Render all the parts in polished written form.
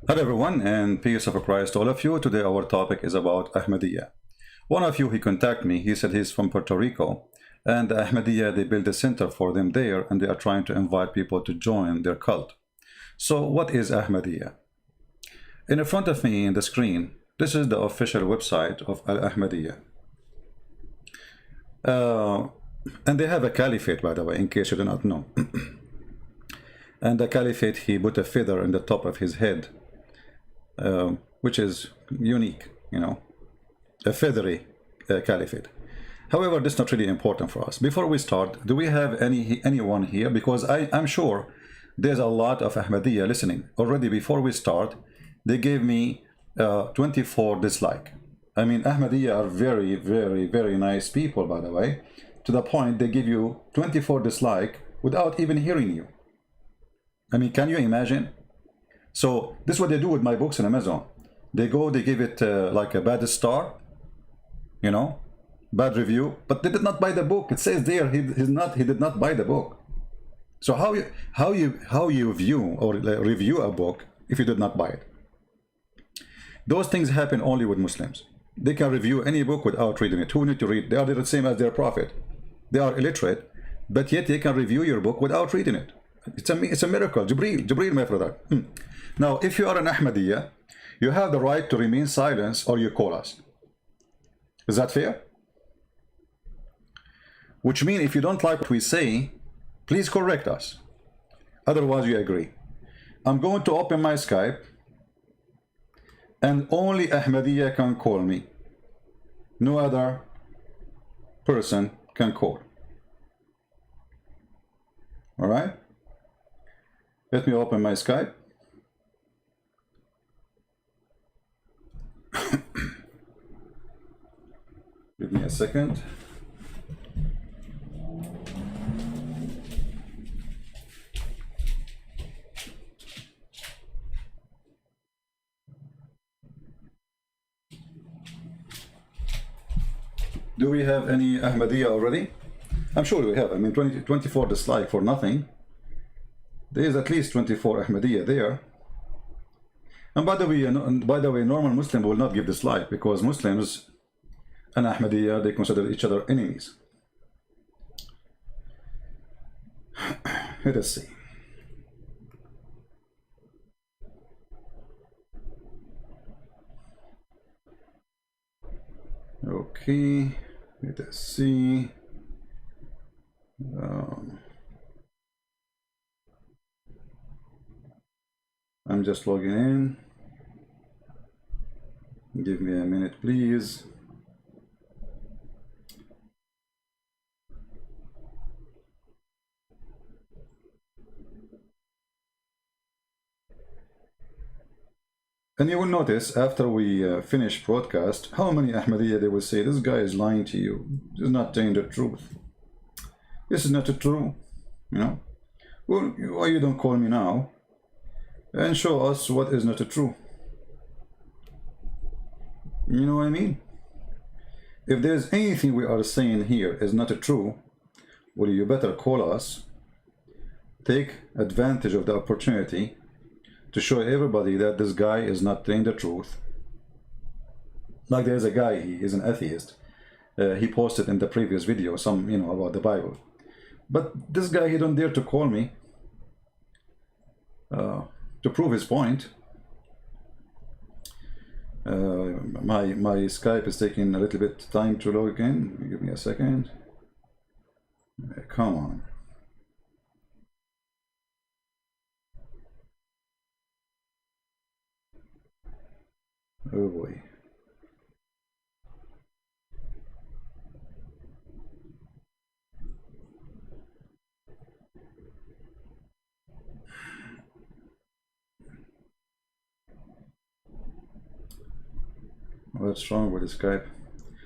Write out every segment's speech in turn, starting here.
Hello everyone, and peace of Christ to all of you. Today our topic is about Ahmadiyya. One of you, he contacted me. He said he's from Puerto Rico, and the Ahmadiyya, they built a center for them there, and they are trying to invite people to join their cult. So what is Ahmadiyya? In front of me in the screen, this is the official website of Al-Ahmadiyya. And they have a caliphate, by the way, in case you do not know. And the caliphate, he put a feather in the top of his head, which is unique, you know, a feathery caliphate. However, this is not really important for us. Before we start, do we have anyone here? Because I'm sure there's a lot of Ahmadiyya listening. Already before we start, they gave me 24 dislike. I mean, Ahmadiyya are very, very, very nice people, by the way, to the point they give you 24 dislike without even hearing you. I mean, can you imagine? So this is what they do with my books on Amazon. They go, they give it like a bad star, you know, bad review, but they did not buy the book. It says there he did not buy the book. So how you view or review a book if you did not buy it? Those things happen only with Muslims. They can review any book without reading it. Who need to read? They are the same as their prophet. They are illiterate, but yet they can review your book without reading it. It's a miracle. Jibreel, my brother. Now, if you are an Ahmadiyya, you have the right to remain silent or you call us. Is that fair? Which means if you don't like what we say, please correct us. Otherwise, you agree. I'm going to open my Skype, and only Ahmadiyya can call me. No other person can call. All right? Let me open my Skype. Give me a second. Do we have any Ahmadiyya already? I'm sure we have. I mean, 24 dislike for nothing. There is at least 24 Ahmadiyya there. And by the way, normal Muslim will not give dislike, because Muslims and Ahmadiyya, they consider each other enemies. Let us see. Okay, let us see. I'm just logging in. Give me a minute, please. And you will notice after we finish broadcast, how many Ahmadiyya they will say, this guy is lying to you. He's not telling the truth. This is not true, you know. Well, why you don't call me now and show us what is not true? You know what I mean? If there's anything we are saying here is not true, well, you better call us, take advantage of the opportunity to show everybody that this guy is not telling the truth. Like there's a guy, he is an atheist. He posted in the previous video some, you know, about the Bible. But this guy, he don't dare to call me to prove his point. My Skype is taking a little bit time to log in. Give me a second. Come on. Oh boy. What's wrong with Skype?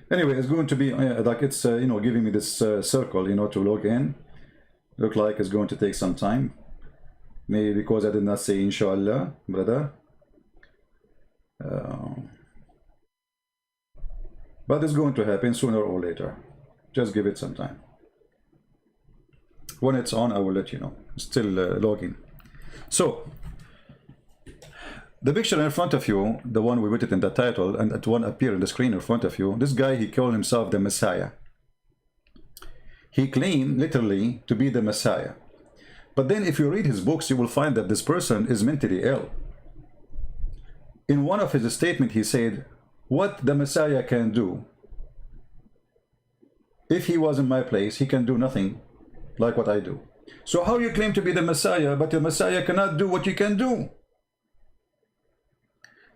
Anyway, it's going to be like it's you know, giving me this circle, you know, to log in. Look like it's going to take some time. Maybe because I did not say inshallah, brother. But it's going to happen sooner or later. Just give it some time. When it's on, I will let you know. Still logging. So The picture in front of you, the one we put it in the title, and that one appear on the screen in front of you, this guy, he called himself the Messiah. He claimed literally to be the Messiah. But then if you read his books, you will find that this person is mentally ill. In one of his statements, he said, what the Messiah can do, if he was in my place, he can do nothing like what I do. So how you claim to be the Messiah, but the Messiah cannot do what you can do?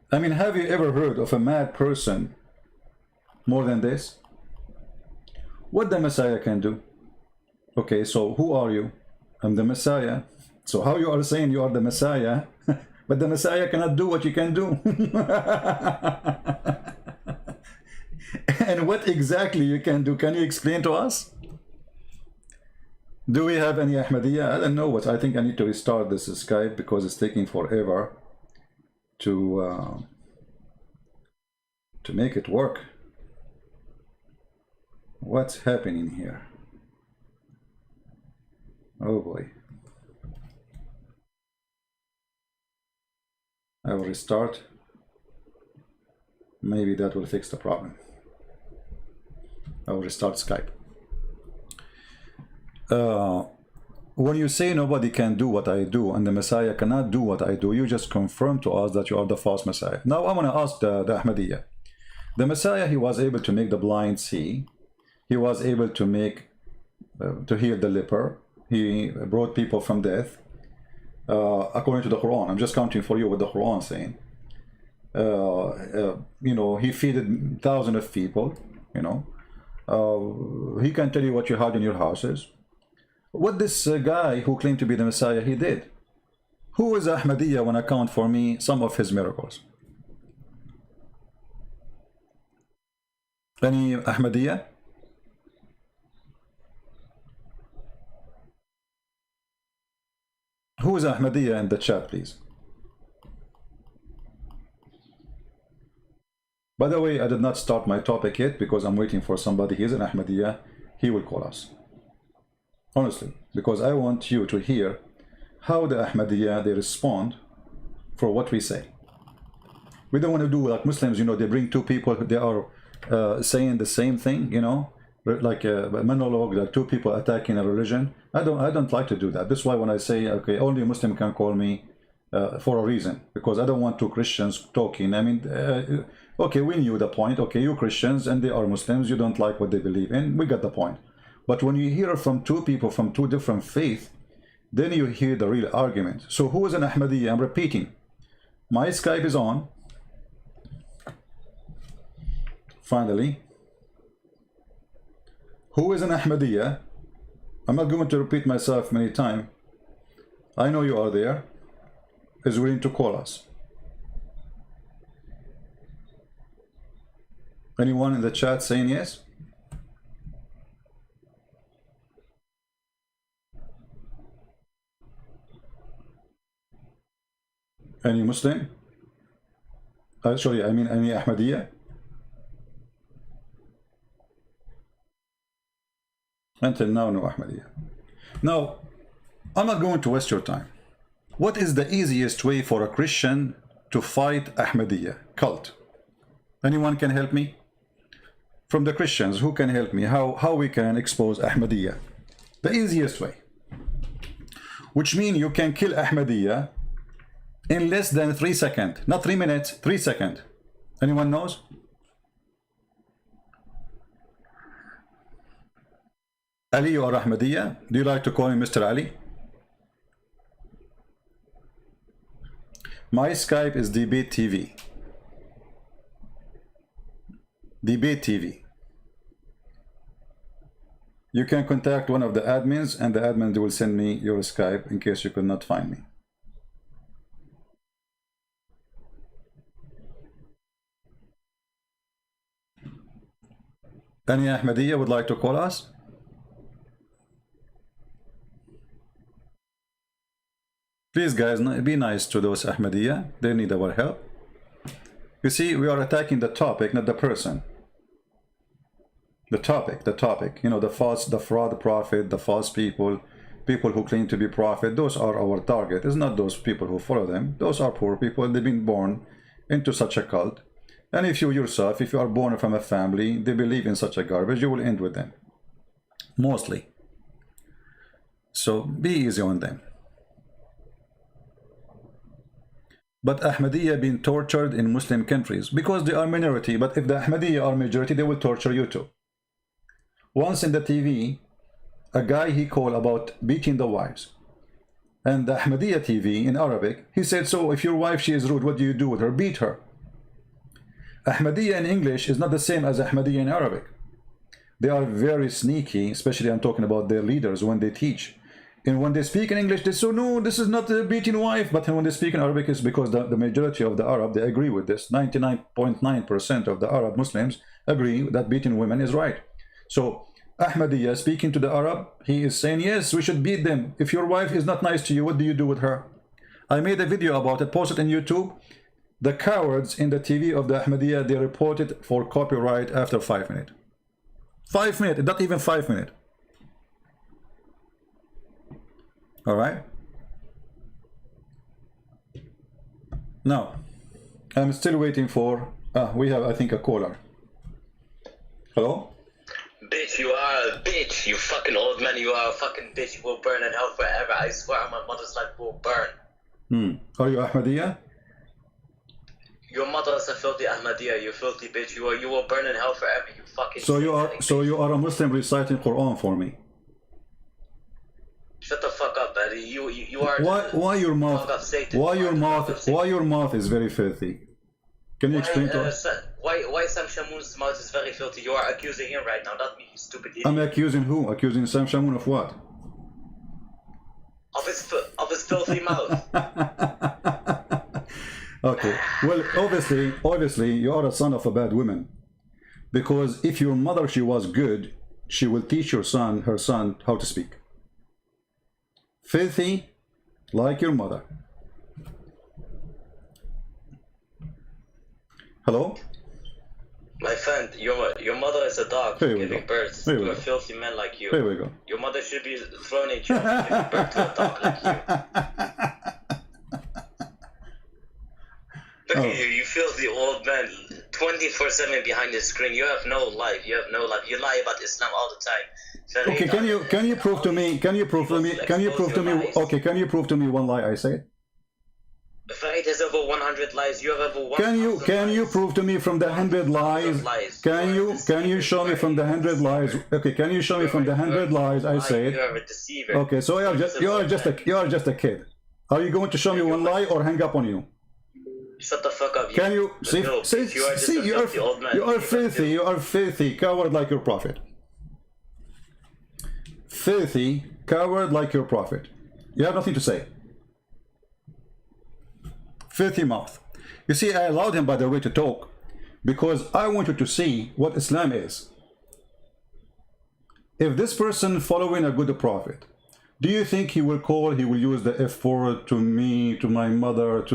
I mean, have you ever heard of a mad person more than this? What the Messiah can do? Okay, so who are you? I'm the Messiah. So how you are saying you are the Messiah, but the Messiah cannot do what you can do? And what exactly you can do? Can you explain to us? Do we have any Ahmadiyya? I don't know what. I think I need to restart this Skype because it's taking forever to make it work. What's happening here? Oh boy. I will restart. Maybe that will fix the problem. I will restart Skype. When you say nobody can do what I do and the Messiah cannot do what I do, you just confirm to us that you are the false Messiah. Now I want to ask the Ahmadiyya. The Messiah, he was able to make the blind see. He was able to make, to heal the leper. He brought people from death. According to the Quran, I'm just counting for you what the Quran is saying. You know, he feeded thousands of people, you know. He can tell you what you had in your houses. What this guy who claimed to be the Messiah, he did. Who is Ahmadiyya when I count for me some of his miracles? Any Ahmadiyya? Who is Ahmadiyya in the chat, please? By the way, I did not start my topic yet because I'm waiting for somebody. He's an Ahmadiyya. He will call us. Honestly, because I want you to hear how the Ahmadiyya, they respond for what we say. We don't want to do like Muslims, you know, they bring two people, they are saying the same thing, you know, like a monologue, like two people attacking a religion. I don't like to do that. That's why when I say, okay, only a Muslim can call me for a reason, because I don't want two Christians talking. I mean, okay, we knew the point. Okay, you Christians and they are Muslims, you don't like what they believe in. We got the point. But when you hear from two people from two different faiths, then you hear the real argument. So who is an Ahmadiyya? I'm repeating. My Skype is on. Finally. Who is an Ahmadiyya? I'm not going to repeat myself many times. I know you are there. Is willing to call us. Anyone in the chat saying yes? Any Muslim? Sorry, I mean any Ahmadiyya? Until now, no Ahmadiyya. Now, I'm not going to waste your time. What is the easiest way for a Christian to fight Ahmadiyya cult? Anyone can help me? From the Christians, who can help me? How we can expose Ahmadiyya? The easiest way. Which means you can kill Ahmadiyya in less than 3 seconds. Not 3 minutes, 3 seconds. Anyone knows? Ali, you are Ahmadiyya? Do you like to call me Mr. Ali? My Skype is Debate TV. Debate TV. You can contact one of the admins and the admin will send me your Skype in case you could not find me. Any Ahmadiyya would like to call us? Please guys, be nice to those Ahmadiyya. They need our help. You see, we are attacking the topic, not the person. The topic, you know, the fraud prophet, the false people, people who claim to be prophet, those are our target. It's not those people who follow them. Those are poor people. They've been born into such a cult. And if you yourself, if you are born from a family, they believe in such a garbage, you will end with them. Mostly. So be easy on them. But Ahmadiyya been tortured in Muslim countries because they are minority. But if the Ahmadiyya are majority, they will torture you too. Once in the TV, a guy he called about beating the wives. And the Ahmadiyya TV in Arabic, he said, so if your wife, she is rude, what do you do with her? Beat her. Ahmadiyya in English is not the same as Ahmadiyya in Arabic. They are very sneaky, especially I'm talking about their leaders when they teach. And when they speak in English, they say, no, this is not a beating wife. But when they speak in Arabic, it's because the majority of the Arab, they agree with this. 99.9% of the Arab Muslims agree that beating women is right. So Ahmadiyya speaking to the Arab, he is saying, yes, we should beat them. If your wife is not nice to you, what do you do with her? I made a video about it, posted on YouTube. The cowards in the TV of the Ahmadiyya, they reported for copyright after 5 minutes. 5 minutes, not even 5 minutes. All right. Now, I'm still waiting for, we have, I think, a caller. Hello? Bitch, you are a bitch. You fucking old man, you are a fucking bitch. You will burn in hell forever. I swear on my mother's life, you will burn. Are you Ahmadiyya? Your mother is a filthy Ahmadiyya, you filthy bitch. You will burn in hell forever. You fucking. So you are a Muslim reciting Quran for me. Shut the fuck up, buddy. You are. Why your mouth? Why your mouth is very filthy? Can you explain to us? Why Sam Shamoun's mouth is very filthy? You are accusing him right now, not me, you stupid idiot. I'm accusing who? Accusing Sam Shamoun of what? Of his filthy mouth. Okay. Well, obviously, you are a son of a bad woman. Because if your mother, she was good, she will teach her son, how to speak. Filthy, like your mother. Hello? My friend, your mother is a dog giving birth to a filthy man like you. Here we go. Your mother should be thrown in jail for giving birth to a dog like you. Look at you, you filthy old man, 24/7 behind the screen. You have no life. You have no life. You lie about Islam all the time. Okay, can you prove to me? Can you prove to me? Okay, can you prove to me one lie I said? Farid has over 100 lies. You have over 100 Can you prove to me from the 100 lies? Can you show me from the 100 lies? Okay, can you show me from the 100 lies I said? You are a deceiver. Okay, so you are just a kid. Are you going to show me one lie or hang up on you? Shut the fuck up. Can you see? You are filthy. You are filthy, coward like your prophet. Filthy, coward like your prophet. You have nothing to say. Filthy mouth. You see, I allowed him, by the way, to talk because I wanted to see what Islam is. If this person following a good prophet, do you think he will use the F word to me, to my mother,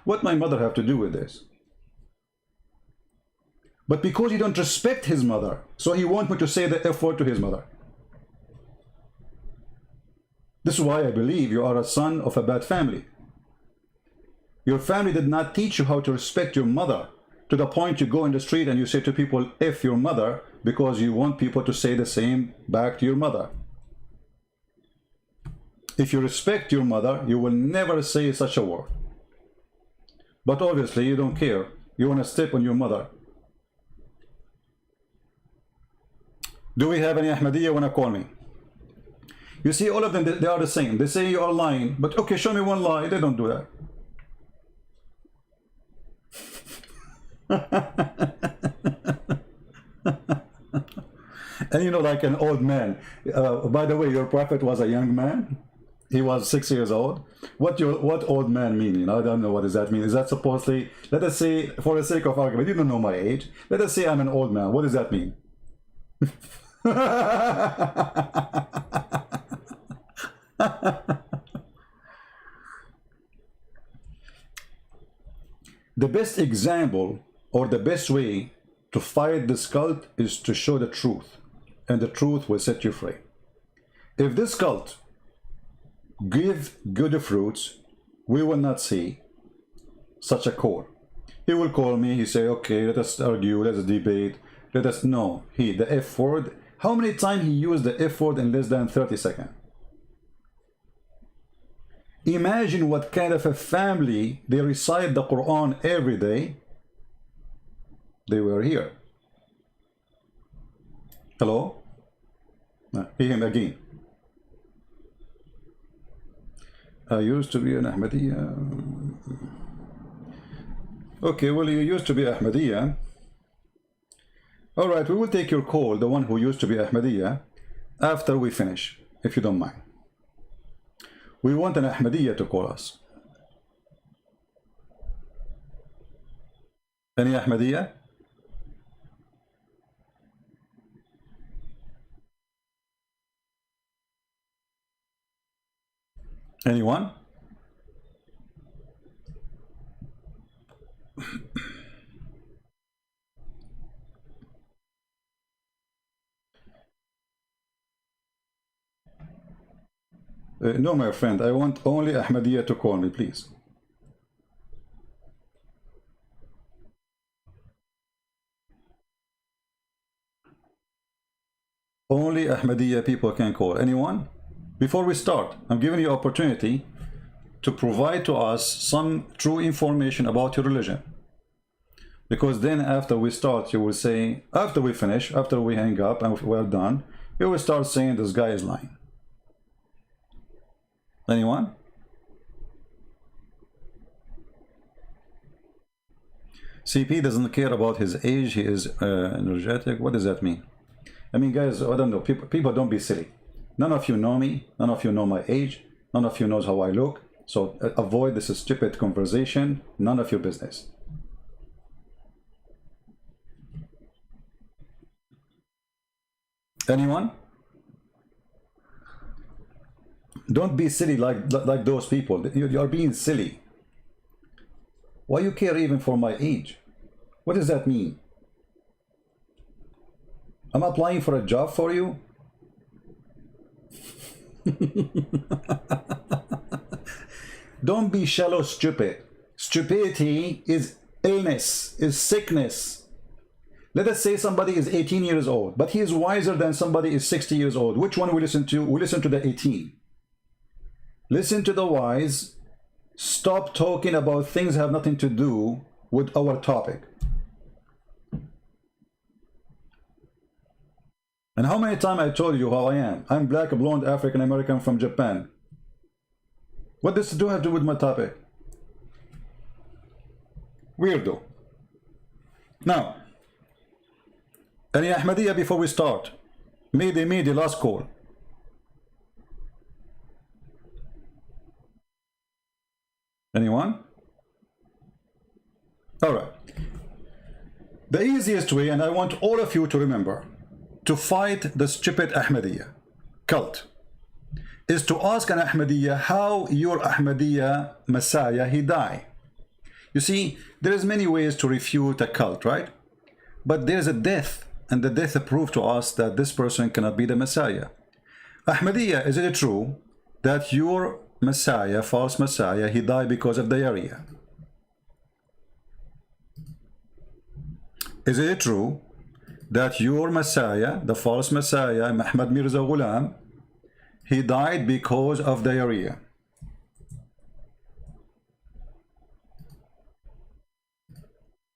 what my mother have to do with this? But because you don't respect his mother, so he wants me to say the F word to his mother. This is why I believe you are a son of a bad family. Your family did not teach you how to respect your mother to the point you go in the street and you say to people, F your mother, because you want people to say the same back to your mother. If you respect your mother, you will never say such a word. But obviously you don't care. You want to step on your mother. Do we have any Ahmadiyya want to call me? You see, all of them, they are the same. They say you are lying, but okay, show me one lie. They don't do that. And you know, like an old man. By the way, your prophet was a young man. He was 6 years old. What old man mean? You know, I don't know what does that mean. Is that supposedly? Let us say, for the sake of argument, you don't know my age. Let us say I'm an old man. What does that mean? The best example or the best way to fight this cult is to show the truth, and the truth will set you free. If this cult give good fruits, we will not see such a call. He will call me, he say, okay, let us argue, let us debate, let us know. The F word, how many times he used the F word in less than 30 seconds? Imagine what kind of a family they recite the Quran every day. They were here. Hello? Him again. I used to be an Ahmadiyya. Okay, well, you used to be Ahmadiyya. All right, we will take your call, the one who used to be Ahmadiyya, after we finish, if you don't mind. We want an Ahmadiyya to call us. Any Ahmadiyya? Anyone? No, my friend, I want only Ahmadiyya to call me, please. Only Ahmadiyya people can call. Anyone? Before we start, I'm giving you opportunity to provide to us some true information about your religion. Because then after we start, you will say, after we finish, after we hang up and we're done, you will start saying this guy is lying. Anyone? CP doesn't care about his age, he is energetic. What does that mean? I mean, guys, I don't know. People don't be silly. None of you know me. None of you know my age. None of you knows how I look. So avoid this stupid conversation. None of your business. Anyone? Don't be silly like those people. You are being silly. Why you care even for my age? What does that mean? I'm applying for a job for you? Don't be shallow stupid. Stupidity is illness, is sickness. Let us say somebody is 18 years old, but he is wiser than somebody is 60 years old. Which one we listen to? We listen to the 18. Listen to the wise. Stop talking about things that have nothing to do with our topic. And how many times I told you how I am? I'm black, blonde, African American from Japan. What does it have to do with my topic? Weirdo. Now, any Ahmadiyya before we start? Mayday, last call. Anyone? All right. The easiest way, and I want all of you to remember, to fight the stupid Ahmadiyya cult is to ask an Ahmadiyya how your Ahmadiyya Messiah he died. You see, there is many ways to refute a cult, right? But there's a death, and the death proved to us that this person cannot be the Messiah. Ahmadiyya, is it true that your Messiah, false Messiah, he died because of diarrhea? Is it true that your Messiah, the false Messiah, Messiah Mirza Ghulam, he died because of diarrhea?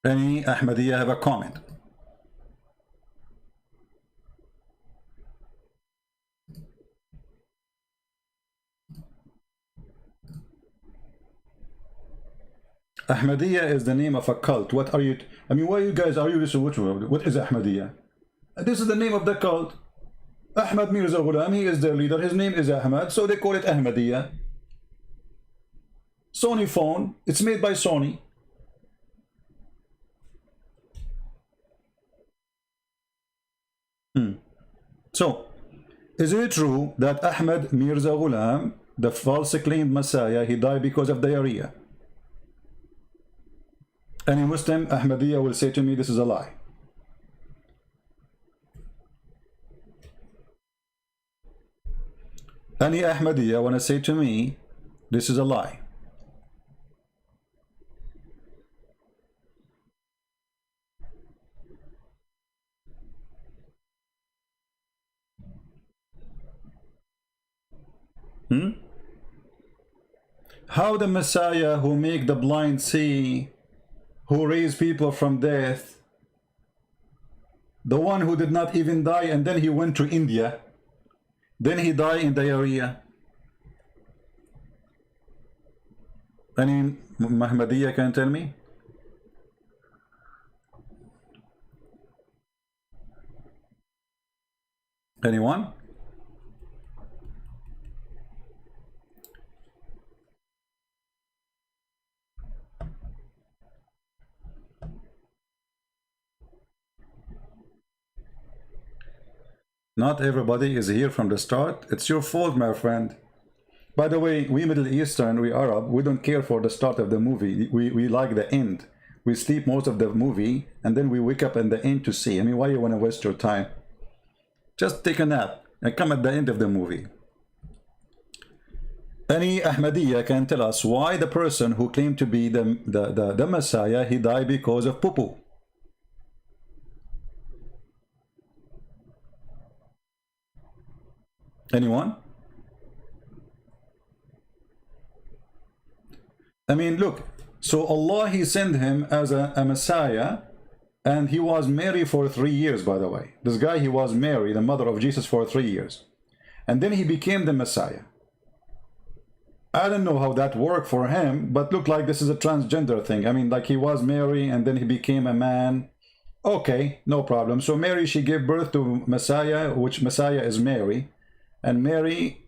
Any Ahmadiyya have a comment? Ahmadiyya is the name of a cult. What are you? I mean, why you guys are you this? What is Ahmadiyya? This is the name of the cult. Ahmad Mirza Ghulam, he is their leader. His name is Ahmad, so they call it Ahmadiyya. Sony phone. It's made by Sony. So, is it true that Ahmad Mirza Ghulam, the false claimed Messiah, he died because of diarrhea? Any Muslim Ahmadiyya will say to me, this is a lie. Any Ahmadiyya want to say to me, this is a lie? How the Messiah who make the blind see, who raise people from death, the one who did not even die and then he went to India, then he died in diarrhea. Any Ahmadiyya can tell me? Anyone? Not everybody is here from the start. It's your fault, my friend. By the way, we Middle Eastern, we Arab, we don't care for the start of the movie. We like the end. We sleep most of the movie and then we wake up in the end to see. I mean, why you want to waste your time? Just take a nap and come at the end of the movie. Any Ahmadiyya can tell us why the person who claimed to be the Messiah, he died because of poo-poo. Anyone? I mean, look, so Allah, he sent him as a Messiah, and he was married for 3 years, by the way. This guy, he was married, the mother of Jesus, for 3 years. And then he became the Messiah. I don't know how that worked for him, but look like this is a transgender thing. I mean, like he was married and then he became a man. Okay, no problem. So Mary, she gave birth to Messiah, which Messiah is Mary. And Mary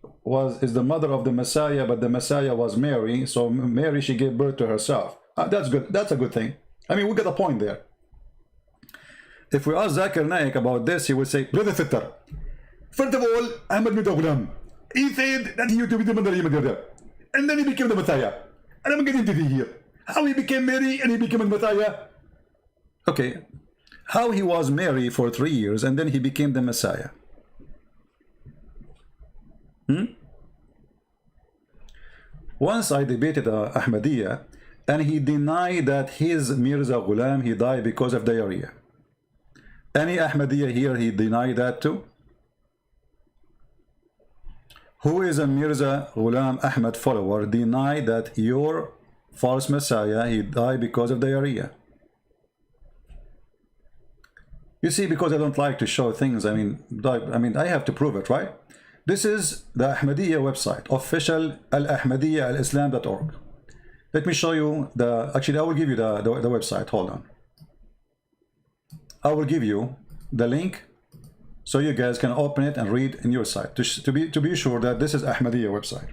is the mother of the Messiah, but the Messiah was Mary. So Mary, she gave birth to herself. That's good. That's a good thing. I mean, we got a point there. If we ask Zakir Naik about this, he would say, Brother Fitter, first of all, Ahmad Mirza Ghulam, he said that he used to be the mother, and then he became the Messiah. And I'm getting to the here. How he became Mary and he became a Messiah. Okay. How he was married for 3 years and then he became the Messiah. Once I debated Ahmadiyya, and he denied that his Mirza Ghulam, he died because of diarrhea. Any Ahmadiyya here, he denied that too? Who is a Mirza Ghulam Ahmad follower denied that your false Messiah, he died because of diarrhea? You see, because I don't like to show things, I mean, I have to prove it, right? This is the Ahmadiyya website, official al-ahmadiyya-al-islam.org. Let me show you actually I will give you the website, hold on. I will give you the link so you guys can open it and read in your site to be sure that this is Ahmadiyya website.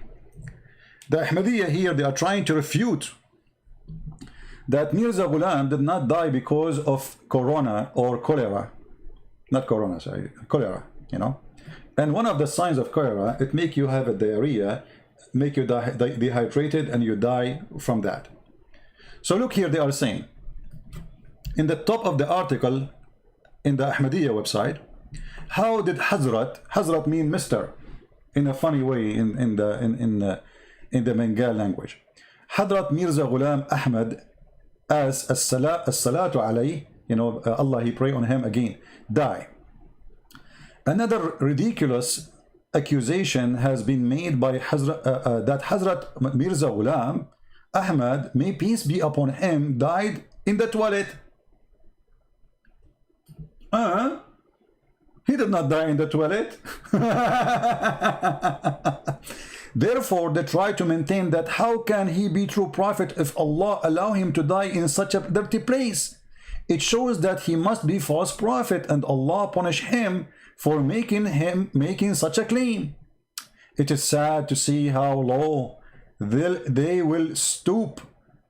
The Ahmadiyya here, they are trying to refute that Mirza Ghulam did not die because of corona or cholera. Not corona, sorry, cholera, you know. And one of the signs of cholera, it make you have a diarrhea, make you dehydrated, and you die from that. So look here, they are saying, in the top of the article, in the Ahmadiyya website, how did Hazrat mean Mr. in a funny way in the Bengal language. Hazrat Mirza Ghulam Ahmad, as as-salatu alayhi, you know, Allah, he pray on him again, die. Another ridiculous accusation has been made by that Hazrat Mirza Ghulam Ahmad, may peace be upon him, died in the toilet. He did not die in the toilet. Therefore, they try to maintain that how can he be true prophet if Allah allow him to die in such a dirty place? It shows that he must be false prophet and Allah punish him for making such a claim. It is sad to see how low they will stoop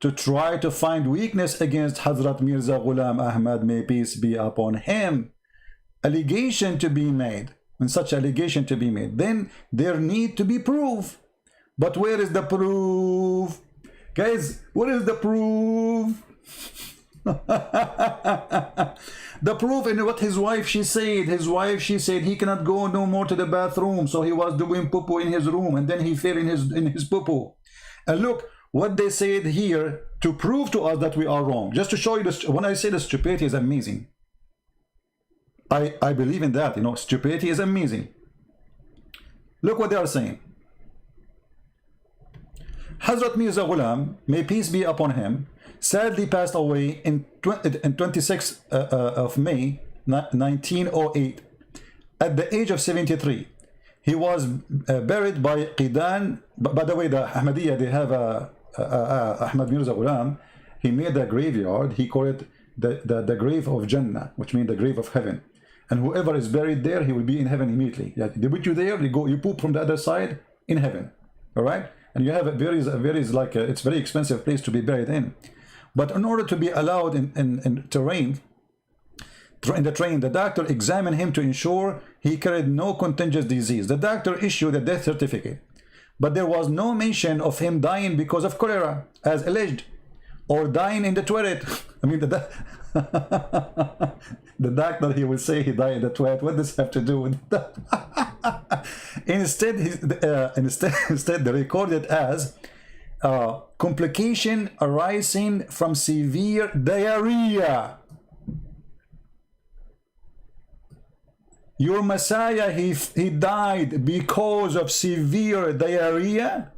to try to find weakness against Hazrat Mirza Ghulam Ahmad, may peace be upon him. Allegation to be made, when such allegation to be made, then there need to be proof. But where is the proof? Guys, what is the proof? The proof in what his wife she said. His wife she said he cannot go no more to the bathroom, so he was doing poo-poo in his room, and then he fell in his poo-poo. And look what they said here to prove to us that we are wrong. Just to show you this, when I say the stupidity is amazing, I believe in that. You know, stupidity is amazing. Look what they are saying. Hazrat Mirza Ghulam, may peace be upon him, sadly passed away in 26th of May 1908 at the age of 73. He was buried by Qidan. By the way, the Ahmadiyya, they have Ahmad Mirza Ghulam. He made a graveyard. He called it the grave of Jannah, which means the grave of heaven. And whoever is buried there, he will be in heaven immediately. Yeah, they put you there, you poop from the other side in heaven. All right? And you have it's a very expensive place to be buried in. But in order to be allowed in the train, the doctor examined him to ensure he carried no contagious disease. The doctor issued a death certificate, but there was no mention of him dying because of cholera, as alleged, or dying in the toilet. I mean, the doctor, he will say he died in the toilet. What does this have to do with that? Instead, they recorded as complication arising from severe diarrhea. Your Messiah, he died because of severe diarrhea.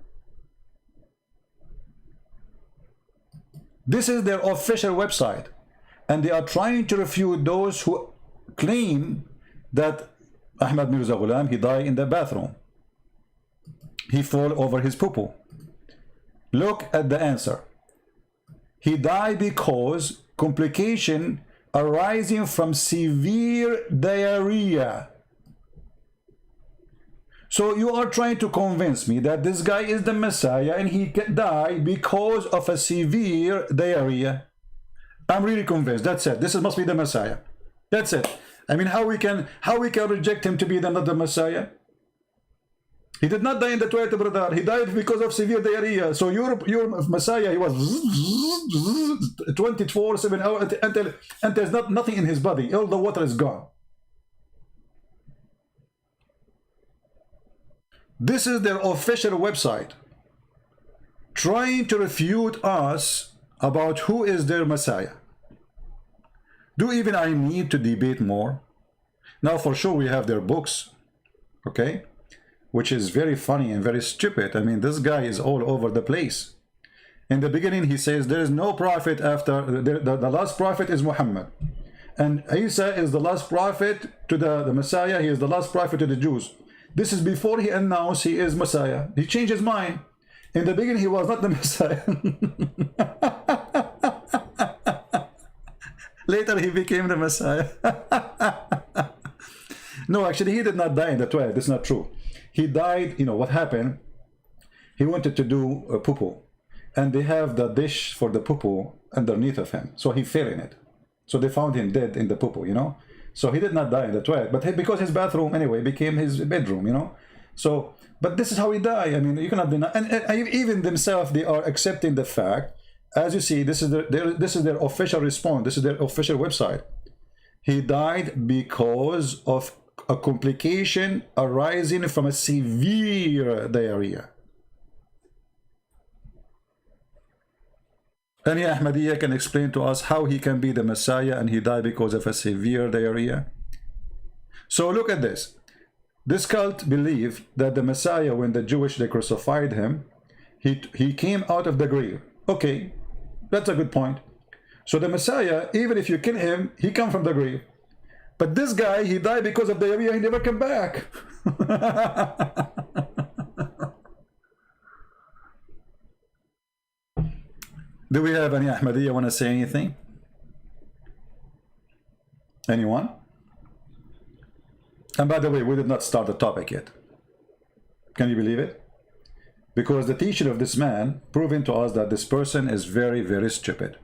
This is their official website, and they are trying to refute those who claim that Ahmad Mirza Ghulam, he died in the bathroom. He fell over his poo-poo. Look at the answer. He died because complication arising from severe diarrhea. So you are trying to convince me that this guy is the Messiah and he died because of a severe diarrhea. I'm really convinced. That's it. This must be the Messiah. That's it. I mean, how we can reject him to be the Messiah? He did not die in the toilet, brother. He died because of severe diarrhea. So your Messiah, he was 24/7 hours until there's nothing in his body. All the water is gone. This is their official website, trying to refute us about who is their Messiah. Do even I need to debate more? Now, for sure, we have their books, okay, which is very funny and very stupid. I mean, this guy is all over the place. In the beginning, he says there is no prophet after, the last prophet is Mohammed. And Isa is the last prophet to the Messiah. He is the last prophet to the Jews. This is before he announced he is Messiah. He changed his mind. In the beginning, he was not the Messiah. Later, he became the Messiah. No, actually, he did not die in the toilet. That's not true. He died, you know, what happened? He wanted to do a poo-poo. And they have the dish for the poo-poo underneath of him. So he fell in it. So they found him dead in the poo-poo, you know. So he did not die in the toilet, but because his bathroom anyway became his bedroom, you know. So, but this is how he died. I mean, you cannot deny. And even themselves, they are accepting the fact. As you see, this is their official response. This is their official website. He died because of a complication arising from a severe diarrhea. Any Ahmadiyya can explain to us how he can be the Messiah and he died because of a severe diarrhea? So look at this. This cult believed that the Messiah, when the Jewish, they crucified him, he came out of the grave. Okay, that's a good point. So the Messiah, even if you kill him, he come from the grave. But this guy, he died because of diarrhea, he never came back. Do we have any Ahmadiyya want to say anything? Anyone? And by the way, we did not start the topic yet. Can you believe it? Because the teaching of this man proving to us that this person is very, very stupid.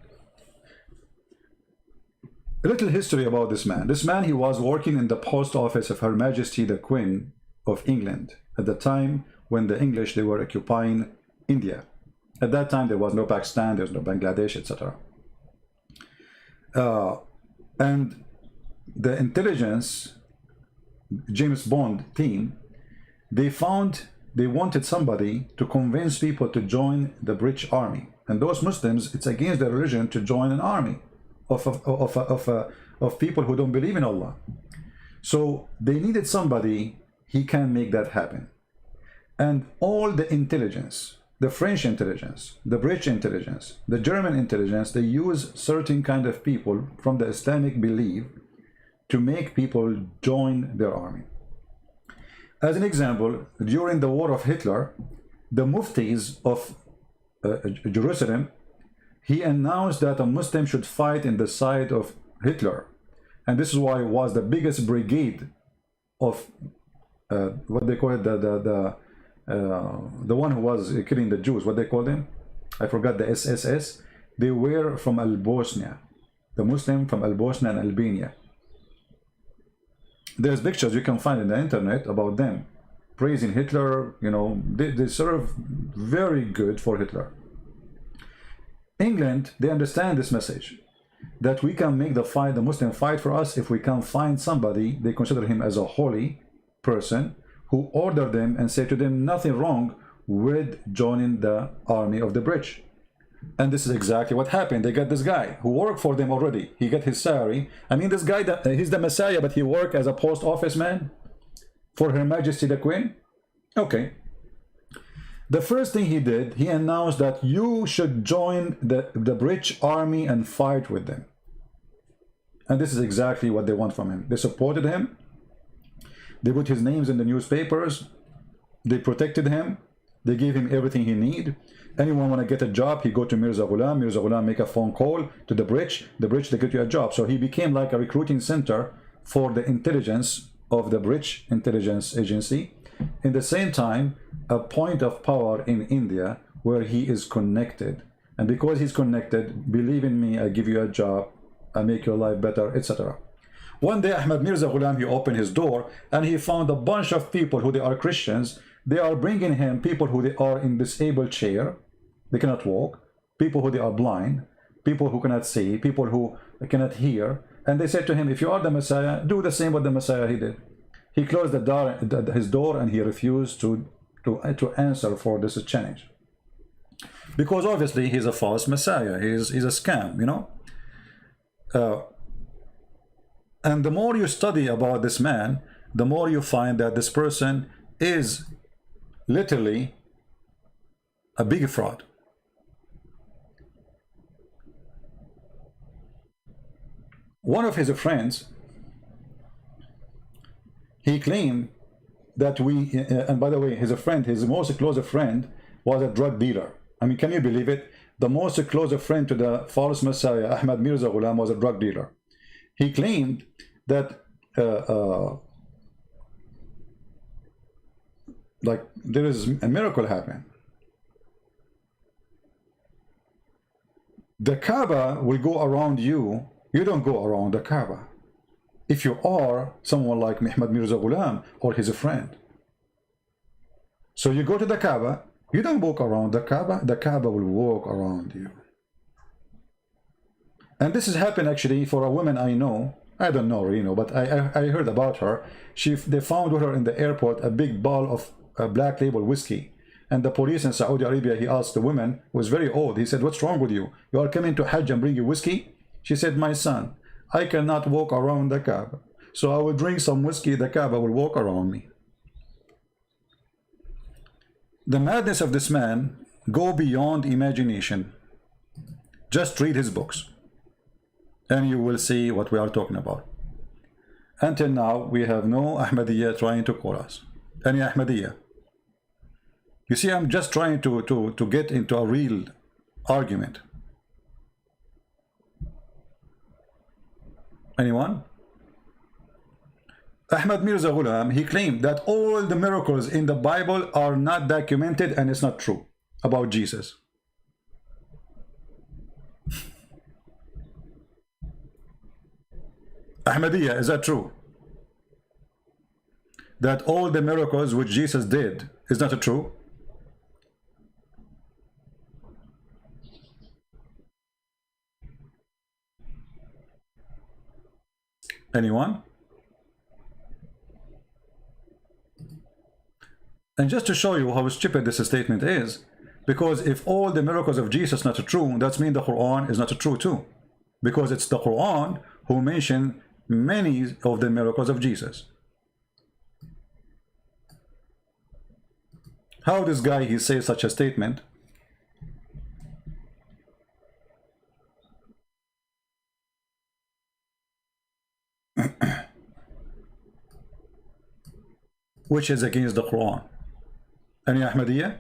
A little history about this man. This man, he was working in the post office of Her Majesty the Queen of England at the time when the English, they were occupying India. At that time, there was no Pakistan, there was no Bangladesh, etc. And the intelligence James Bond team, they wanted somebody to convince people to join the British army. And those Muslims, it's against their religion to join an army of people who don't believe in Allah. So they needed somebody, he can make that happen. And all the intelligence, the French intelligence, the British intelligence, the German intelligence, they use certain kind of people from the Islamic belief to make people join their army. As an example, during the war of Hitler, the muftis of Jerusalem, he announced that a Muslim should fight in the side of Hitler. And this is why it was the biggest brigade of what they call it, the one who was killing the Jews, what they call them? I forgot, the SSS. They were from Albania, the Muslim from Albania and Albania. There's pictures you can find in the internet about them praising Hitler. You know, they serve very good for Hitler. England, they understand this message, that we can make the Muslim fight for us if we can find somebody they consider him as a holy person, who order them and say to them nothing wrong with joining the army of the British. And this is exactly what happened. They got this guy who worked for them already. He got his salary. I mean, this guy, he's the Messiah, but he worked as a post office man for Her Majesty the Queen. Okay. The first thing he did, he announced that you should join the British army and fight with them. And this is exactly what they want from him. They supported him. They put his names in the newspapers. They protected him. They gave him everything he needed. Anyone want to get a job, he go to Mirza Ghulam. Mirza Ghulam make a phone call to the British. The British, they get you a job. So he became like a recruiting center for the intelligence of the British intelligence agency. In the same time, a point of power in India where he is connected. And because he's connected, believe in me, I give you a job, I make your life better, etc. One day, Ahmad Mirza Ghulam, he opened his door and he found a bunch of people who they are Christians. They are bringing him people who they are in disabled chair. They cannot walk, people who they are blind, people who cannot see, people who cannot hear. And they said to him, if you are the Messiah, do the same what the Messiah he did. He closed his door and he refused to answer for this challenge. Because obviously he's a false Messiah, he's a scam, you know. And the more you study about this man, the more you find that this person is literally a big fraud. One of his friends, he claimed that and by the way, his most close friend was a drug dealer. I mean, can you believe it? The most close friend to the false Messiah, Ahmad Mirza Ghulam, was a drug dealer. He claimed that like there is a miracle happening. The Kaaba will go around you. You don't go around the Kaaba. If you are someone like Ahmad Mirza Ghulam or his friend. So you go to the Kaaba, you don't walk around the Kaaba will walk around you. And this has happened actually for a woman I know. I don't know, you know, but I heard about her. They found with her in the airport a big bottle of black label whiskey. And the police in Saudi Arabia, he asked the woman, who was very old, he said, what's wrong with you? You are coming to Hajj and bring you whiskey? She said, my son, I cannot walk around the Kaaba. So I will drink some whiskey, the Kaaba will walk around me. The madness of this man go beyond imagination. Just read his books. And you will see what we are talking about. Until now, we have no Ahmadiyya trying to call us. Any Ahmadiyya. You see, I'm just trying to get into a real argument. Anyone? Ahmad Mirza Ghulam, he claimed that all the miracles in the Bible are not documented and it's not true about Jesus. Ahmadiyya, is that true? That all the miracles which Jesus did is not true? Anyone? And just to show you how stupid this statement is, because if all the miracles of Jesus are not true, that means the Quran is not true too. Because it's the Quran who mentioned many of the miracles of Jesus. How this guy, he says such a statement? Which is against the Quran. Any Ahmadiyya?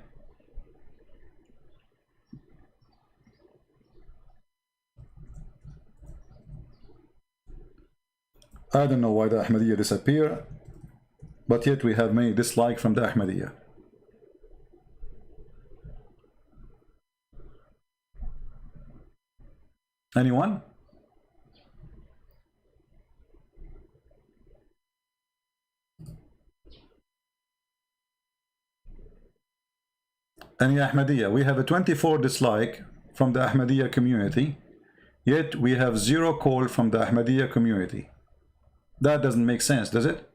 I don't know why the Ahmadiyya disappear, but yet we have many dislike from the Ahmadiyya. Anyone? Any Ahmadiyya? We have a 24 dislike from the Ahmadiyya community, yet we have 0 call from the Ahmadiyya community. That doesn't make sense, does it?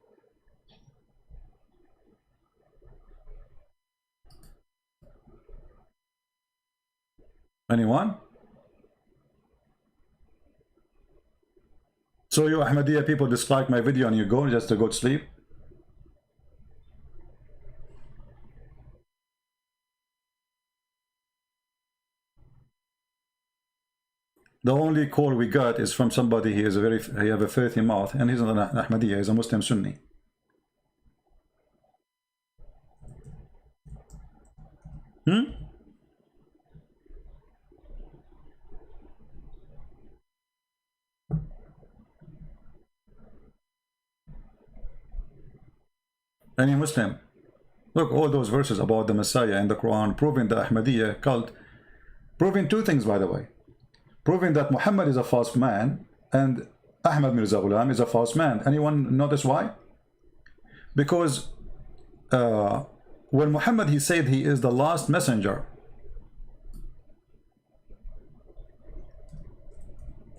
Anyone? So you Ahmadiyya people dislike my video and you go just to go to sleep? The only call we got is from somebody, he have a filthy mouth, and he's not an Ahmadiyya, he's a Muslim Sunni. Any Muslim? Look, all those verses about the Messiah in the Quran, proving the Ahmadiyya cult, proving 2 things, by the way. Proving that Muhammad is a false man and Ahmad Mirza Ghulam is a false man. Anyone notice why? Because when Muhammad, he said he is the last messenger,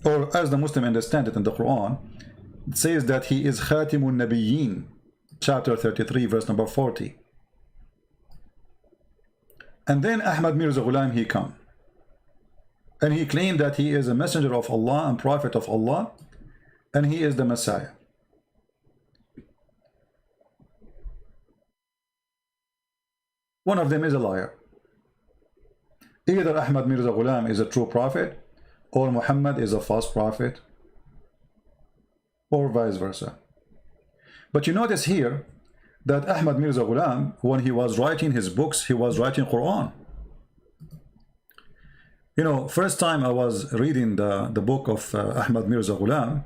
or as the Muslim understand it in the Quran, it says that he is Khatimun Nabiyyin, chapter 33, verse number 40. And then Ahmad Mirza Ghulam, he come. And he claimed that he is a messenger of Allah and prophet of Allah, and he is the Messiah. One of them is a liar. Either Ahmad Mirza Ghulam is a true prophet, or Muhammad is a false prophet, or vice versa. But you notice here that Ahmad Mirza Ghulam, when he was writing his books, he was writing Quran. You know, first time I was reading the book of Ahmad Mirza Ghulam,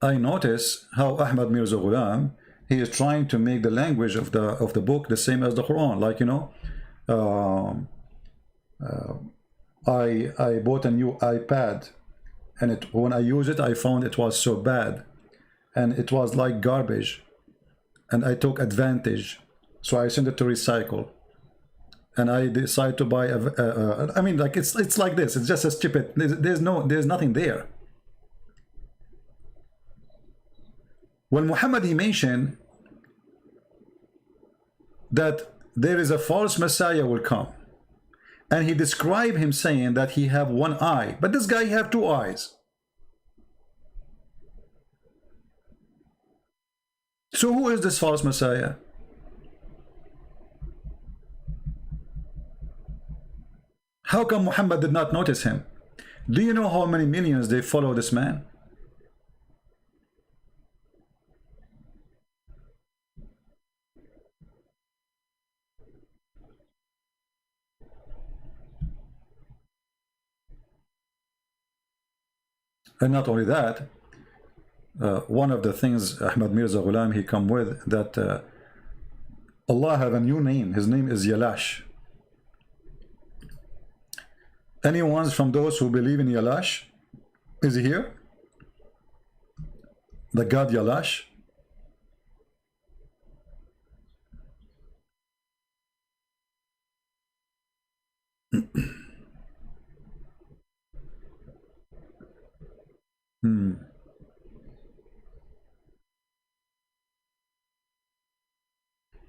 I noticed how Ahmad Mirza Ghulam, he is trying to make the language of the book the same as the Quran. Like, you know, I bought a new iPad, and when I used it, I found it was so bad, and it was like garbage, and I took advantage, so I sent it to recycle. And I decide to buy I mean, like, it's like this. It's just a stupid. There's nothing there. When Muhammad, he mentioned that there is a false Messiah will come, and he described him saying that he have 1 eye, but this guy have 2 eyes. So who is this false Messiah? How come Muhammad did not notice him? Do you know how many millions they follow this man? And not only that, one of the things Ahmad Mirza Ghulam, he come with, that Allah have a new name. His name is Yalash. Anyone from those who believe in Yalash? Is he here? The God Yalash?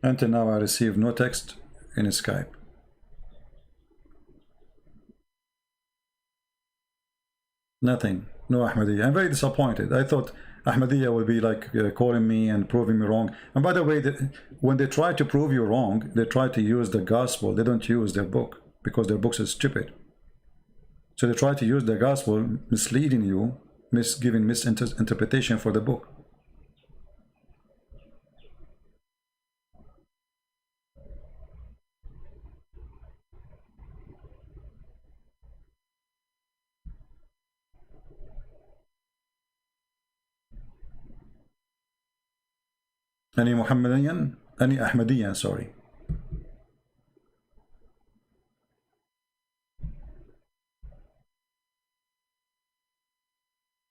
Until now, I received no text in Skype. Nothing. No Ahmadiyya. I'm very disappointed. I thought Ahmadiyya would be like calling me and proving me wrong. And by the way, when they try to prove you wrong, they try to use the gospel. They don't use their book because their books are stupid. So they try to use the gospel, misleading you, giving misinterpretation for the book. Any Muhammadiyan? Any Ahmadiyyan, sorry.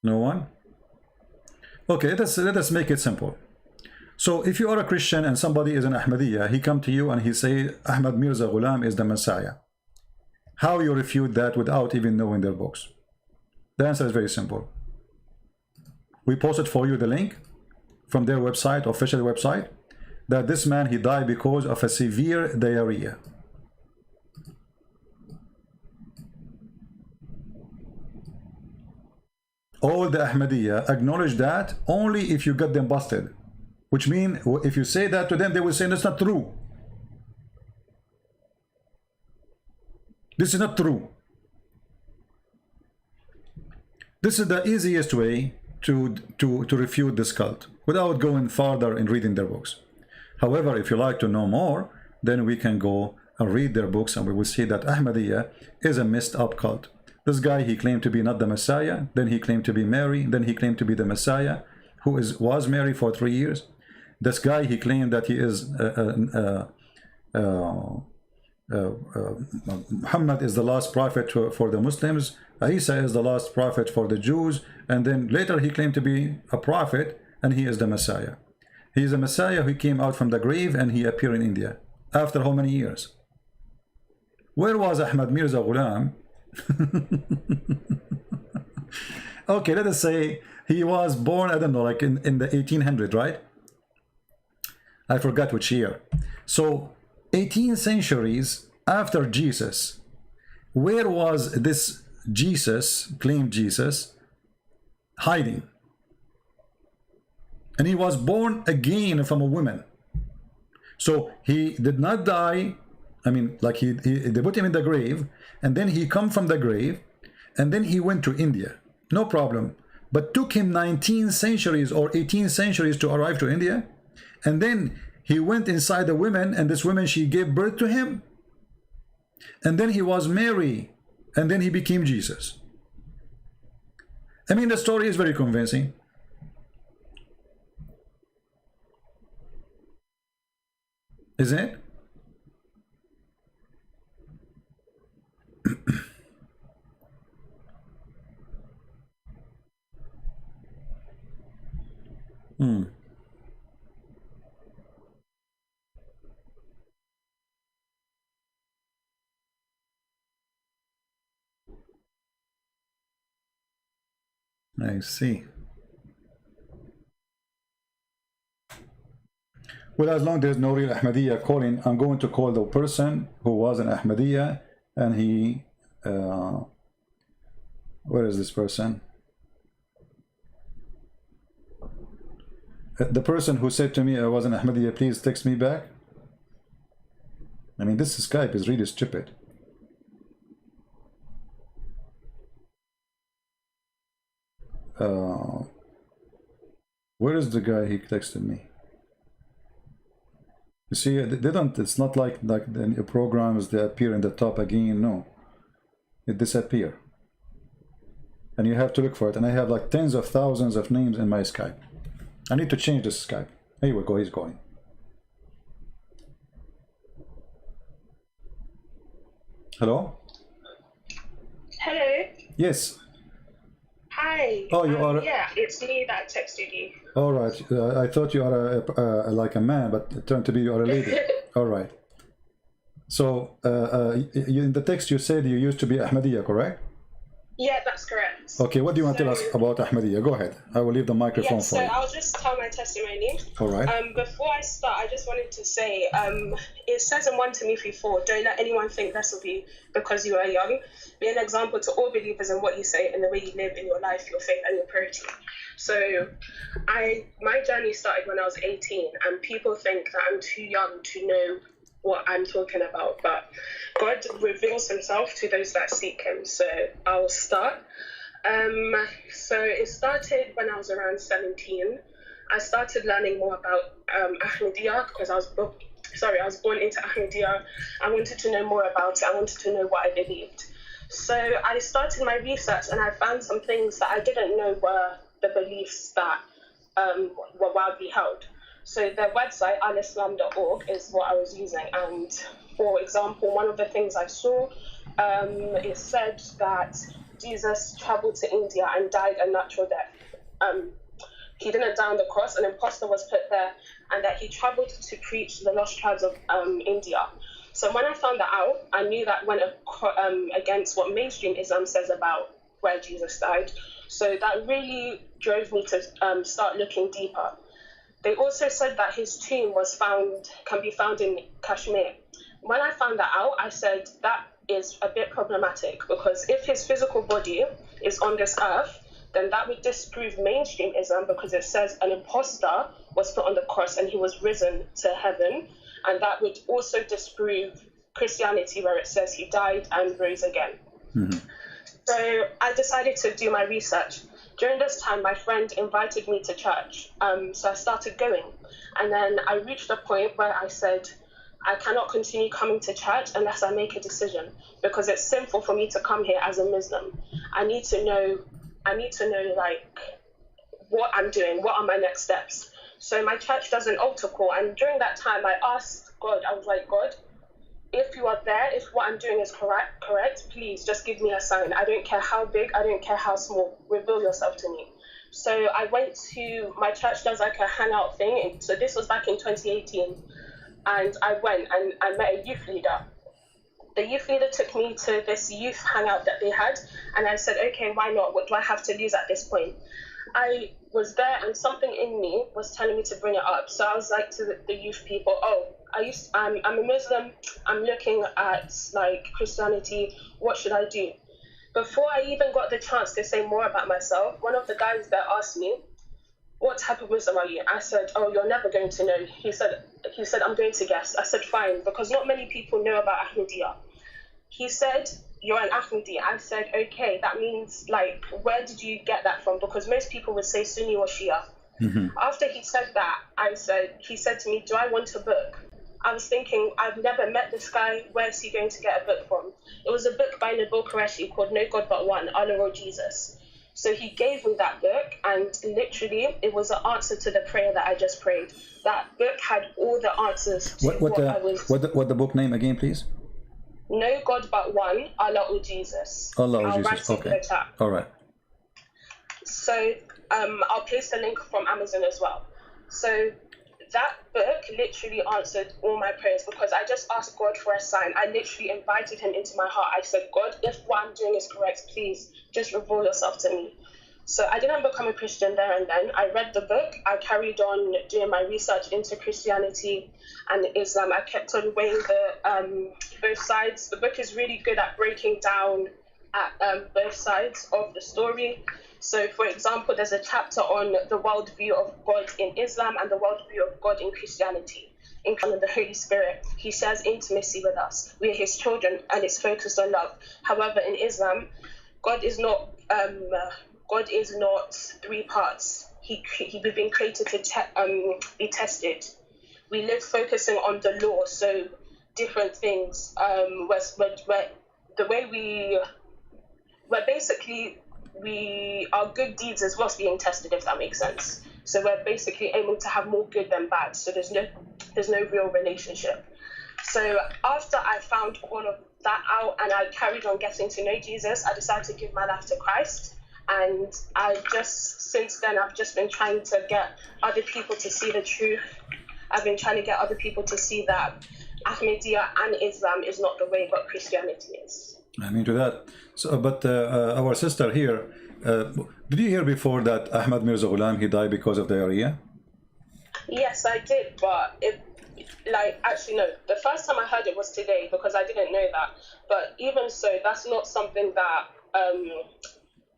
No one? Okay, let us make it simple. So if you are a Christian and somebody is an Ahmadiyya, he come to you and he say Ahmad Mirza Ghulam is the Messiah. How you refute that without even knowing their books? The answer is very simple. We posted for you the link from their website, official website, that this man, he died because of a severe diarrhea. All the Ahmadiyya acknowledge that only if you get them busted, which means if you say that to them, they will say that's not true. This is not true. This is the easiest way to refute this cult without going farther in reading their books. However, if you like to know more, then we can go and read their books and we will see that Ahmadiyya is a messed up cult. This guy, he claimed to be not the Messiah, then he claimed to be Mary, then he claimed to be the Messiah, who was Mary for 3 years. This guy, he claimed that he is Muhammad is the last prophet for the Muslims, Isa is the last prophet for the Jews, and then later he claimed to be a prophet and he is the Messiah. He is a Messiah who came out from the grave and he appeared in India. After how many years? Where was Ahmad Mirza Ghulam? Okay, let us say he was born, I don't know, like in the 1800s, right? I forgot which year. So 18 centuries after Jesus, where was this Jesus, claimed Jesus, hiding? And he was born again from a woman. So he did not die. I mean, like they put him in the grave, and then he come from the grave, and then he went to India. No problem. But took him 19 centuries or 18 centuries to arrive to India. And then he went inside the woman, and this woman, she gave birth to him. And then he was Mary, and then he became Jesus. I mean, the story is very convincing. Isn't it? I see. Well, as long as there's no real Ahmadiyya calling, I'm going to call the person who was an Ahmadiyya, and he, where is this person? The person who said to me I was an Ahmadiyya, please text me back. I mean, this Skype is really stupid. Where is the guy he texted me? You see, they don't, it's not like the programs, they appear in the top again. No, it disappear. And you have to look for it. And I have like tens of thousands of names in my Skype. I need to change this Skype. Here we go, he's going. Hello? Hello. Yes. Hi. Oh, you are. Yeah, it's me that texted you. All right. I thought you are like a man, but it turned to be you are a lady. All right. So in the text you said you used to be Ahmadiyya, correct? Yeah, that's correct. Okay, what do you want to tell us about Ahmadiyya? Go ahead. I will leave the microphone Yeah, for so you. I'll just tell my testimony. All right. Before I start, I just wanted to say, it says in 1 Timothy 4, don't let anyone think less of you because you are young. Be an example to all believers in what you say and the way you live in your life, your faith and your purity. So my journey started when I was 18, and people think that I'm too young to know what I'm talking about, but God reveals himself to those that seek him. So I'll start. So it started when I was around 17. I started learning more about Ahmadiyya because I was born into Ahmadiyya. I wanted to know more about it. I wanted to know what I believed. So I started my research, and I found some things that I didn't know were the beliefs that were widely held. So their website, alislam.org, is what I was using. And for example, one of the things I saw, it said that Jesus traveled to India and died a natural death. He didn't die on the cross, an imposter was put there, and that he traveled to preach the lost tribes of India. So when I found that out, I knew that went against what mainstream Islam says about where Jesus died. So that really drove me to start looking deeper. They also said that his tomb can be found in Kashmir. When I found that out, I said that is a bit problematic, because if his physical body is on this earth, then that would disprove mainstream Islam, because it says an imposter was put on the cross and he was risen to heaven, and that would also disprove Christianity, where it says he died and rose again. Mm-hmm. So I decided to do my research. During this time, my friend invited me to church, so I started going. And then I reached a point where I said, I cannot continue coming to church unless I make a decision, because it's sinful for me to come here as a Muslim. I need to know like what I'm doing, what are my next steps. So my church does an altar call, and during that time I asked God, I was like, God, if you are there, if what I'm doing is correct, please just give me a sign. I don't care how big, I don't care how small, reveal yourself to me. So I went to, my church does like a hangout thing, so this was back in 2018, and I went and I met a youth leader. The youth leader took me to this youth hangout that they had, and I said, okay, why not? What do I have to lose at this point? I was there, and something in me was telling me to bring it up. So I was like to the youth people, I'm a Muslim, I'm looking at like Christianity, what should I do? Before I even got the chance to say more about myself, one of the guys there asked me, what type of Muslim are you? I said, you're never going to know. He said, I'm going to guess. I said, fine, because not many people know about Ahmadiyya. He said, you're an Ahmadi. I said, okay, that means, like, where did you get that from? Because most people would say Sunni or Shia. Mm-hmm. After he said that, he said to me, do I want a book? I was thinking, I've never met this guy. Where is he going to get a book from? It was a book by Nabil Qureshi called No God But One, Allah or Jesus. So he gave me that book, and literally it was an answer to the prayer that I just prayed. That book had all the answers to what the book name again, please? No God But One, Allah or Jesus. Allah or Jesus, okay. All right. So I'll paste the link from Amazon as well. So that book literally answered all my prayers, because I just asked God for a sign. I literally invited him into my heart. I said, God, if what I'm doing is correct, please just reveal yourself to me. So I didn't become a Christian there and then. I read the book. I carried on doing my research into Christianity and Islam. I kept on weighing both sides. The book is really good at breaking down at both sides of the story. So, for example, there's a chapter on the worldview of God in Islam and the worldview of God in Christianity. In kind of the Holy Spirit, he shares intimacy with us. We are his children, and it's focused on love. However, in Islam, God is not three parts. We've been created to be tested. We live focusing on the law, so different things. Where the way our good deeds as well as being tested, if that makes sense. So we're basically aiming to have more good than bad. So there's no real relationship. So after I found all of that out and I carried on getting to know Jesus, I decided to give my life to Christ. And since then, I've just been trying to get other people to see the truth. I've been trying to get other people to see that Ahmadiyya and Islam is not the way, but Christianity is. I mean to that. So, but our sister here, did you hear before that Ahmad Mirza Ghulam, he died because of diarrhea? Yes, I did, but actually no. The first time I heard it was today because I didn't know that. But even so, that's not something that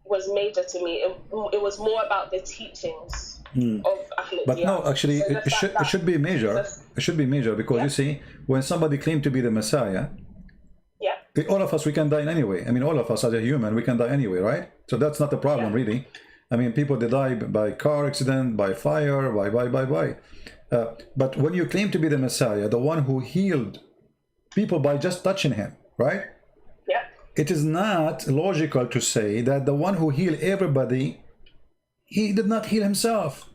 was major to me. It was more about the teachings of Ahmadiyya. But no, actually, So it should be major. It should be major because you see, when somebody claimed to be the Messiah, all of us, we can die anyway. I mean, all of us as a human, we can die anyway, right? So that's not the problem, really. I mean, people, they die by car accident, by fire, by. But when you claim to be the Messiah, the one who healed people by just touching him, right? Yeah. It is not logical to say that the one who healed everybody, he did not heal himself.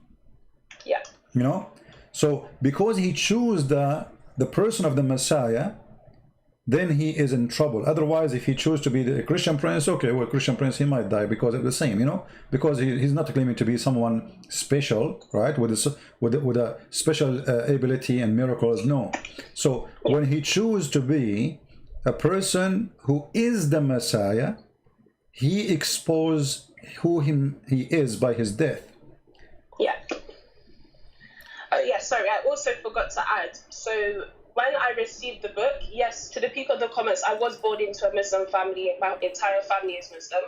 Yeah. You know? So because he chose the person of the Messiah, then he is in trouble. Otherwise, if he chose to be the Christian prince, okay, well, Christian prince, he might die because of the same, you know, because he's not claiming to be someone special, right, with a special ability and miracles. No. So when he chose to be a person who is the Messiah, he exposed who he is by his death. Yeah. Yeah, sorry, I also forgot to add. So when I received the book, yes, to the people in the comments, I was born into a Muslim family. My entire family is Muslim.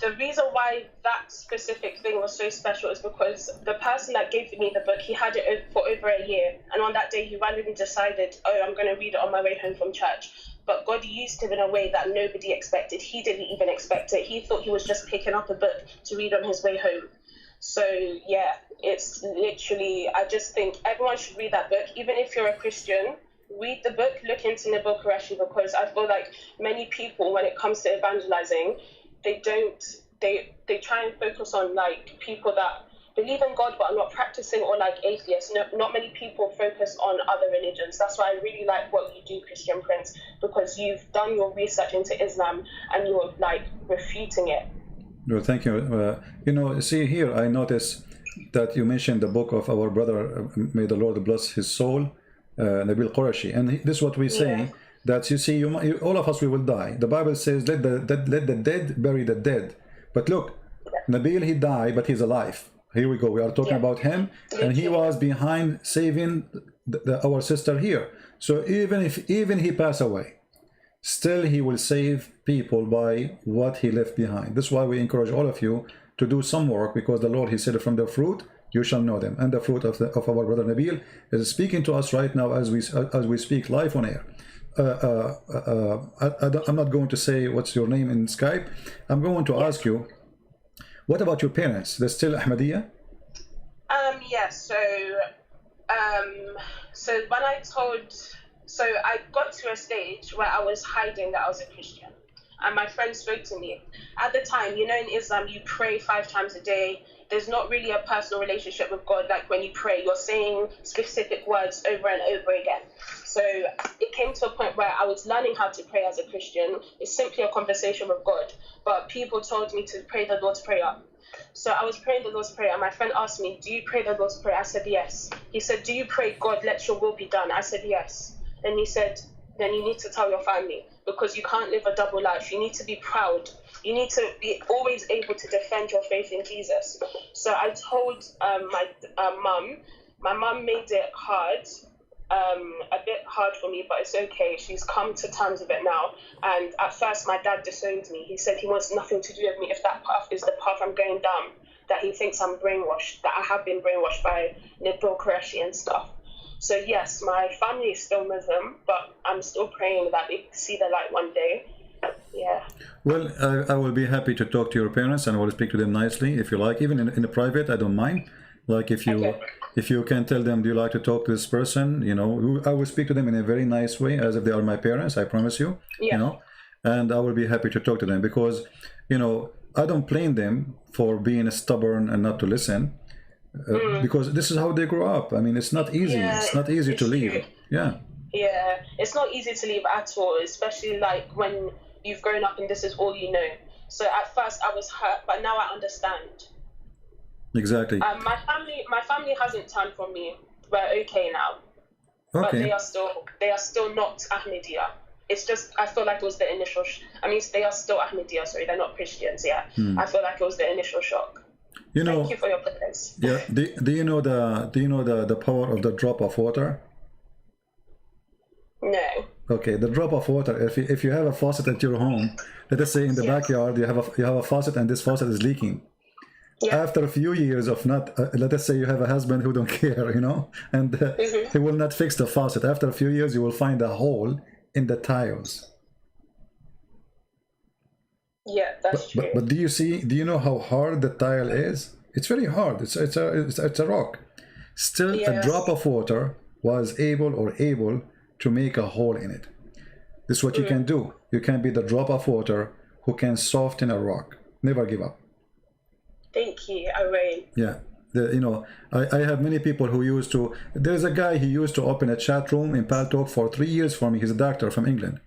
The reason why that specific thing was so special is because the person that gave me the book, he had it for over a year. And on that day, he randomly decided, oh, I'm going to read it on my way home from church. But God used him in a way that nobody expected. He didn't even expect it. He thought he was just picking up a book to read on his way home. So, yeah, it's literally, I just think everyone should read that book. Even if you're a Christian, read the book, look into Nabil Qureshi, because I feel like many people, when it comes to evangelizing, they try and focus on, like, people that believe in God but are not practicing, or like atheists. Not many people focus on other religions. That's why I really like what you do, Christian Prince, because you've done your research into Islam and you're, like, refuting it. Well, thank you. You know, see here, I notice that you mentioned the book of our brother, may the Lord bless his soul, Nabil Qureshi. And this is what we say, that you see, all of us, we will die. The Bible says, let the dead bury the dead. But look, Nabil, he died, but he's alive. Here we go. We are talking about him, and he was behind saving our sister here. So even he passed away, still he will save people by what he left behind. This is why we encourage all of you to do some work, because the Lord, he said, from the fruit you shall know them. And the fruit of our brother Nabil is speaking to us right now as we speak live on air. I'm not going to say what's your name in Skype. I'm going to ask you, what about your parents? They're still Ahmadiyya? Yes. So when I got to a stage where I was hiding that I was a Christian, and my friend spoke to me. At the time, you know, in Islam, you pray 5 times a day. There's not really a personal relationship with God. Like when you pray, you're saying specific words over and over again. So it came to a point where I was learning how to pray as a Christian. It's simply a conversation with God. But people told me to pray the Lord's Prayer. So I was praying the Lord's Prayer, and my friend asked me, do you pray the Lord's Prayer? I said, yes. He said, do you pray, God, let your will be done? I said, yes. And he said, then you need to tell your family, because you can't live a double life. You need to be proud. You need to be always able to defend your faith in Jesus. So I told my mum. My mum made it hard, a bit hard for me, but it's okay. She's come to terms with it now. And at first, my dad disowned me. He said he wants nothing to do with me if that path is the path I'm going down, that he thinks I'm brainwashed, that I have been brainwashed by Nabil Qureshi and stuff. So yes, my family is still Muslim, but I'm still praying that they see the light one day. Yeah. Well, I will be happy to talk to your parents, and I will speak to them nicely if you like, even in the private. I don't mind. Like if you can tell them, do you like to talk to this person? You know, I will speak to them in a very nice way, as if they are my parents. I promise you. Yeah. You know, and I will be happy to talk to them, because, you know, I don't blame them for being stubborn and not to listen. Because this is how they grow up. I mean, it's not easy. Yeah, it's not easy to leave. Yeah. Yeah, it's not easy to leave at all, especially like when you've grown up and this is all you know. So at first I was hurt, but now I understand. Exactly. My family hasn't turned from me. We're okay now. Okay. But they are still not Ahmadiyya. it's just, I feel like it was the initial, I mean, they are still Ahmadiyya, sorry, they're not Christians yet. I feel like it was the initial shock. You know, thank you for your prayers. Yeah. Do you know the power of the drop of water? No. Okay, the drop of water. If you have a faucet at your home, let us say in the backyard, you have a faucet and this faucet is leaking. Yeah. After a few years of not, let us say you have a husband who don't care, you know, and he will not fix the faucet. After a few years, you will find a hole in the tiles. Yeah, that's true. But do you know how hard the tile is? It's very hard. It's a rock. Still, a drop of water was able to make a hole in it. This is what you can do. You can be the drop of water who can soften a rock. Never give up. Thank you, I will. Yeah. You know, I have many people who used to, there's a guy, he used to open a chat room in Paltalk for 3 years for me. He's a doctor from England.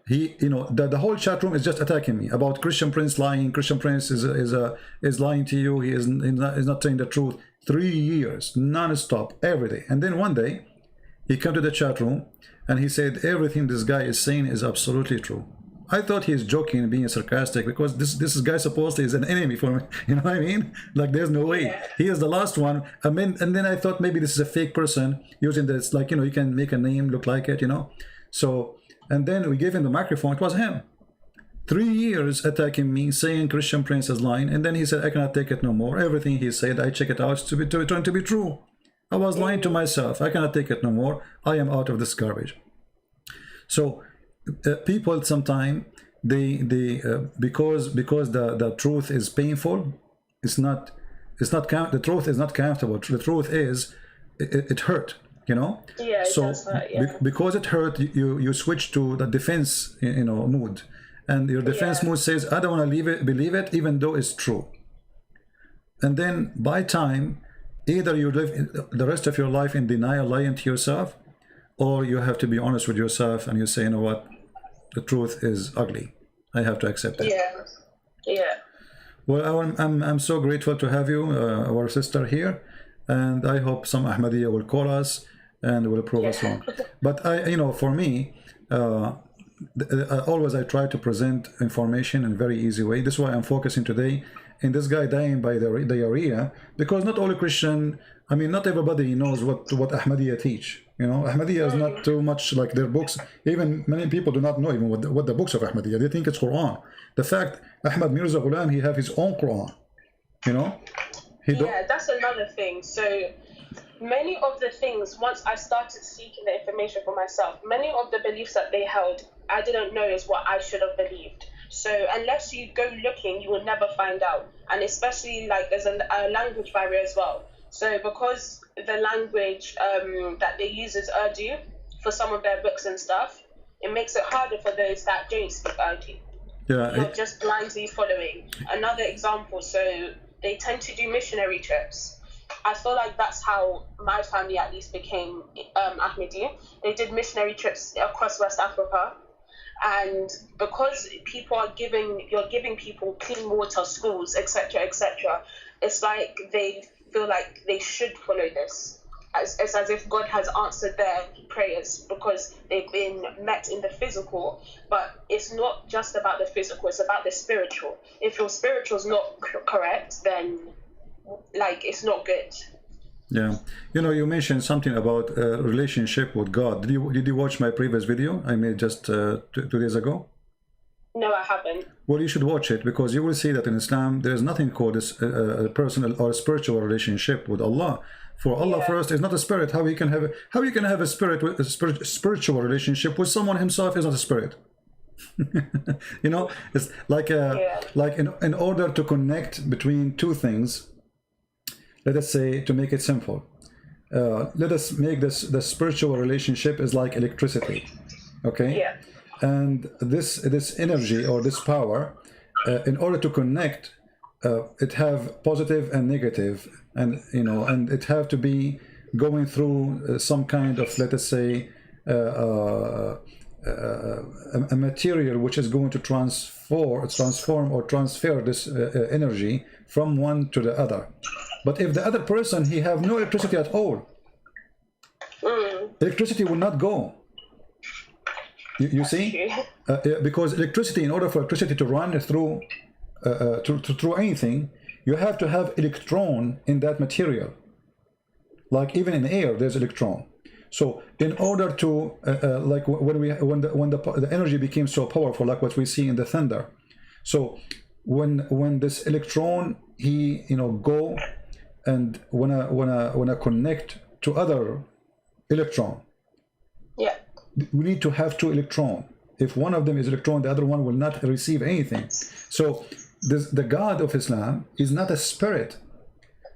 He, you know, the whole chat room is just attacking me about Christian Prince lying. Christian Prince is lying to you. He is not telling the truth. 3 years, non-stop, every day. And then one day, he came to the chat room and he said, everything this guy is saying is absolutely true. I thought he's joking, being sarcastic, because this guy supposedly is an enemy for me. You know what I mean? Like, there's no way. Yeah. He is the last one. I mean, and then I thought maybe this is a fake person using this, like, you know, you can make a name look like it, you know. So, and then we gave him the microphone. It was him. 3 years attacking me, saying Christian Prince is lying. And then he said, I cannot take it no more. Everything he said, I check it out to trying to be true. I was lying to myself. I cannot take it no more. I am out of this garbage. So, people sometimes because the truth is painful, the truth is not comfortable. The truth is it hurt, you know. Yeah, it does hurt, yeah. Because it hurt, you switch to the defense, you know, mood, and your defense mood says, I don't want to believe it even though it's true. And then by time, either you live the rest of your life in denial, lying to yourself, or you have to be honest with yourself and you say, you know what, the truth is ugly. I have to accept it. Yeah, yeah. Well, I'm so grateful to have you, our sister here, and I hope some Ahmadiyya will call us and will prove us wrong. But you know, for me, always I try to present information in a very easy way. This is why I'm focusing today in this guy dying by diarrhea, because not all Christian, I mean, not everybody knows what Ahmadiyya teach. You know, Ahmadiyya is not too much like their books. Even many people do not know even what the books of Ahmadiyya. They think it's Quran. The fact Ahmad Mirza Ghulam, he have his own Quran. You know? Yeah, that's another thing. So many of the things, once I started seeking the information for myself, many of the beliefs that they held, I didn't know is what I should have believed. So unless you go looking, you will never find out. And especially like there's a language barrier as well. So because the language that they use is Urdu for some of their books and stuff, it makes it harder for those that don't speak Urdu. Yeah, you're just blindly following. Another example, so they tend to do missionary trips. I feel like that's how my family at least became Ahmadi. They did missionary trips across West Africa. And because you're giving people clean water, schools, etc., etc., it's like they feel like they should follow this. It's as if God has answered their prayers because they've been met in the physical, but it's not just about the physical, it's about the spiritual. If your spiritual is not correct, then like it's not good. Yeah, you know, you mentioned something about relationship with God. Did you watch my previous video I made just 2 days ago? No, I haven't. Well, you should watch it, because you will see that in Islam there is nothing called a personal or spiritual relationship with Allah. For Allah first is not a spirit. How you can have a spiritual relationship with someone himself is not a spirit? You know, it's like in order to connect between two things. Let us say, to make it simple, let us make the spiritual relationship is like electricity, okay? Yeah. And this energy or this power, in order to connect, it have positive and negative, and you know, and it have to be going through some kind of, let us say, a material which is going to transform or transfer this energy from one to the other. But if the other person, he have no electricity at all, electricity will not go. You see, because electricity, in order for electricity to run through through anything, you have to have electron in that material. Like even in air, there's electron. So in order to like when the energy became so powerful, like what we see in the thunder. So when this electron he go and wanna connect to other electron. Yeah. We need to have two electrons. If one of them is electron, the other one will not receive anything. So the God of Islam is not a spirit.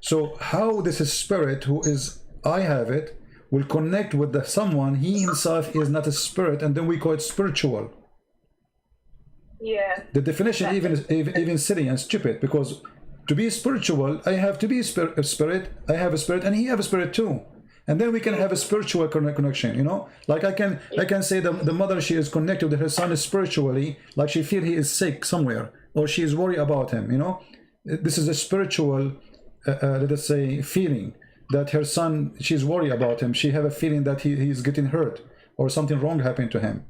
So how this is spirit, who is I have it, will connect with the someone he himself is not a spirit, and then we call it spiritual. Yeah. The definition even silly and stupid, because to be spiritual, I have to be a spirit. I have a spirit, and he have a spirit too. And then we can have a spiritual connection, like I can say the mother, she is connected with her son spiritually, like she feel he is sick somewhere, or she is worried about him, this is a spiritual let us say feeling that her son, she's worried about him, she have a feeling that he is getting hurt or something wrong happened to him.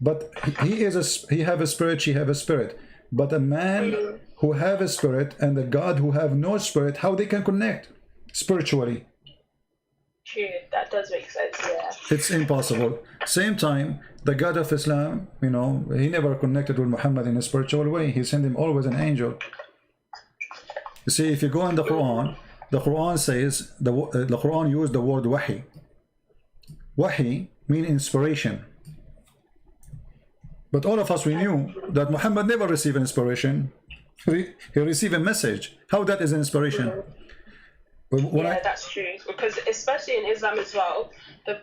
But he have a spirit, she have a spirit. But a man who have a spirit and a God who have no spirit, how they can connect spiritually? True, that does make sense, yeah. It's impossible. Same time, the God of Islam, he never connected with Muhammad in a spiritual way. He sent him always an angel. You see, if you go in the Quran says, the Quran used the word wahi. Wahi means inspiration. But all of us, we knew that Muhammad never received inspiration. He received a message. How that is inspiration? That's true. Because especially in Islam as well, the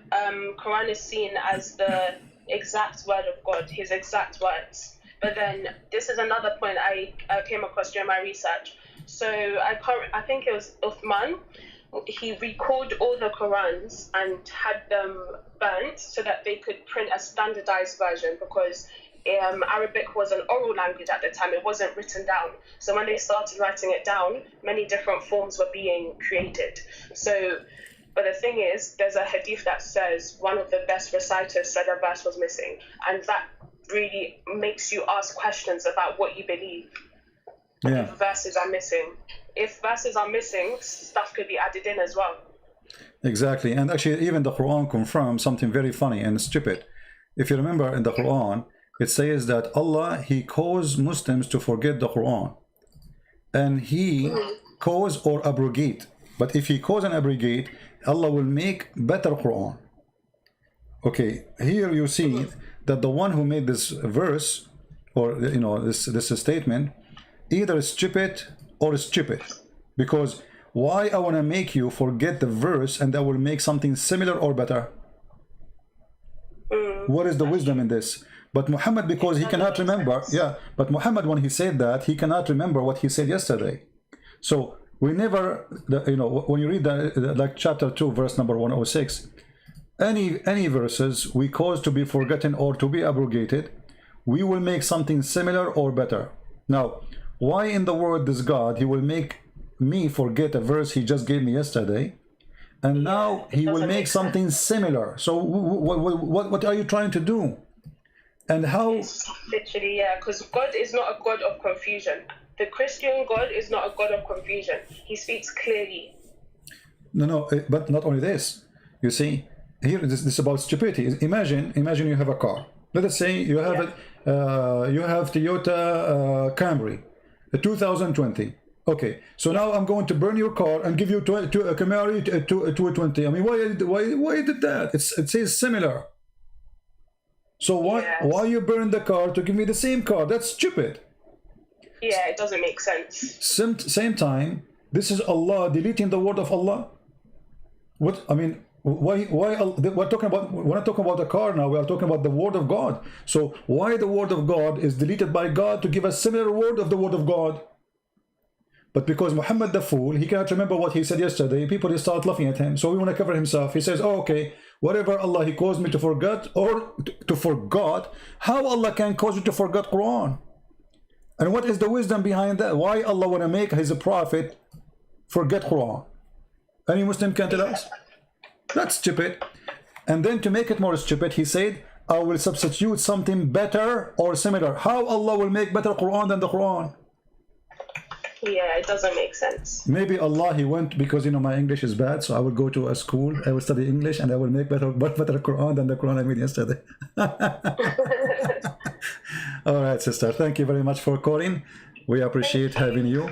Quran is seen as the exact word of God, his exact words. But then this is another point I came across during my research. So I think it was Uthman. He recalled all the Qurans and had them burnt so that they could print a standardized version, because Arabic was an oral language at the time. It wasn't written down. So when they started writing it down, many different forms were being created. So, but the thing is, there's a hadith that says one of the best reciters said a verse was missing. And that really makes you ask questions about what you believe. Yeah. If verses are missing. If verses are missing, stuff could be added in as well. Exactly. And actually, even the Quran confirms something very funny and stupid. If you remember in the Quran, it says that Allah, he caused Muslims to forget the Quran. And he cause or abrogate. But if he cause and abrogate, Allah will make better Quran. Okay, here you see that the one who made this verse, or this statement, either stupid or stupid. Because why I want to make you forget the verse and I will make something similar or better? What is the wisdom in this? But Muhammad, because he cannot remember, but Muhammad, when he said that, he cannot remember what he said yesterday. So we never, when you read like chapter 2, verse number 106, any verses we cause to be forgotten or to be abrogated, we will make something similar or better. Now, why in the world does God, he will make me forget a verse he just gave me yesterday, and now he will make something similar? So what are you trying to do? And how? Literally, because God is not a God of confusion. The Christian God is not a God of confusion. He speaks clearly. No, but not only this. You see, here this is about stupidity. Imagine you have a car. Let us say you have you have Toyota Camry, 2020. Okay, so now I'm going to burn your car and give you a Camry 220. I mean, why did that? It says similar. So why you burn the car to give me the same car? That's stupid. Yeah, it doesn't make sense. Same time, this is Allah deleting the word of Allah. What I mean, why we're talking not talking about the car now, we are talking about the word of God. So why the word of God is deleted by God to give a similar word of the word of God? But because Muhammad the fool, he cannot remember what he said yesterday, people start laughing at him. So we want to cover himself. He says, oh, okay, whatever Allah he caused me to forget or to forgot, how Allah can cause you to forget Quran? And what is the wisdom behind that? Why Allah want to make his prophet forget Quran? Any Muslim can tell us? That's stupid. And then to make it more stupid, he said, I will substitute something better or similar. How Allah will make better Quran than the Quran? Yeah, it doesn't make sense. Maybe Allah, he went, because my English is bad, so I will go to a school, I will study English, and I will make better Quran than the Quran I made yesterday. All right, sister, thank you very much for calling. We appreciate having you,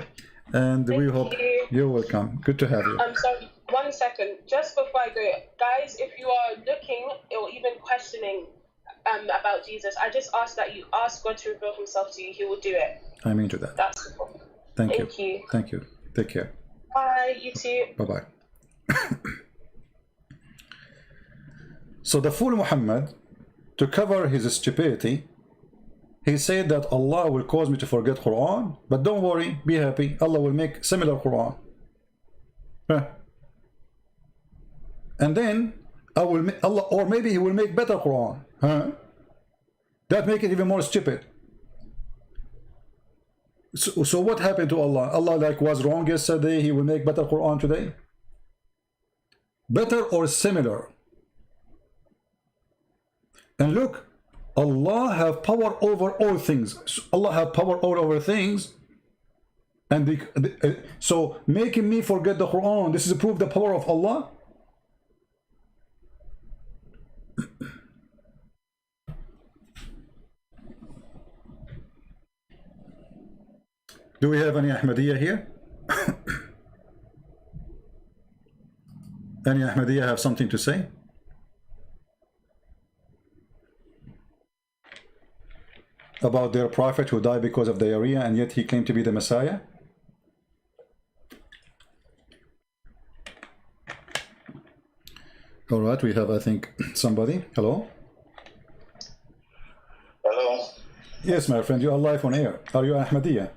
and we hope you're welcome. Good to have you. I'm sorry, 1 second, just before I go, guys, if you are looking or even questioning about Jesus, I just ask that you ask God to reveal himself to you. He will do it. I'm into that. That's cool. Thank you. you. Thank you. Take care. Bye, you too. Bye-bye. So the fool Muhammad, to cover his stupidity, he said that Allah will cause me to forget Quran, but don't worry, be happy, Allah will make similar Quran. And then Allah, or maybe he will make better Quran. That make it even more stupid. So what happened to Allah? Allah was wrong yesterday, he will make better Quran today? Better or similar? And look, Allah have power over all things. Allah have power over things. And so making me forget the Quran, this is a proof the power of Allah? Do we have any Ahmadiyya here? Any Ahmadiyya have something to say? About their prophet who died because of diarrhea and yet he claimed to be the Messiah? All right, we have, I think, somebody. Hello? Hello? Yes, my friend, you are live on air. Are you Ahmadiyya?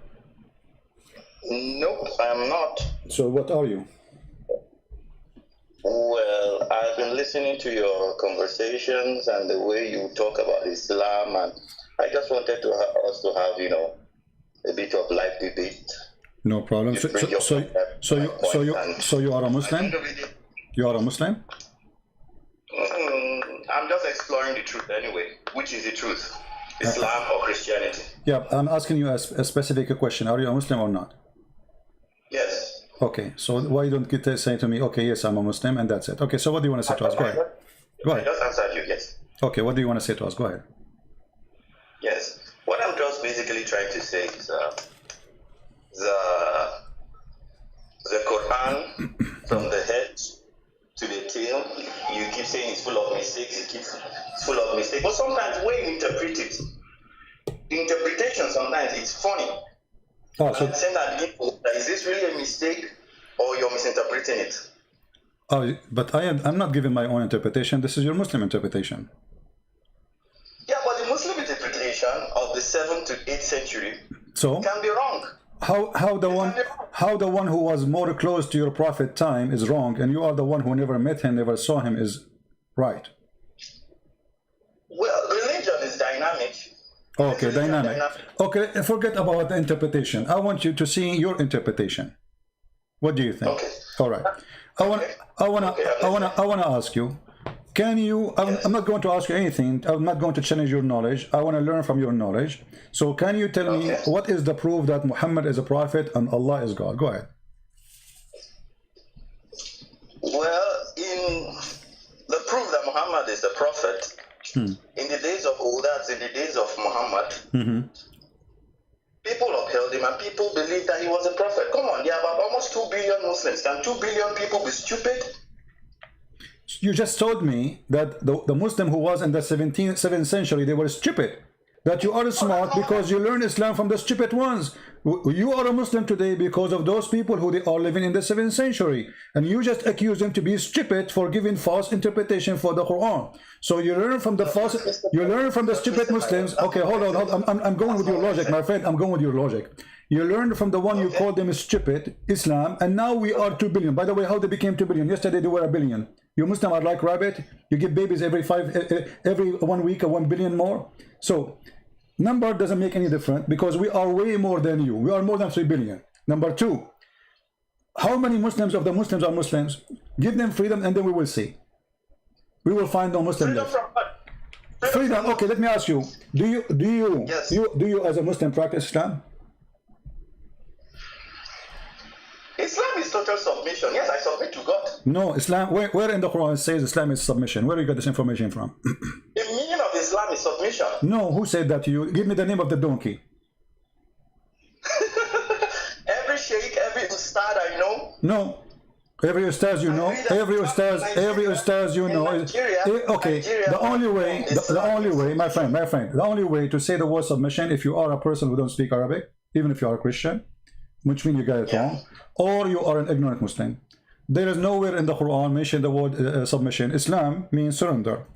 Nope, I'm not. So what are you? Well, I've been listening to your conversations and the way you talk about Islam, and I just wanted to us to have, a bit of live debate. No problem. So you are a Muslim? You are a Muslim? I'm just exploring the truth anyway. Which is the truth? Islam or Christianity? Yeah, I'm asking you a specific question. Are you a Muslim or not? Yes. Okay, so why don't you say to me, okay, yes, I'm a Muslim, and that's it. Okay, so what do you want to say to us? Go ahead. Go ahead. I just answered you, yes. Okay, what do you want to say to us? Go ahead. Yes. What I'm just basically trying to say is the Quran, from the head to the tail, you keep saying it's full of mistakes, it's full of mistakes. But sometimes when you interpret it, the interpretation sometimes it's funny. Oh, so saying that is this really a mistake or you're misinterpreting it? Oh, but I'm not giving my own interpretation. This is your Muslim interpretation. Yeah, but the Muslim interpretation of the 7th to 8th century can be wrong. How the one who was more close to your prophet time is wrong, and you are the one who never met him, never saw him, is right? Well, religion is dynamic. Okay, dynamic. Okay, forget about the interpretation. I want you to see your interpretation. What do you think? Okay. All right. I want to ask you. Can you? I'm not going to ask you anything. I'm not going to challenge your knowledge. I want to learn from your knowledge. So, can you tell me what is the proof that Muhammad is a prophet and Allah is God? Go ahead. Well, in the proof that Muhammad is a prophet, in the days of old, that's in the days of Muhammad, people upheld him and people believed that he was a prophet. Come on, there are about almost 2 billion Muslims. Can 2 billion people be stupid? You just told me that the Muslim who was in the 7th century, they were stupid. That you are smart because you learn Islam from the stupid ones. You are a Muslim today because of those people who they are living in the 7th century. And you just accuse them to be stupid for giving false interpretation for the Quran. So you learn from the stupid Muslims. Okay, hold on. I'm going with your logic, my friend. I'm going with your logic. You learned from the one you called them stupid, Islam, and now we are 2 billion. By the way, how they became 2 billion? Yesterday they were 1 billion. You Muslim are like rabbit. You give babies every 1 week 1 billion more. So number doesn't make any difference because we are way more than you. We are more than 3 billion. Number two, how many Muslims of the Muslims are Muslims? Give them freedom and then we will see. We will find no Muslim left. Freedom. Okay, let me ask you. Do you Yes. do you as a Muslim practice Islam? Islam is total submission. Yes, I submit to God. No, Islam. Where in the Quran it says Islam is submission? Where do you get this information from? The meaning of Islam is submission. No, who said that to you? Give me the name of the donkey. Every sheikh, every ustad I know. No. Every ustaz you know, every ustaz you know is okay. The only way, my friend, the only way to say the word submission, if you are a person who don't speak Arabic, even if you are a Christian, which means you got it wrong, or you are an ignorant Muslim. There is nowhere in the Quran mention the word submission. Islam means surrender.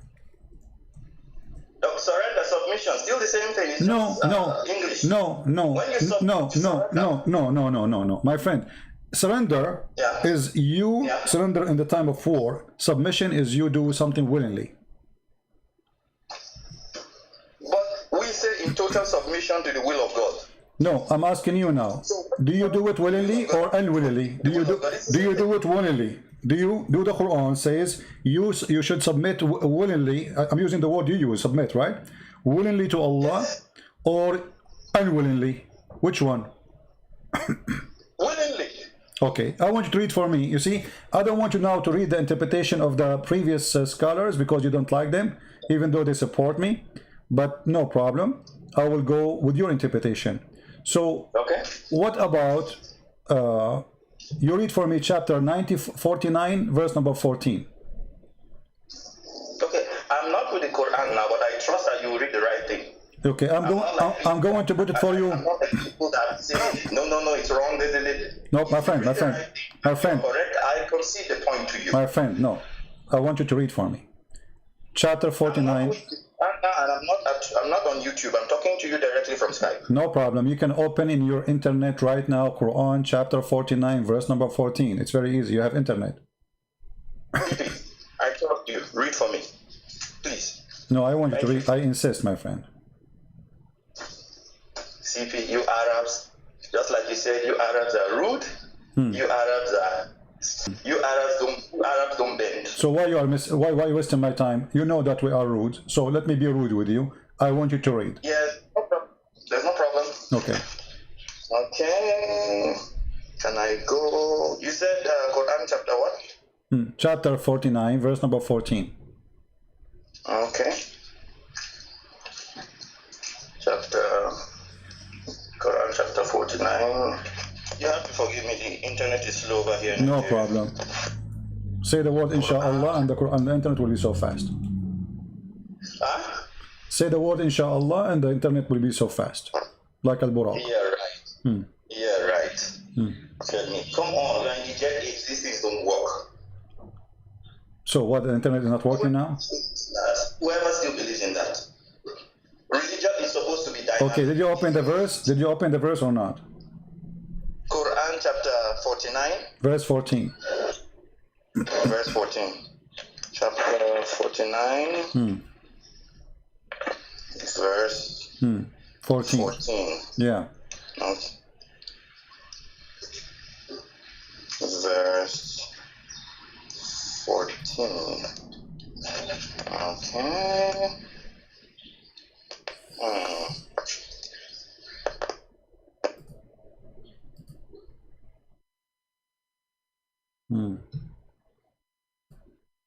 Surrender, submission, still the same thing. It's No, just, no, English. no, no, When you submit, no, no, my friend. Surrender is you surrender in the time of war. Submission is you do something willingly. But we say in total submission to the will of God. No, I'm asking you now. Do you do it willingly or unwillingly? Do you do it willingly? Do you do the Quran says you should submit willingly? I'm using the word you use, submit, right? Willingly to Allah or unwillingly? Which one? Willingly. Okay, I want you to read for me. You see, I don't want you now to read the interpretation of the previous scholars because you don't like them, even though they support me. But no problem. I will go with your interpretation. So, what about, you read for me chapter 49, verse number 14. Okay, I'm not with the Quran now, but I trust that you will read the right thing. Okay, I'm going to put it for you. I'm not like people that say, no, it's wrong. No, my friend. Correct. I concede the point to you. My friend, no. I want you to read for me. Chapter 49. I'm not on YouTube. I'm talking to you directly from Skype. No problem. You can open in your internet right now, Quran chapter 49, verse number 14. It's very easy. You have internet. Please, I trust you. Read for me. Please. No, I want you to read. I insist, my friend. CP, you Arabs, just like you said, you Arabs are rude. You Arabs don't bend. So why why you wasting my time? You know that we are rude. So let me be rude with you. I want you to read. Yes, no problem. There's no problem. Okay. Okay. Can I go? You said Quran chapter what? Chapter 49, verse number 14. Okay. Quran chapter 49. You have to forgive me, the internet is slow over here. No problem. Say the word inshallah and the Quran, the internet will be so fast. Huh? Say the word inshallah and the internet will be so fast. Like Al-Buraq. Yeah, right. Yeah, right. Tell me, come on, when you get it, these things don't work. So what, the internet is not working now? Whoever still believes in that. Religion is supposed to be dynamic. Okay, did you open the verse? Did you open the verse or not? Quran chapter 49. Verse 14. Verse 14. Chapter 49. Verse 14. 14. Yeah. Okay. Verse 14. Okay.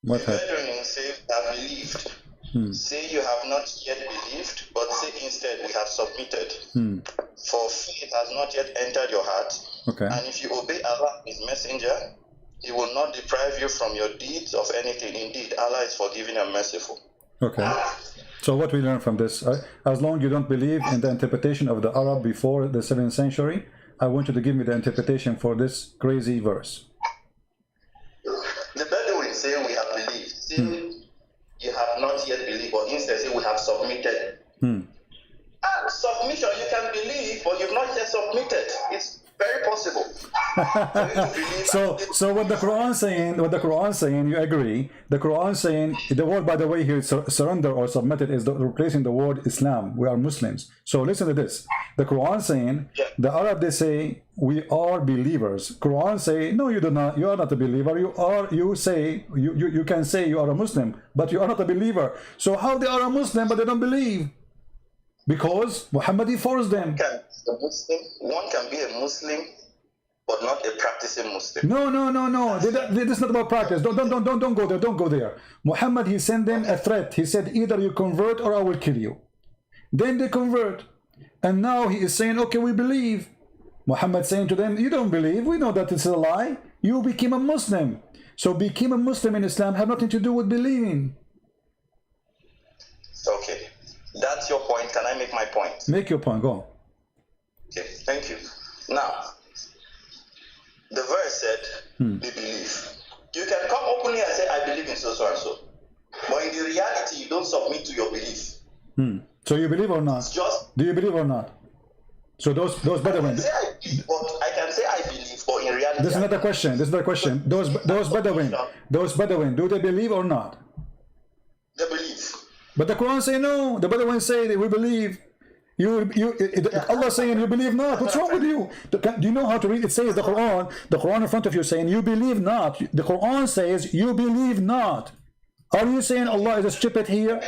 What happened? Brethren say have believed. Say you have not yet believed, but say instead we have submitted. For faith has not yet entered your heart. Okay. And if you obey Allah, His messenger, He will not deprive you from your deeds of anything. Indeed, Allah is forgiving and merciful. Okay. So what we learn from this, as long as you don't believe in the interpretation of the Arab before the 7th century, I want you to give me the interpretation for this crazy verse. The Bedouin say we have believed. Say you have not yet believed, but instead say we have submitted. Submission, you can believe, but you've not yet submitted. It's very possible. For you to believe So what the Quran saying, you agree? The Quran saying the word, by the way, here surrender or submitted is replacing the word Islam. We are Muslims. So listen to this. The Quran saying, the Arab, they say we are believers. Quran say no, you do not. You are not a believer. You say you can say you are a Muslim, but you are not a believer. So how they are a Muslim but they don't believe? Because Muhammad forced them. One can be a Muslim, but not a practicing Muslim. No. This is not about practice. Don't go there. Don't go there. Muhammad, he sent them a threat. He said, either you convert or I will kill you. Then they convert. And now he is saying, okay, we believe. Muhammad saying to them, you don't believe. We know that it's a lie. You became a Muslim. So became a Muslim in Islam have nothing to do with believing. Okay. That's your point. Can I make my point? Make your point. Go. Okay. Thank you. Now, the verse said, they believe. You can come openly and say, I believe in so and so. But in the reality, you don't submit to your belief. So you believe or not? Do you believe or not? So those Bedouin. I can say I believe, but in reality, this is not a question. This is not a question. Those Bedouin, do they believe or not? They believe. But the Quran say no. The Bedouin say that we believe. Allah saying you believe not. What's wrong with you? Do you know how to read? It says the Quran in front of you saying you believe not. The Quran says you believe not. Are you saying Allah is a stupid here?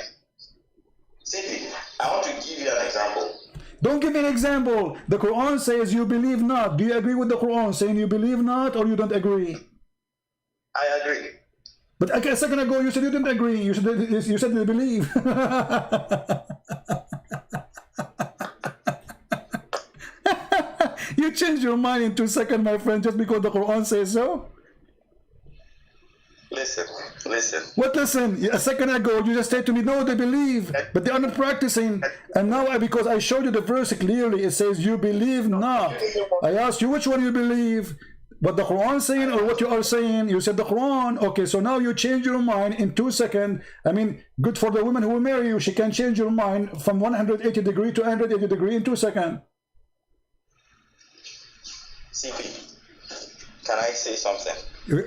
See, I want to give you an example. Don't give me an example. The Quran says you believe not. Do you agree with the Quran saying you believe not, or you don't agree? I agree. But a second ago you said you didn't agree. You said you believe. You changed your mind in 2 seconds, my friend, just because the Quran says so? Listen. What listen? A second ago, you just said to me, no, they believe, but they are not practicing. And now, because I showed you the verse clearly, it says, you believe not. I asked you which one you believe, what the Quran saying or what you are saying. You said the Quran. Okay, so now you change your mind in 2 seconds. I mean, good for the woman who will marry you. She can change your mind from 180 degree to 180 degree in 2 seconds. CP, can I say something?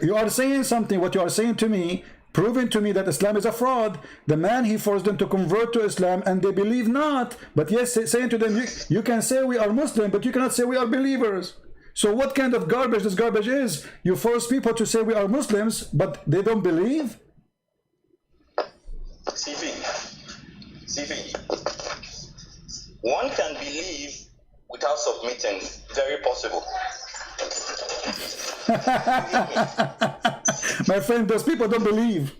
You are saying something. What you are saying to me, proving to me that Islam is a fraud. The man, he forced them to convert to Islam and they believe not. But yes, saying to them, you can say we are Muslim, but you cannot say we are believers. So what kind of garbage this garbage is? You force people to say we are Muslims, but they don't believe? CP, one can believe without submitting. Very possible. My friend, those people don't believe.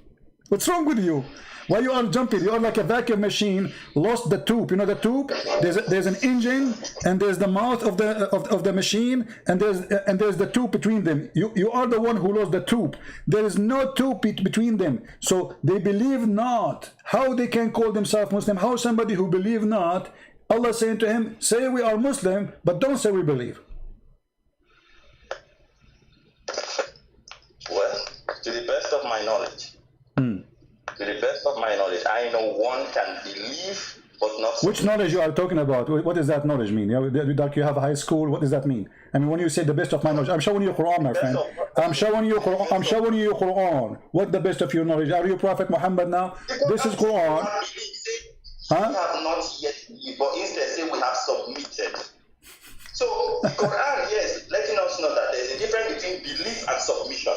What's wrong with you? Why you are jumping? You are like a vacuum machine, lost the tube. You know the tube? There's an engine, and there's the mouth of the machine, and there's the tube between them. You are the one who lost the tube. There is no tube between them. So they believe not. How they can call themselves Muslim? How somebody who believe not? Allah saying to him, say we are Muslim, but don't say we believe. Well, to the best of my knowledge, I know one can believe but not. Which knowledge you are talking about? What does that knowledge mean? Like you have a high school. What does that mean? I mean, when you say the best of my knowledge, I'm showing you Quran, my friend. I'm showing you Quran. What the best of your knowledge? Are you Prophet Muhammad now? This is Quran. We have not yet, but instead say we have submitted. So the Quran, yes, letting us know that there's a difference between belief and submission.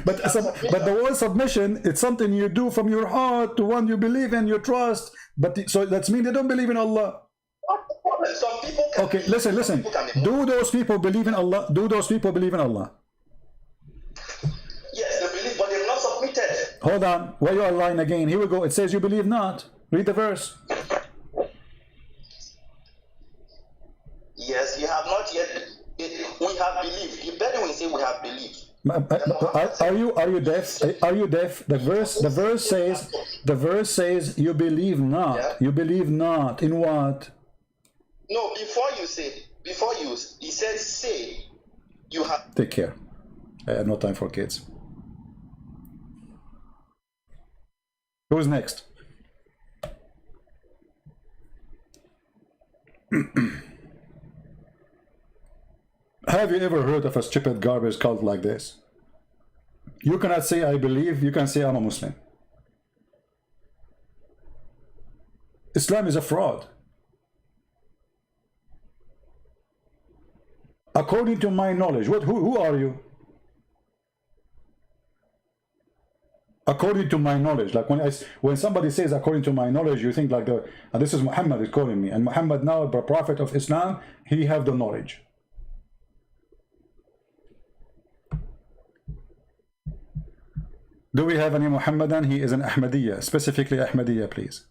but the word submission, it's something you do from your heart to one you believe and you trust. But so that's mean they don't believe in Allah. Some people can. Okay, listen. Do those people believe in Allah? Do those people believe in Allah? Yes, they believe, but they've not submitted. Hold on, why you are lying again? Here we go. It says you believe not. Read the verse. Yes, you have not yet. We have believed. The Bedouin say we have believed. Are you deaf? Are you deaf? The verse says you believe not. Yeah. You believe not in what? No, he says say you have. Take care. I have no time for kids. Who's next? Have you ever heard of a stupid garbage cult like this? You cannot say I believe, you can say I'm a Muslim. Islam is a fraud. According to my knowledge, who are you? According to my knowledge, like when somebody says according to my knowledge, you think like this is Muhammad is calling me, and Muhammad now, the prophet of Islam, he have the knowledge. Do we have any Muhammadan? He is an Ahmadiyya, specifically Ahmadiyya, please.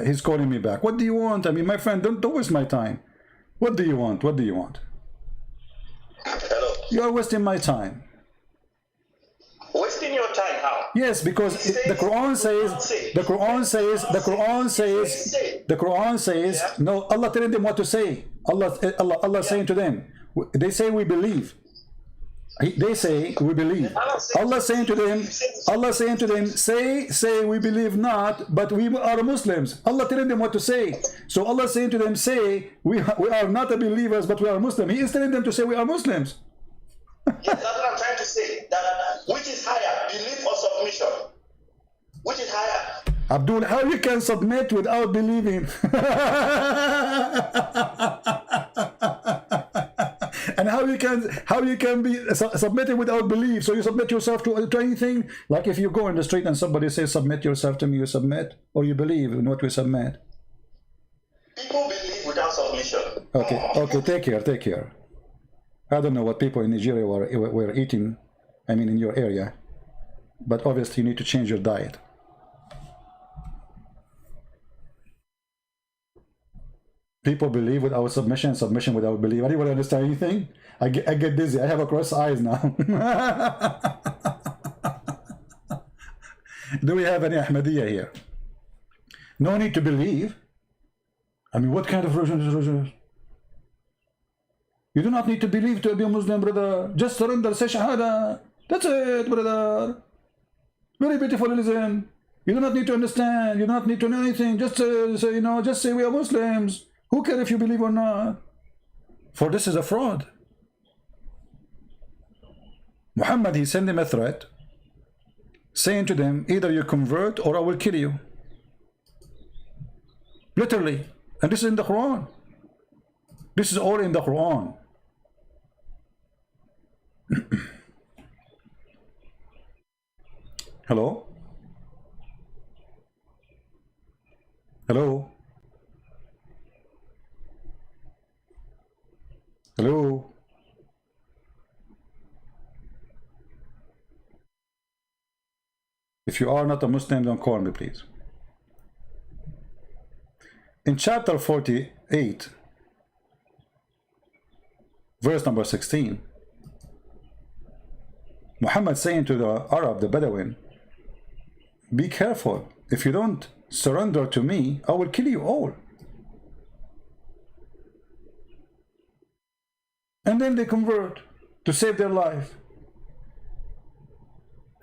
He's calling me back. What do you want? I mean, my friend, don't waste my time. What do you want? What do you want? Hello. You are wasting my time. Wasting your time, how? Yes, because the Quran says, no, Allah telling them what to say. Allah saying to them, they say we believe. They say we believe. Allah saying to them, say we believe not, but we are Muslims. Allah telling them what to say. So Allah saying to them, say we are not believers, but we are Muslims. He is telling them to say we are Muslims. Yes, that's what I'm trying to say. That which is higher, belief or submission? Which is higher? Abdul, how you can submit without believing? And how you can be submitting without belief? So you submit yourself to anything? Like if you go in the street and somebody says submit yourself to me, you submit, or you believe in what we submit? People believe without submission. Okay, take care. I don't know what people in Nigeria were eating, I mean in your area, but obviously you need to change your diet. People believe without submission, submission without belief. Anybody understand anything? I get dizzy. I have a cross eyes now. Do we have any Ahmadiyya here? No need to believe. I mean, what kind of religion is religion? You do not need to believe to be a Muslim, brother. Just surrender, say Shahada. That's it, brother. Very beautiful religion. You do not need to understand. You do not need to know anything. Just say, just say we are Muslims. Who cares if you believe or not? For this is a fraud. Muhammad, he sent them a threat, saying to them, either you convert or I will kill you. Literally. And this is in the Quran. This is all in the Quran. Hello? Hello? Hello? If you are not a Muslim, don't call me, please. In chapter 48, verse number 16, Muhammad saying to the Arab, the Bedouin, be careful. If you don't surrender to me, I will kill you all. And then they convert to save their life.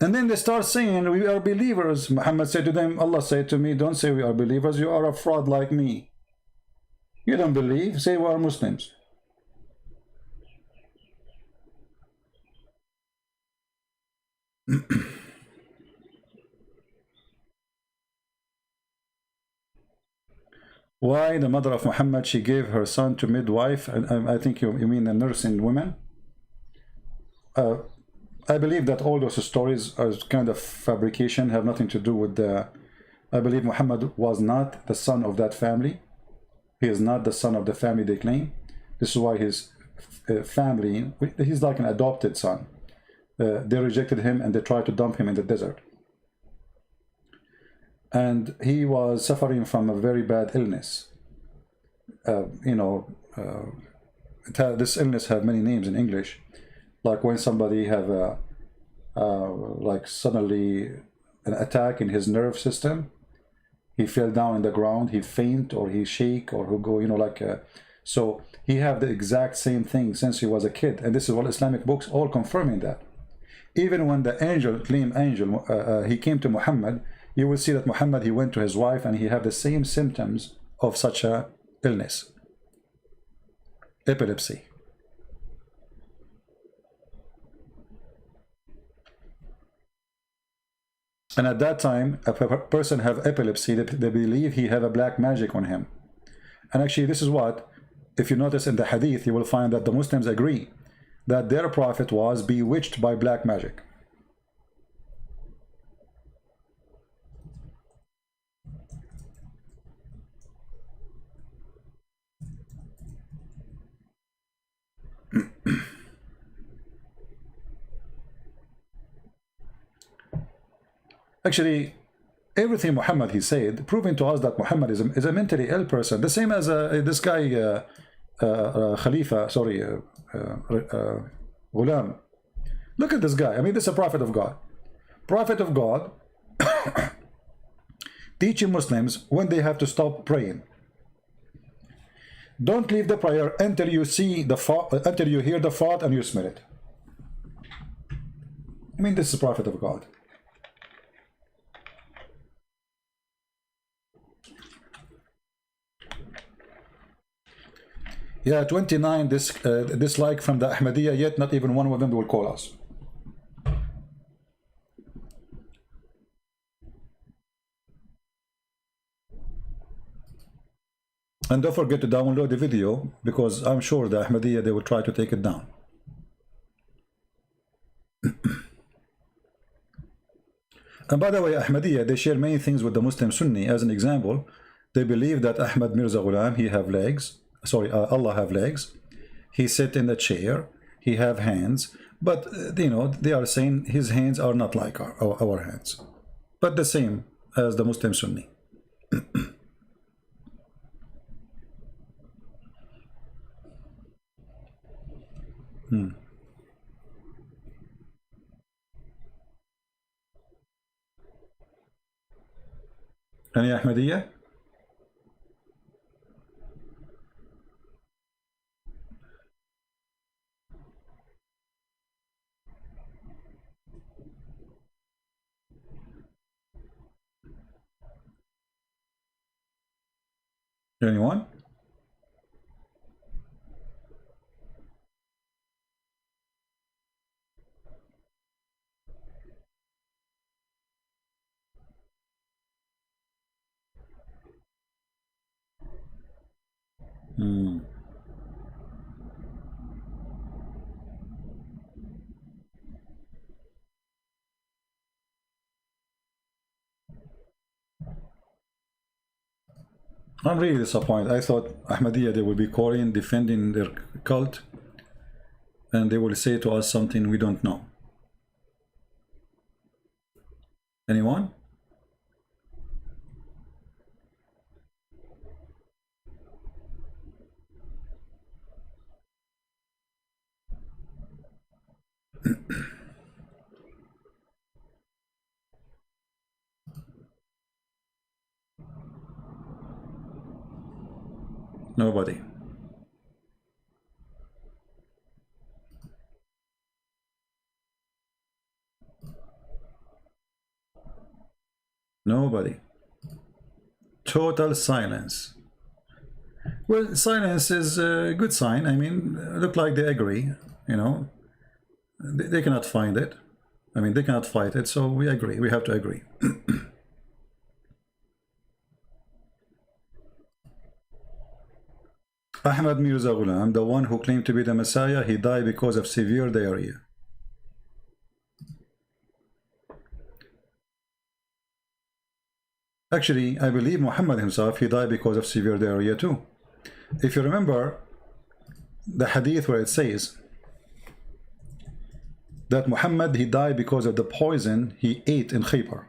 And then they start saying, we are believers. Muhammad said to them, Allah said to me, don't say we are believers, you are a fraud like me. You don't believe, say we are Muslims. Why the mother of Muhammad, she gave her son to midwife, and I think you mean a nursing woman. I believe that all those stories are kind of fabrication, have nothing to do with the... I believe Muhammad was not the son of that family. He is not the son of the family they claim. This is why his family, he's like an adopted son. They rejected him and they tried to dump him in the desert. And he was suffering from a very bad illness. This illness has many names in English. Like when somebody have like suddenly an attack in his nerve system, he fell down in the ground, he faint or he shake or he go, so he have the exact same thing since he was a kid. And this is what Islamic books all confirming that. Even when the angel, he came to Muhammad, you will see that Muhammad, he went to his wife and he had the same symptoms of such a illness. Epilepsy. And at that time, if a person have epilepsy, they believe he have a black magic on him. And actually, this is what, if you notice in the hadith, you will find that the Muslims agree that their prophet was bewitched by black magic. Actually, everything Muhammad he said, proving to us that Muhammad is a mentally ill person. The same as this guy, Khalifa, sorry, Ghulam. Look at this guy. I mean, this is a prophet of God. Prophet of God teaching Muslims when they have to stop praying. Don't leave the prayer until you see the fart, until you hear the fart and you smell it. I mean, this is a prophet of God. Yeah, 29 dislike from the Ahmadiyya, yet not even one of them will call us. And don't forget to download the video, because I'm sure the Ahmadiyya, they will try to take it down. And by the way, Ahmadiyya, they share many things with the Muslim Sunni. As an example, they believe that Ahmad Mirza Ghulam, he have legs. Sorry, Allah have legs. He sit in the chair. He have hands. But, you know, they are saying his hands are not like our hands. But the same as the Muslim Sunni. Any Ahmadiyya? Anyone? I'm really disappointed. I thought Ahmadiyya, they will be Korean defending their cult, and they will say to us something we don't know. Anyone? Nobody. Nobody. Total silence. Well, silence is a good sign. I mean, look like they agree, you know. They cannot find it. I mean, they cannot fight it, so we agree. We have to agree. Ahmad Mirza Ghulam, the one who claimed to be the Messiah, he died because of severe diarrhea. Actually, I believe Muhammad himself, he died because of severe diarrhea too. If you remember the hadith where it says that Muhammad, he died because of the poison he ate in Khaybar.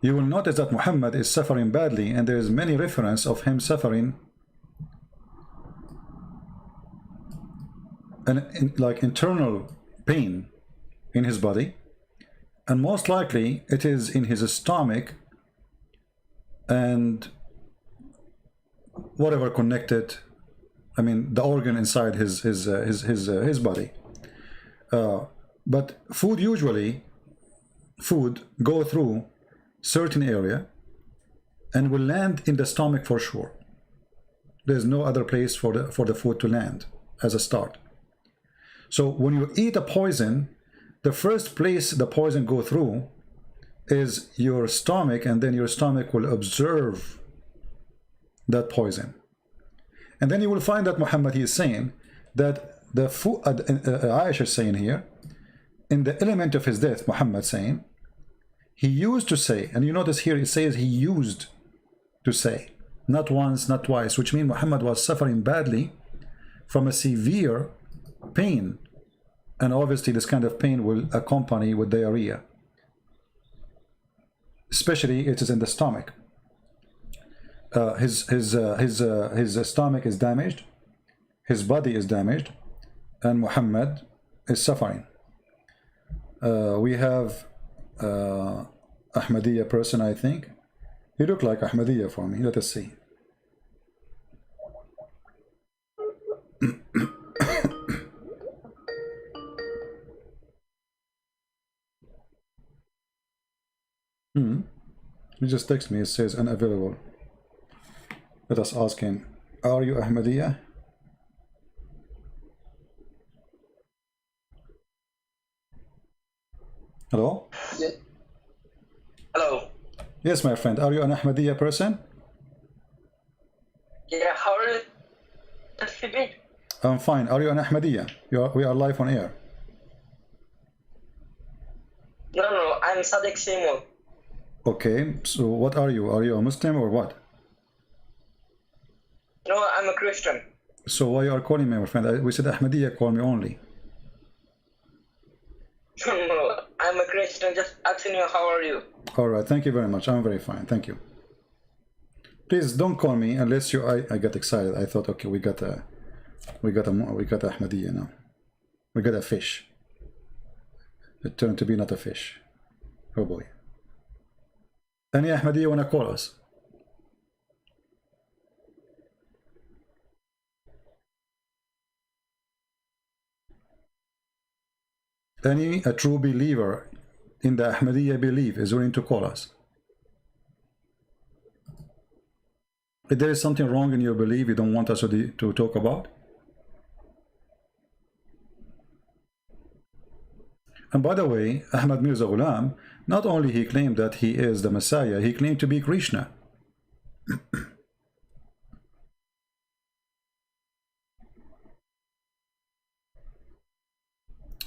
You will notice that Muhammad is suffering badly, and there is many reference of him suffering like internal pain in his body, and most likely it is in his stomach and whatever connected, I mean the organ inside his body. But food go through certain area, and will land in the stomach for sure. There's no other place for the food to land as a start. So when you eat a poison, the first place the poison go through is your stomach, and then your stomach will absorb that poison. And then you will find that Muhammad, he is saying that the food, Aisha is saying here, in the element of his death, Muhammad saying, he used to say, and you notice here it says he used to say, not once, not twice, which means Muhammad was suffering badly from a severe pain. And obviously this kind of pain will accompany with diarrhea. Especially it is in the stomach. His stomach is damaged, his body is damaged, and Muhammad is suffering. We have Ahmadiyya person, I think. He looked like Ahmadiyya for me. Let us see. He just text me, it says unavailable. Let us ask him, are you Ahmadiyya? Hello? Yeah. Hello. Yes, my friend, are you an Ahmadiyya person? Yeah, how are you? I'm fine. Are you an Ahmadiyya? We are live on air. No, I'm Sadiq Seymour. Okay, so what are you? Are you a Muslim or what? No, I'm a Christian. So why you are calling me, my friend? We said Ahmadiyya, call me only. No, I'm a Christian. Just asking you, how are you? All right, thank you very much. I'm very fine, thank you. Please don't call me unless you. I got excited. I thought, okay, we got Ahmadiyya now. We got a fish. It turned to be not a fish. Oh boy. Any Ahmadiyya wanna call us? A true believer in the Ahmadiyya belief is willing to call us. If there is something wrong in your belief you don't want us to talk about. And by the way, Ahmad Mirza Ghulam, not only he claimed that he is the Messiah, he claimed to be Krishna.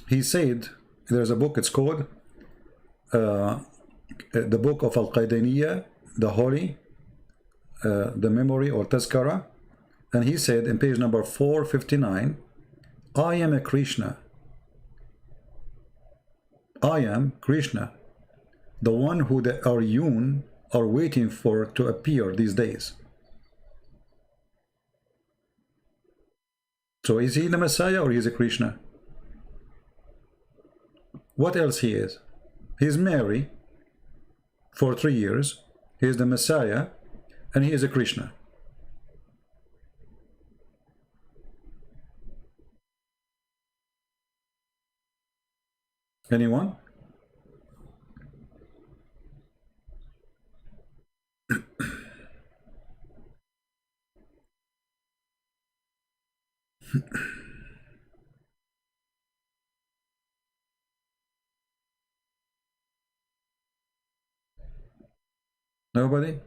He said, there's a book, it's called the book of Al-Qaidaniya, the Holy, the Memory or Tazkara, and he said in page number 459, I am a Krishna. I am Krishna, the one who the Aryun are waiting for to appear these days. So is he the Messiah or is he Krishna? What else he is? He's Mary for 3 years, he is the Messiah, and he is a Krishna. Anyone? Nobody?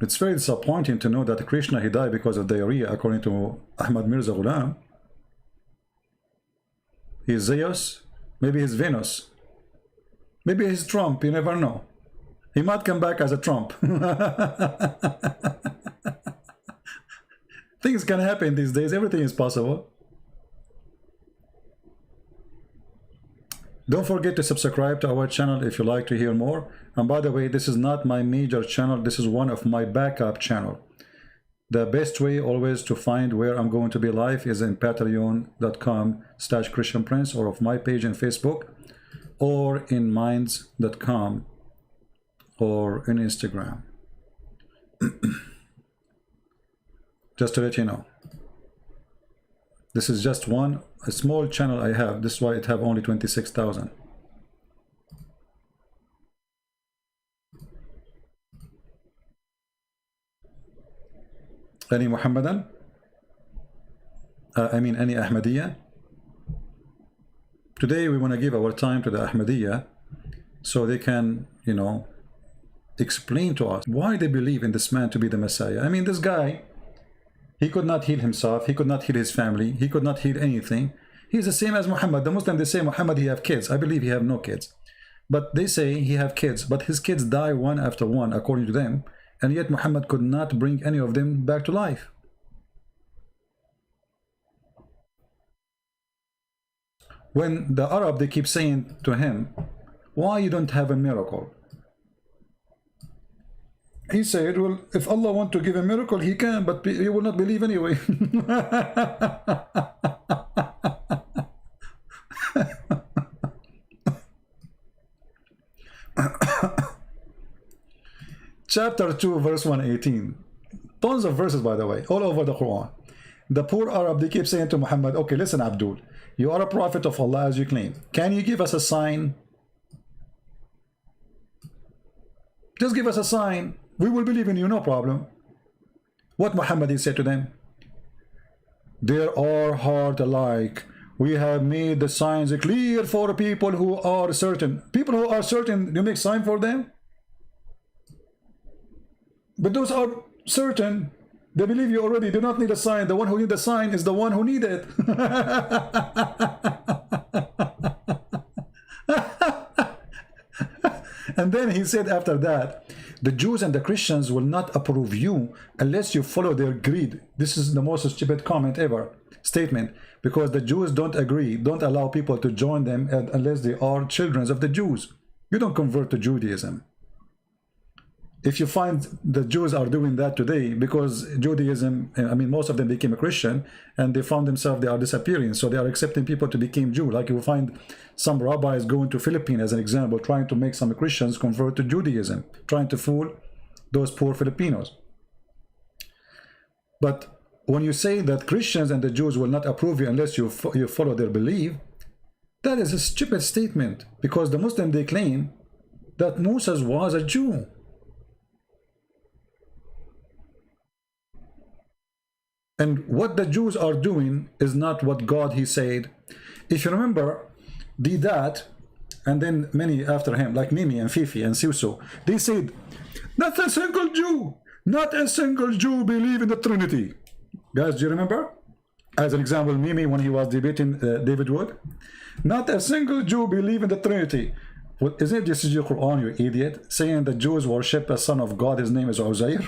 It's very disappointing to know that Krishna, he died because of diarrhea, according to Ahmad Mirza Ghulam. He's Zeus, maybe he's Venus, maybe he's Trump, you never know. He might come back as a Trump. Things can happen these days, everything is possible. Don't forget to subscribe to our channel if you like to hear more. And by the way, this is not my major channel, this is one of my backup channel. The best way always to find where I'm going to be live is in patreon.com/ChristianPrince, or of my page in Facebook, or in minds.com, or in Instagram. Just to let you know. This is just a small channel I have. This is why it have only 26,000. Any Muhammadan? I mean any Ahmadiyya? Today we want to give our time to the Ahmadiyya so they can, you know, explain to us why they believe in this man to be the Messiah. I mean, this guy, he could not heal himself, he could not heal his family, he could not heal anything. He's the same as Muhammad. The Muslims, they say Muhammad, he have kids. I believe he have no kids. But they say he have kids, but his kids die one after one, according to them. And yet Muhammad could not bring any of them back to life. When the Arab, they keep saying to him, why you don't have a miracle? He said, well, if Allah want to give a miracle, he can, but you will not believe anyway. Chapter 2, verse 118. Tons of verses, by the way, all over the Quran. The poor Arab, they keep saying to Muhammad, okay, listen, Abdul, you are a prophet of Allah as you claim. Can you give us a sign? Just give us a sign. We will believe in you, no problem. What Muhammad said to them? There are heart alike. We have made the signs clear for people who are certain. People who are certain, you make sign for them? But those are certain. They believe you already. Do not need a sign. The one who needs the sign is the one who needs it. And then he said after that, the Jews and the Christians will not approve you unless you follow their greed. This is the most stupid comment ever, statement, because the Jews don't agree, don't allow people to join them unless they are children of the Jews. You don't convert to Judaism. If you find the Jews are doing that today, because Judaism, I mean, most of them became a Christian and they found themselves, they are disappearing. So they are accepting people to become Jew. Like you will find some rabbis going to Philippines as an example, trying to make some Christians convert to Judaism, trying to fool those poor Filipinos. But when you say that Christians and the Jews will not approve you unless you follow their belief, that is a stupid statement, because the Muslims, they claim that Moses was a Jew. And what the Jews are doing is not what God, he said. If you remember, Didat, and then many after him, like Mimi and Fifi and Siuso, they said, not a single Jew, not a single Jew believe in the Trinity. Guys, do you remember? As an example, Mimi, when he was debating David Wood, not a single Jew believe in the Trinity. Well, isn't it just your Quran, you idiot, saying the Jews worship a son of God, his name is Uzair?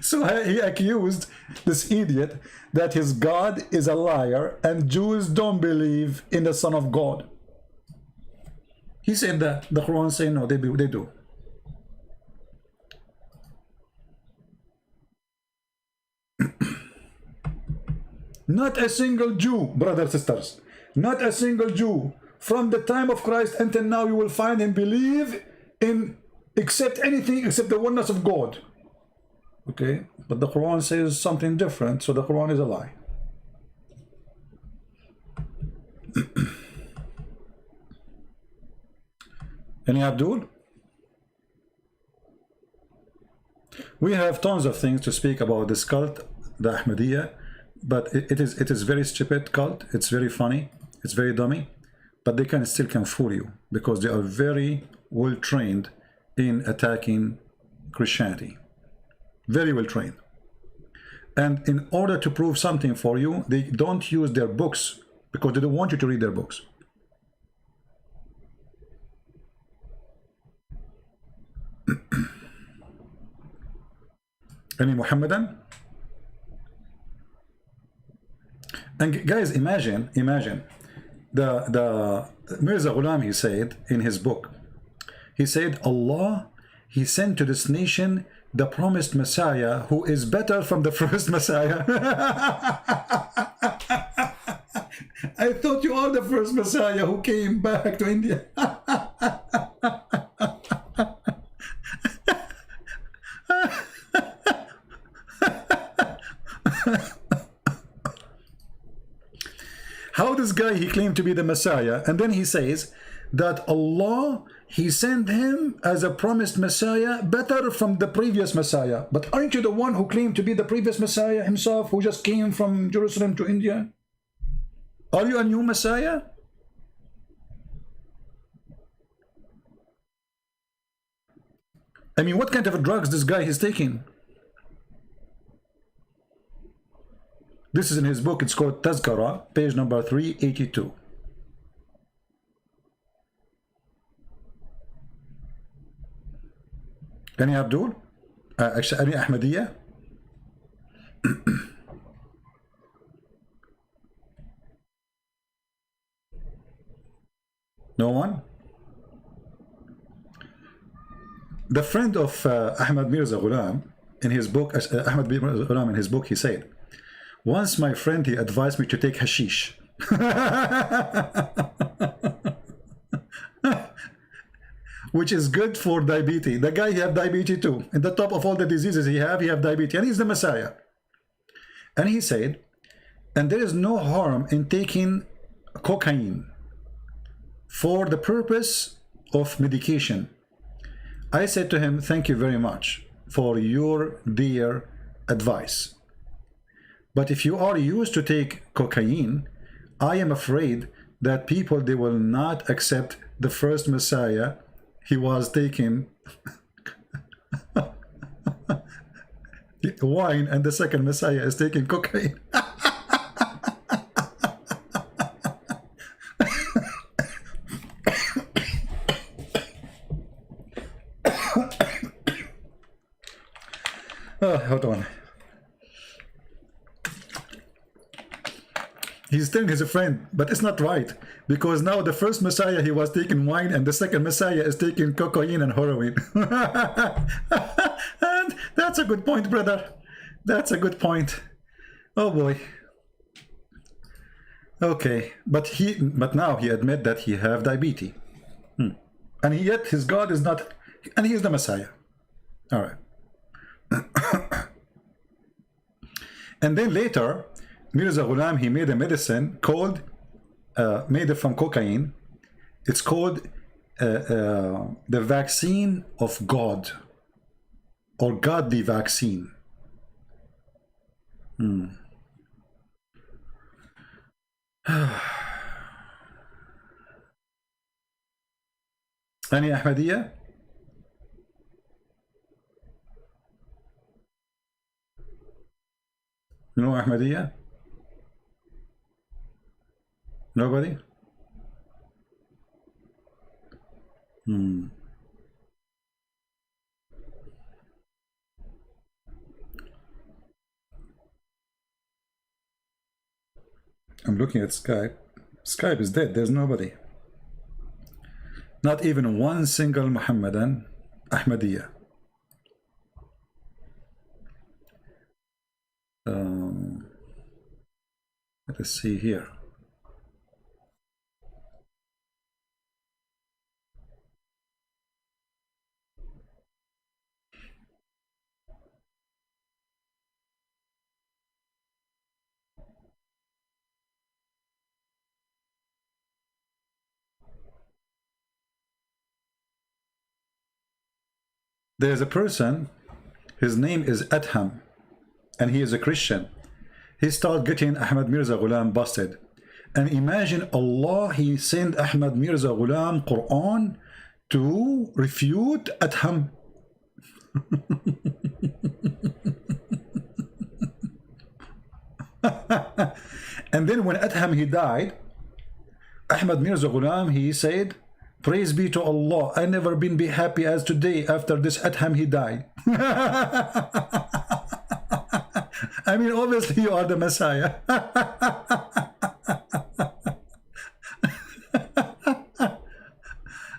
So he accused this idiot that his God is a liar and Jews don't believe in the Son of God. He said that. The Quran say no, they do. Not a single Jew, brothers and sisters, not a single Jew from the time of Christ until now you will find him believe in accept anything except the oneness of God. Okay, but the Quran says something different, so the Quran is a lie. Any Abdul? We have tons of things to speak about this cult, the Ahmadiyya, but it is very stupid cult. It's very funny, it's very dummy, but they still can fool you because they are very well trained in attacking Christianity. Very well trained. And in order to prove something for you, they don't use their books because they don't want you to read their books. Any Muhammadan? And guys, imagine the Mirza Ghulam, he said in his book, he said Allah, he sent to this nation the promised Messiah who is better from the first Messiah. I thought you are the first Messiah who came back to India. How this guy, he claimed to be the Messiah, and then he says that Allah, he sent him as a promised Messiah, better from the previous Messiah. But aren't you the one who claimed to be the previous Messiah himself, who just came from Jerusalem to India? Are you a new Messiah? I mean, what kind of drugs this guy is taking? This is in his book. It's called Tazkara, page number 382. Any Abdul? Actually, any Ahmadiyya? No one? The friend of Ahmad Mirza Ghulam, in his book, Ahmad Mirza Ghulam, in his book, he said, once my friend, he advised me to take hashish. Which is good for diabetes. The guy, he have diabetes too. In the top of all the diseases he have diabetes. And he's the Messiah. And he said, and there is no harm in taking cocaine for the purpose of medication. I said to him, thank you very much for your dear advice. But if you are used to take cocaine, I am afraid that people, they will not accept the first Messiah. He was taking wine, and the second Messiah is taking cocaine. Oh, hold on. He's telling his friend, but it's not right, because now the first Messiah, he was taking wine, and the second Messiah is taking cocaine and heroin. And that's a good point, brother. That's a good point. Oh boy. Okay, but now he admit that he have diabetes, and yet his God is not, and he is the Messiah. All right. And then later, Mirza Ghulam, he made a medicine called, made it from cocaine. It's called the vaccine of God, or Qadhi vaccine. Any Ahmadiyya? No Ahmadiyya? Nobody? I'm looking at Skype. Skype is dead. There's nobody. Not even one single Muhammadan Ahmadiyya. Let us see here. There's a person, his name is Adham, and he is a Christian. He started getting Ahmad Mirza Ghulam busted. And imagine Allah, he sent Ahmad Mirza Ghulam Quran to refute Adham. And then when Adham, he died, Ahmad Mirza Ghulam, he said, praise be to Allah, I never been be happy as today after this Adham, he died. I mean, obviously you are the Messiah.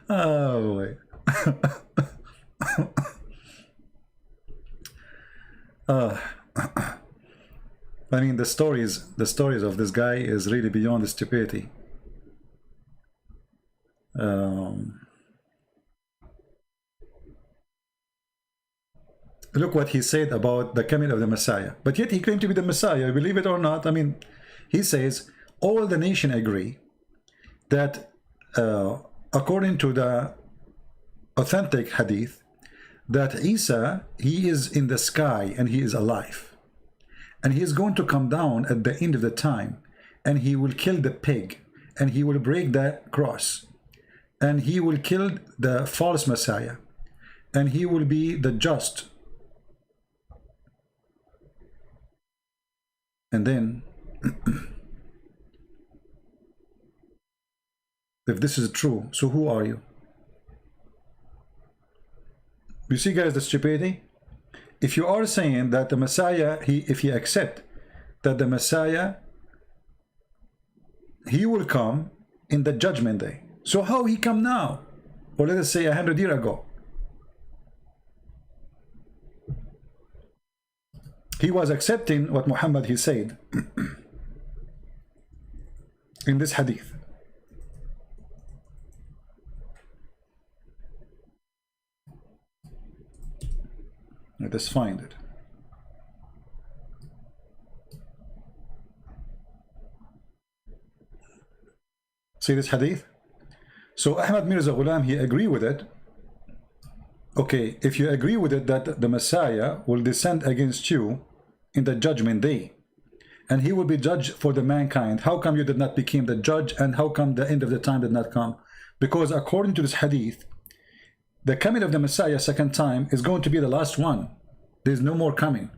Oh boy. I mean, the stories of this guy is really beyond stupidity. Look what he said about the coming of the Messiah. But yet he claimed to be the Messiah, believe it or not. I mean, he says, all the nation agree that according to the authentic hadith, that Isa, he is in the sky and he is alive. And he is going to come down at the end of the time, and he will kill the pig, and he will break the cross, and he will kill the false Messiah, and he will be the just. And then, if this is true, so who are you? You see, guys, the stupidity? If you are saying that the Messiah, if you accept that the Messiah, he will come in the judgment day. So how he come now? Or let us say 100 years ago. He was accepting what Muhammad he said in this hadith. Let us find it. See this hadith? So Ahmad Mirza Ghulam, he agree with it. Okay, if you agree with it that the Messiah will descend against you in the judgment day, and he will be judged for the mankind, how come you did not become the judge, and how come the end of the time did not come? Because according to this hadith, the coming of the Messiah second time is going to be the last one. There's no more coming.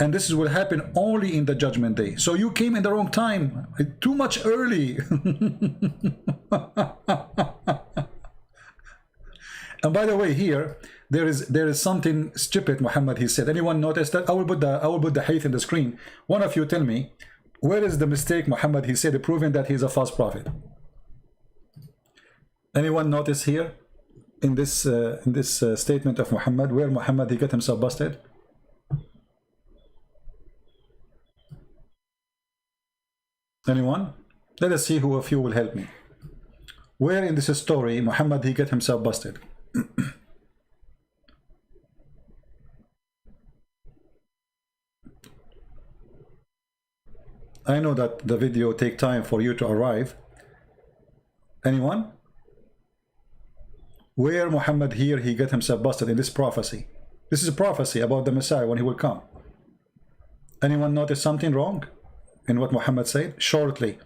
And this will happen only in the judgment day. So you came in the wrong time, too much early. And by the way, here there is something stupid Muhammad he said. Anyone notice that? I will put the hadith in the screen. One of you tell me, where is the mistake Muhammad he said proving that he's a false prophet? Anyone notice here in this statement of Muhammad where Muhammad he got himself busted? Anyone? Let us see who of you will help me. Where in this story Muhammad he got himself busted? I know that the video take time for you to arrive. Anyone? Where Muhammad here he got himself busted in this prophecy? This is a prophecy about the Messiah when he will come. Anyone notice something wrong in what Muhammad said? Shortly.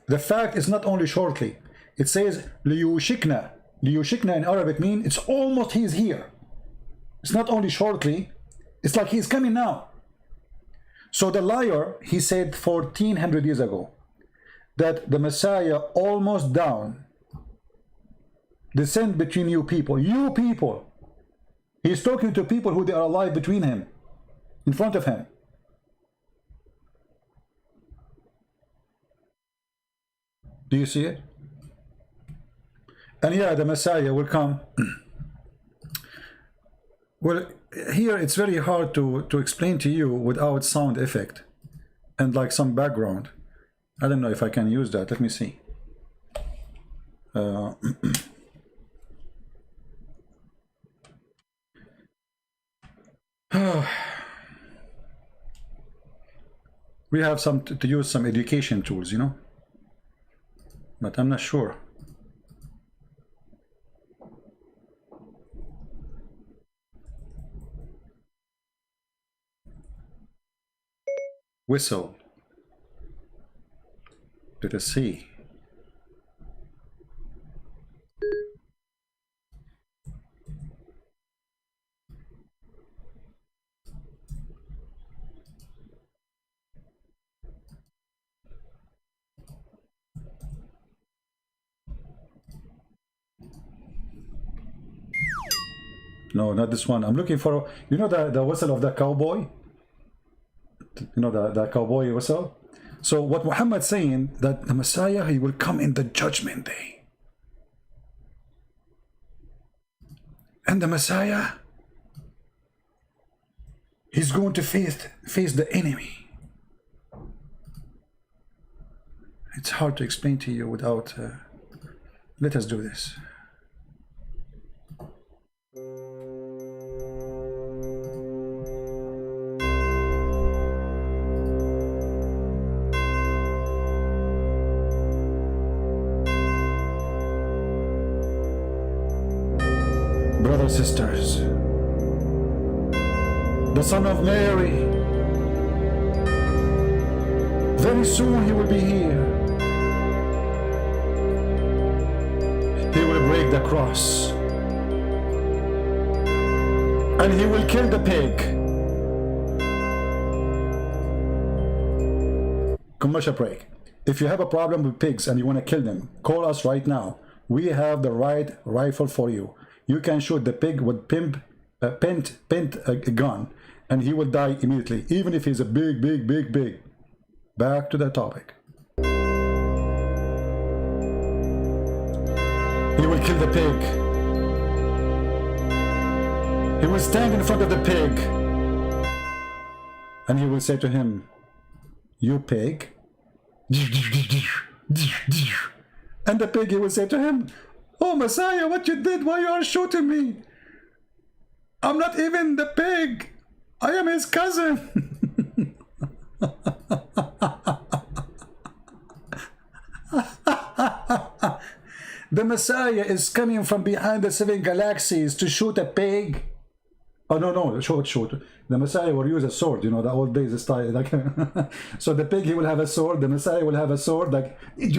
The fact is not only shortly. It says liyushikna. Liyushikna in Arabic means it's almost he's here. It's not only shortly. It's like he's coming now. So the liar, he said 1400 years ago that the Messiah almost down, descend between you people. You people. He's talking to people who they are alive between him, in front of him. Do you see it? And yeah, the Messiah will come. Well, here it's very hard to explain to you without sound effect and like some background. I don't know if I can use that. Let me see. We have some to use some education tools, you know, but I'm not sure. Whistle. Let us see. No, not this one. I'm looking for, you know, the whistle of the cowboy? You know, the cowboy whistle? So what Muhammad's saying, that the Messiah, he will come in the judgment day. And the Messiah, he's going to face the enemy. It's hard to explain to you without... let us do this. brothers, sisters, the son of Mary, very soon he will be here. He will break the cross and he will kill the pig. Commercial break. If you have a problem with pigs and you want to kill them, call us right now. We have the right rifle for you. You can shoot the pig with pint gun and he will die immediately, even if he's a big. Back to the topic. He will kill the pig. He will stand in front of the pig and he will say to him, "You pig." And the pig, he will say to him, "Oh Messiah, what you did? Why you are shooting me? I'm not even the pig. I am his cousin." The Messiah is coming from behind the 7 galaxies to shoot a pig. Oh no, shoot. The Messiah will use a sword, you know, the old days style. Like, so the pig, he will have a sword. The Messiah will have a sword, like, and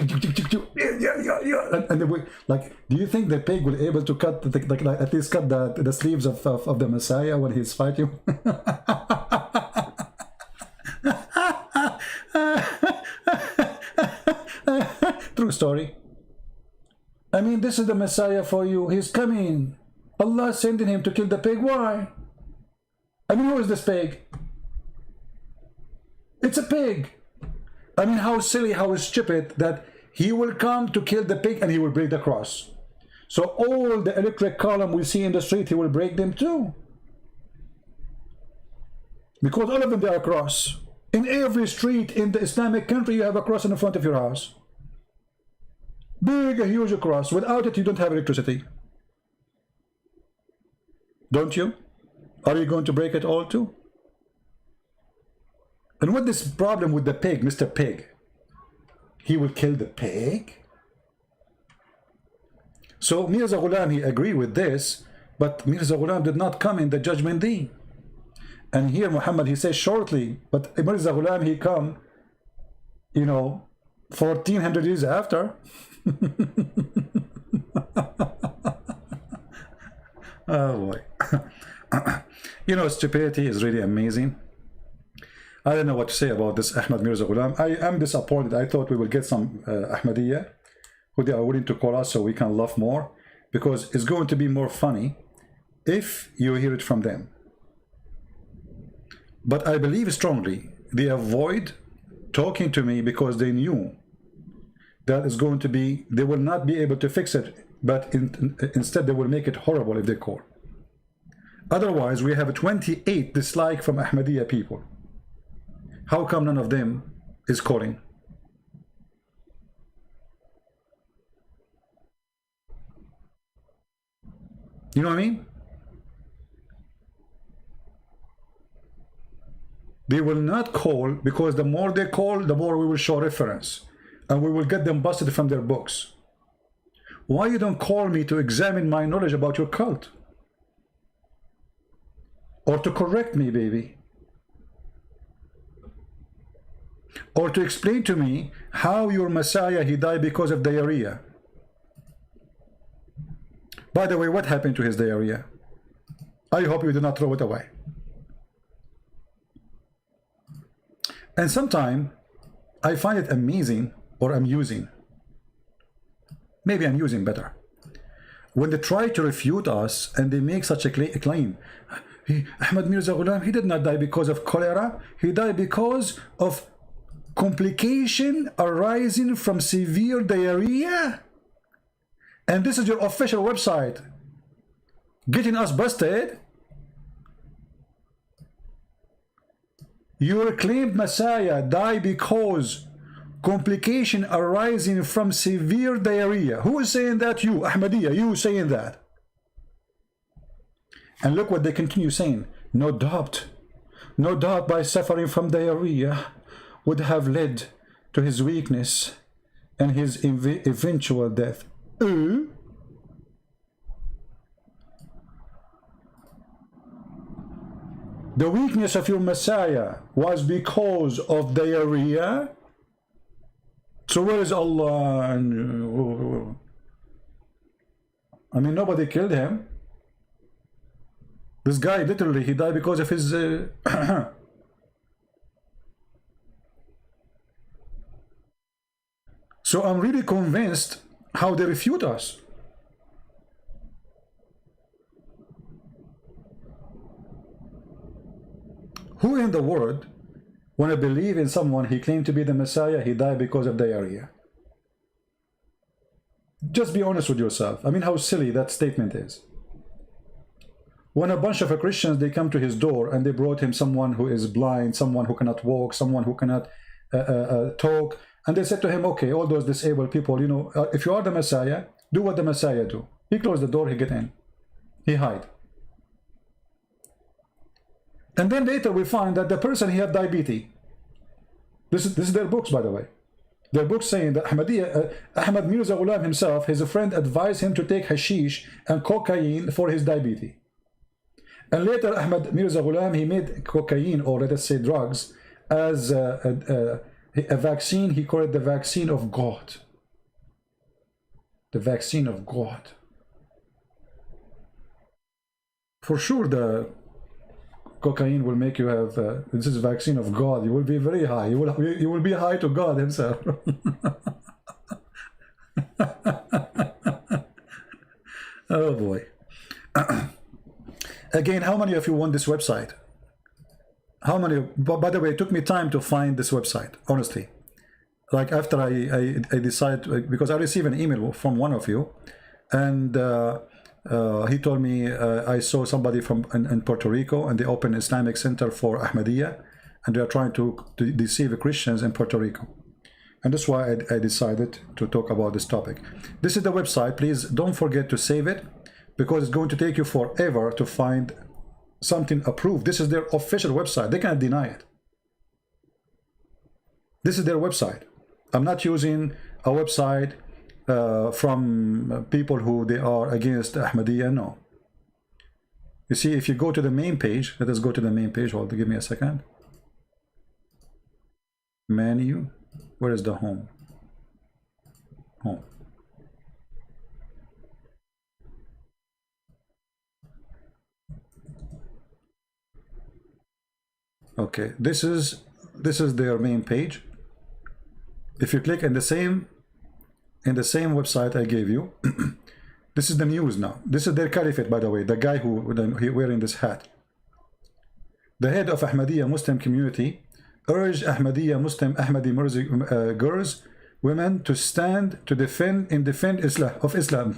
they will, like, do you think the pig will be able to cut, like at least cut the sleeves of the Messiah when he's fighting? True story. I mean, this is the Messiah for you. He's coming. Allah sending him to kill the pig. Why? I mean, who is this pig? It's a pig. I mean, how silly, how stupid that he will come to kill the pig and he will break the cross. So all the electric column we see in the street, he will break them too. Because all of them, they are a cross. In every street in the Islamic country, you have a cross in the front of your house. Big, a huge cross. Without it, you don't have electricity. Don't you? Are you going to break it all too? And what this problem with the pig, Mr. Pig? He will kill the pig? So Mirza Ghulam, he agreed with this, but Mirza Ghulam did not come in the judgment day. And here Muhammad, he says shortly, but Mirza Ghulam, he come, you know, 1400 years after. Oh boy. You know, stupidity is really amazing. I don't know what to say about this Ahmad Mirza Ghulam. I am disappointed. I thought we will get some Ahmadiyya who they are willing to call us so we can laugh more, because it's going to be more funny if you hear it from them. But I believe strongly they avoid talking to me because they knew that is going to be, they will not be able to fix it, but instead they will make it horrible if they call. Otherwise, we have 28 dislike from Ahmadiyya people. How come none of them is calling? You know what I mean? They will not call because the more they call, the more we will show reference. And we will get them busted from their books. Why you don't call me to examine my knowledge about your cult? Or to correct me, baby? Or to explain to me how your Messiah, he died because of diarrhea? By the way, what happened to his diarrhea? I hope you did not throw it away. And sometimes I find it amazing, or amusing. Maybe I'm using better. When they try to refute us and they make such a claim. Ahmad Mirza Ghulam, he did not die because of cholera. He died because of complication arising from severe diarrhea. And this is your official website getting us busted. Your claimed Messiah died because complication arising from severe diarrhea. Who is saying that? You, Ahmadiyya, you saying that. And look what they continue saying. No doubt by suffering from diarrhea would have led to his weakness and his eventual death. The weakness of your Messiah was because of diarrhea. So where is Allah? I mean, nobody killed him. This guy literally, he died because of his So I'm really convinced how they refute us. Who in the world want to believe in someone he claimed to be the Messiah, he died because of diarrhea? Just be honest with yourself. I mean, how silly that statement is. When a bunch of Christians, they come to his door and they brought him someone who is blind, someone who cannot walk, someone who cannot talk, and they said to him, okay, all those disabled people, you know, if you are the Messiah, do what the Messiah do. He closed the door, he get in, he hide. And then later we find that the person, he had diabetes. This is their books, by the way. Their books saying that Ahmadiyya, Ahmad Mirza Ghulam himself, his friend advised him to take hashish and cocaine for his diabetes. And later Ahmad Mirza Ghulam, he made cocaine, or let us say drugs, as a vaccine. He called it the vaccine of God. The vaccine of God. For sure the cocaine will make you have, this is a vaccine of God. You will be very high. You will be high to God himself. Oh boy. Again, how many of you want this website? How many? By the way, it took me time to find this website, honestly. Like after I decided, because I received an email from one of you, and he told me I saw somebody from in Puerto Rico, and they opened an Islamic Center for Ahmadiyya, and they are trying to deceive Christians in Puerto Rico. And that's why I decided to talk about this topic. This is the website. Please don't forget to save it, because it's going to take you forever to find something approved. This is their official website. They cannot deny it. This is their website. I'm not using a website from people who they are against Ahmadiyya. No. You see, if you go to the main page, let us go to the main page. Hold on, give me a second. Menu. Where is the home? Home. Okay, this is their main page. If you click in the same website I gave you, this is the news now. This is their caliphate, by the way. The guy who wearing this hat. The head of Ahmadiyya Muslim community urged Ahmadiyya Muslim Ahmadi Mirza girls, women to stand to defend Islam.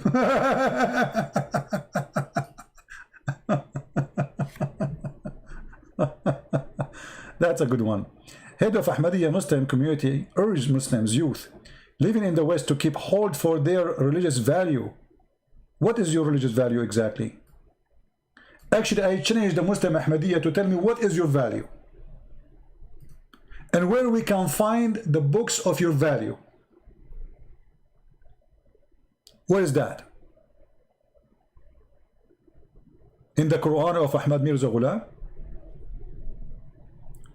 That's a good one. Head of Ahmadiyya Muslim community urged Muslims, youth living in the West, to keep hold for their religious value. What is your religious value exactly? Actually, I challenge the Muslim Ahmadiyya to tell me what is your value, and where we can find the books of your value. Where is that? In the Quran of Ahmad Mirza Ghulam?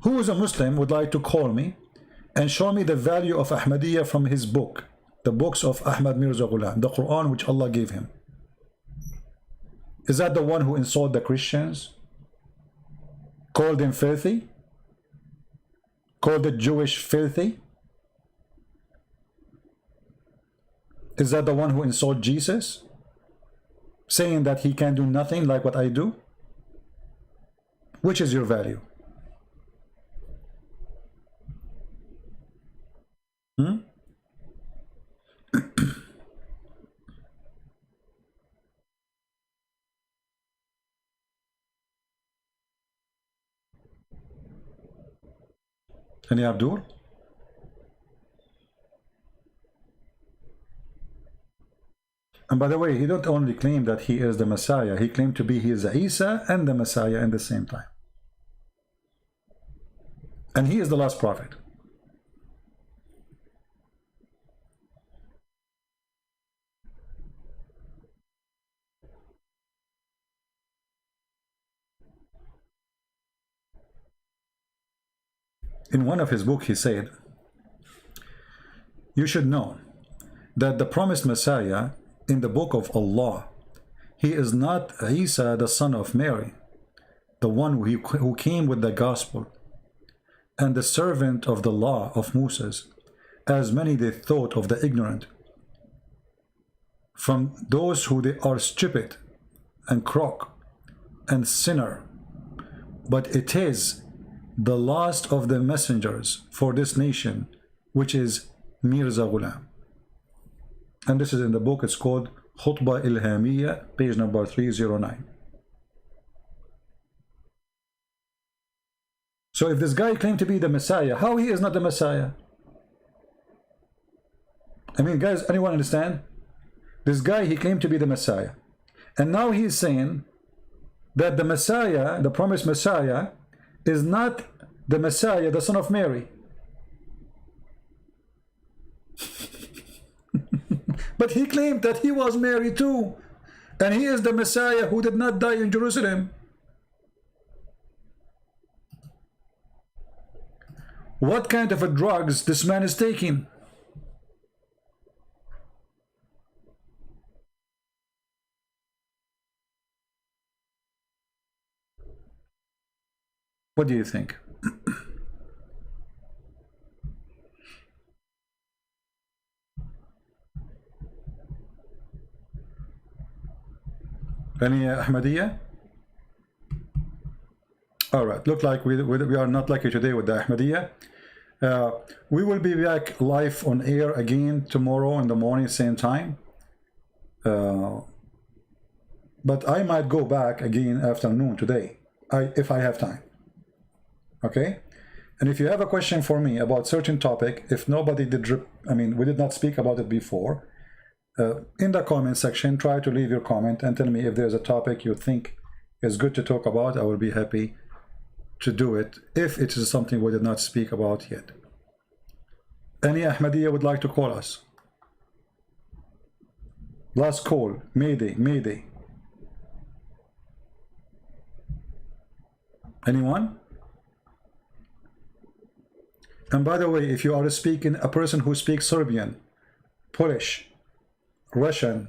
Who is a Muslim would like to call me and show me the value of Ahmadiyya from his book, the books of Ahmad Mirza Ghulam, the Quran which Allah gave him? Is that the one who insulted the Christians? Called them filthy? Called the Jewish filthy? Is that the one who insulted Jesus? Saying that he can do nothing like what I do? Which is your value? Any Abdul? And by the way, he don't only claim that he is the Messiah, he claimed to be he is Isa and the Messiah at the same time. And he is the last prophet. in one of his books, he said, you should know that the promised Messiah in the book of Allah, he is not Isa, the son of Mary, the one who came with the gospel and the servant of the law of Moses, as many they thought of the ignorant, from those who they are stupid and crook and sinner. But it is the last of the messengers for this nation, which is Mirza Ghulam. And this is in the book, it's called Khutbah Ilhamiyya, page number 309. So if this guy claimed to be the Messiah, how he is not the Messiah? I mean, guys, anyone understand? This guy, he claimed to be the Messiah. And now he's saying that the Messiah, the promised Messiah, is not the Messiah, the son of Mary. But he claimed that he was Mary too. And he is the Messiah who did not die in Jerusalem. What kind of a drugs this man is taking? What do you think? Any Ahmadiyya? All right, look like we are not lucky today with the Ahmadiyya. We will be back live on air again tomorrow in the morning, same time. But I might go back again afternoon today, if I have time. Okay? And if you have a question for me about certain topic, if nobody did, we did not speak about it before, in the comment section, try to leave your comment and tell me if there's a topic you think is good to talk about. I will be happy to do it if it is something we did not speak about yet. Any Ahmadiyya would like to call us? Last call. Mayday, Mayday. Anyone? And by the way, if you are speaking, a person who speaks Serbian, Polish, Russian,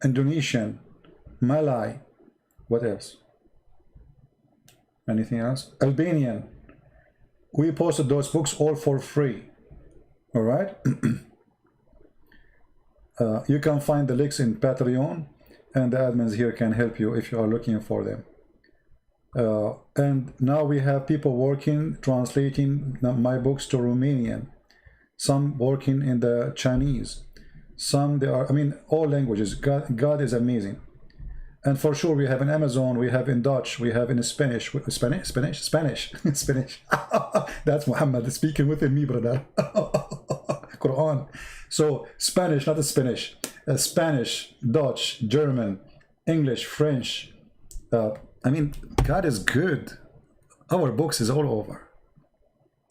Indonesian, Malay, what else? Anything else? Albanian. We posted those books all for free. All right? You can find the links in Patreon, and the admins here can help you if you are looking for them. And now we have people working, translating my books to Romanian. Some working in the Chinese. Some they are, all languages. God is amazing. And for sure, we have in Amazon, we have in Dutch, we have in Spanish. Spanish. That's Mohammed speaking within me, brother. Quran. So Spanish, not Spanish. Spanish, Dutch, German, English, French. God is good. Our books is all over.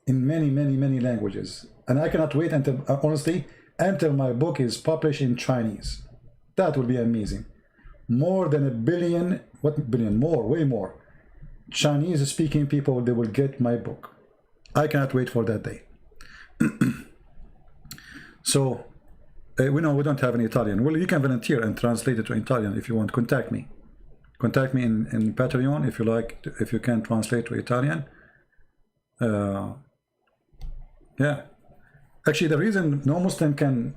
In many, many, many languages. And I cannot wait until, honestly, until my book is published in Chinese. That would be amazing. More than 1 billion, what billion? More, way more. Chinese speaking people, they will get my book. I cannot wait for that day. So, we know we don't have any Italian. Well, you can volunteer and translate it to Italian if you want. Contact me. Contact me in Patreon if you like, if you can translate to Italian. Yeah. Actually, the reason no Muslim can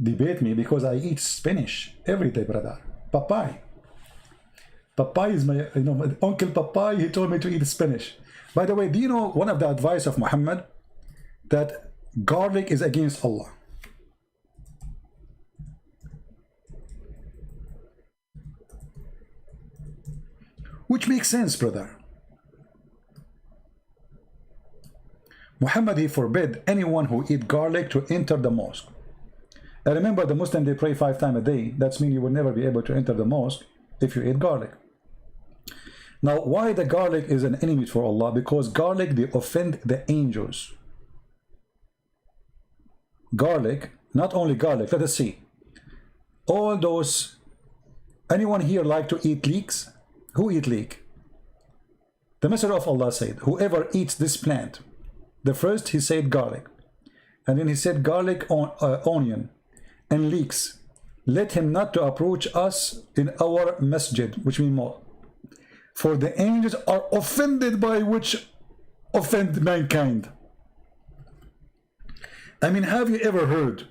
debate me because I eat spinach every day, brother. Papai. Papai is my, my Uncle Papai, he told me to eat spinach. By the way, do you know one of the advice of Muhammad? That garlic is against Allah. Which makes sense, brother. Muhammad, he forbid anyone who eat garlic to enter the mosque. And remember, the Muslim, they pray 5 times a day. That means you will never be able to enter the mosque if you eat garlic. Now, why the garlic is an enemy for Allah? Because garlic, they offend the angels. Garlic, not only garlic, let us see. All those, anyone here like to eat leeks? Who eat leek? The Messenger of Allah said, whoever eats this plant, The first he said garlic, and then he said garlic, onion, and leeks. Let him not to approach us in our masjid, which means mosque. For the angels are offended by which offend mankind. I mean, have you ever heard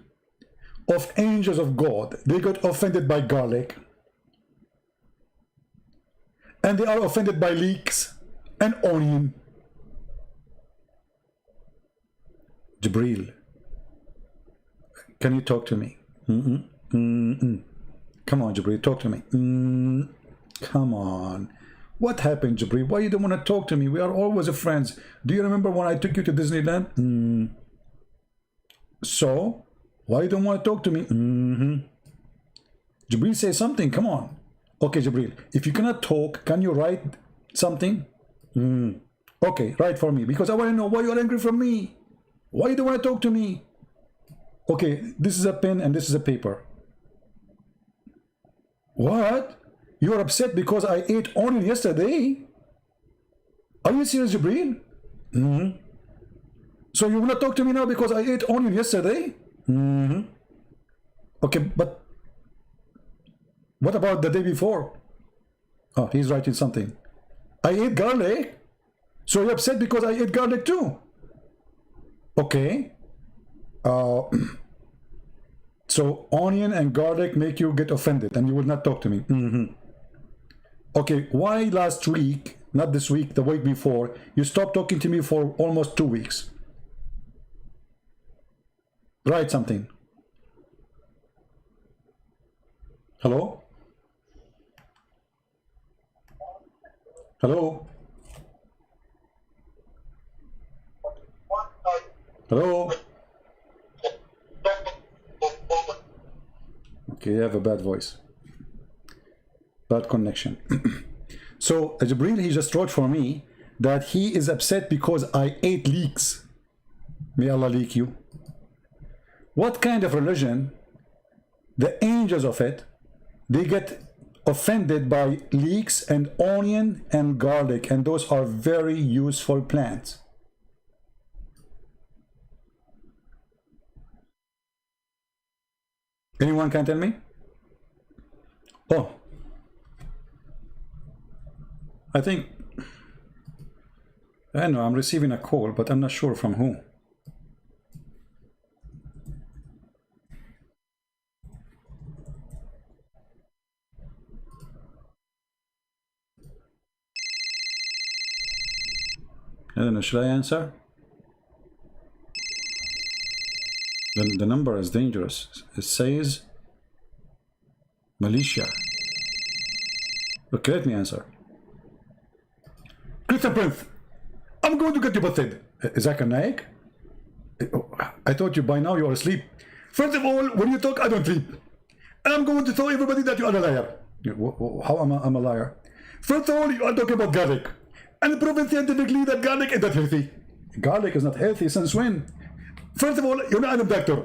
of angels of God? They got offended by garlic, and they are offended by leeks and onion. Jibreel, can you talk to me? Come on, Jibreel, talk to me. Come on. What happened, Jibreel? Why you don't want to talk to me? We are always friends. Do you remember when I took you to Disneyland? So, why you don't want to talk to me? Jibreel, say something. Come on. Okay, Jibreel, if you cannot talk, can you write something? Okay, write for me, because I want to know why you are angry from me. Why you don't want to talk to me? Okay, this is a pen and this is a paper. What? You are upset because I ate onion yesterday? Are you serious, Jibreel? So you want to talk to me now because I ate onion yesterday? Okay, but what about the day before? Oh, he's writing something. I ate garlic? So you're upset because I ate garlic too? Okay. So onion and garlic make you get offended and you will not talk to me. Okay, why last week, not this week, the week before, you stopped talking to me for almost 2 weeks? Write something. Hello? Hello? Hello? Okay, you have a bad voice. Bad connection. So Jibreel, he just wrote for me that he is upset because I ate leeks. May Allah leak you. What kind of religion, the angels of it, they get offended by leeks and onion and garlic, and those are very useful plants. Anyone can tell me? Oh, I think, I know I'm receiving a call, but I'm not sure from who. I don't know, should I answer? The number is dangerous. It says Malaysia. Okay, let me answer. Christian Prince, I'm going to get you busted. Zakir Naik? I thought you by now you are asleep. First of all, when you talk, I don't sleep. And I'm going to tell everybody that you are a liar. How am I a liar? First of all, you are talking about garlic. And proven scientifically that garlic is not healthy. Garlic is not healthy since when? First of all, you're not a doctor.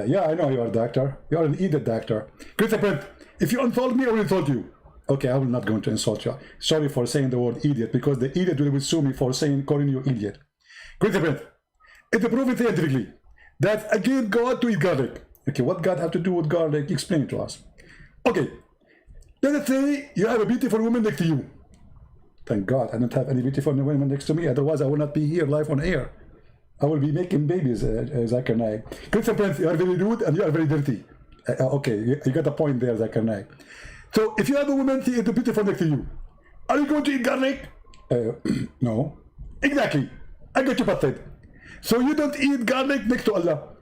Yeah, I know you are a doctor. You are an idiot doctor. Christian Prince, if you insult me, I will insult you. Okay, I will not going to insult you. Sorry for saying the word idiot, because the idiot will sue me for calling you idiot. Christian Prince, it's proven scientifically that against God to eat garlic. Okay, what God have to do with garlic? Explain it to us. Okay, let us say you have a beautiful woman next to you. Thank God I don't have any beautiful women next to me, otherwise I will not be here live on air. I will be making babies, Zakir Naik. Christian Prince, you are very rude and you are very dirty. Okay, you got a point there, Zakir Naik. So if you have a woman, she is beautiful next to you, are you going to eat garlic? No. Exactly. I got you busted. So you don't eat garlic next to Allah.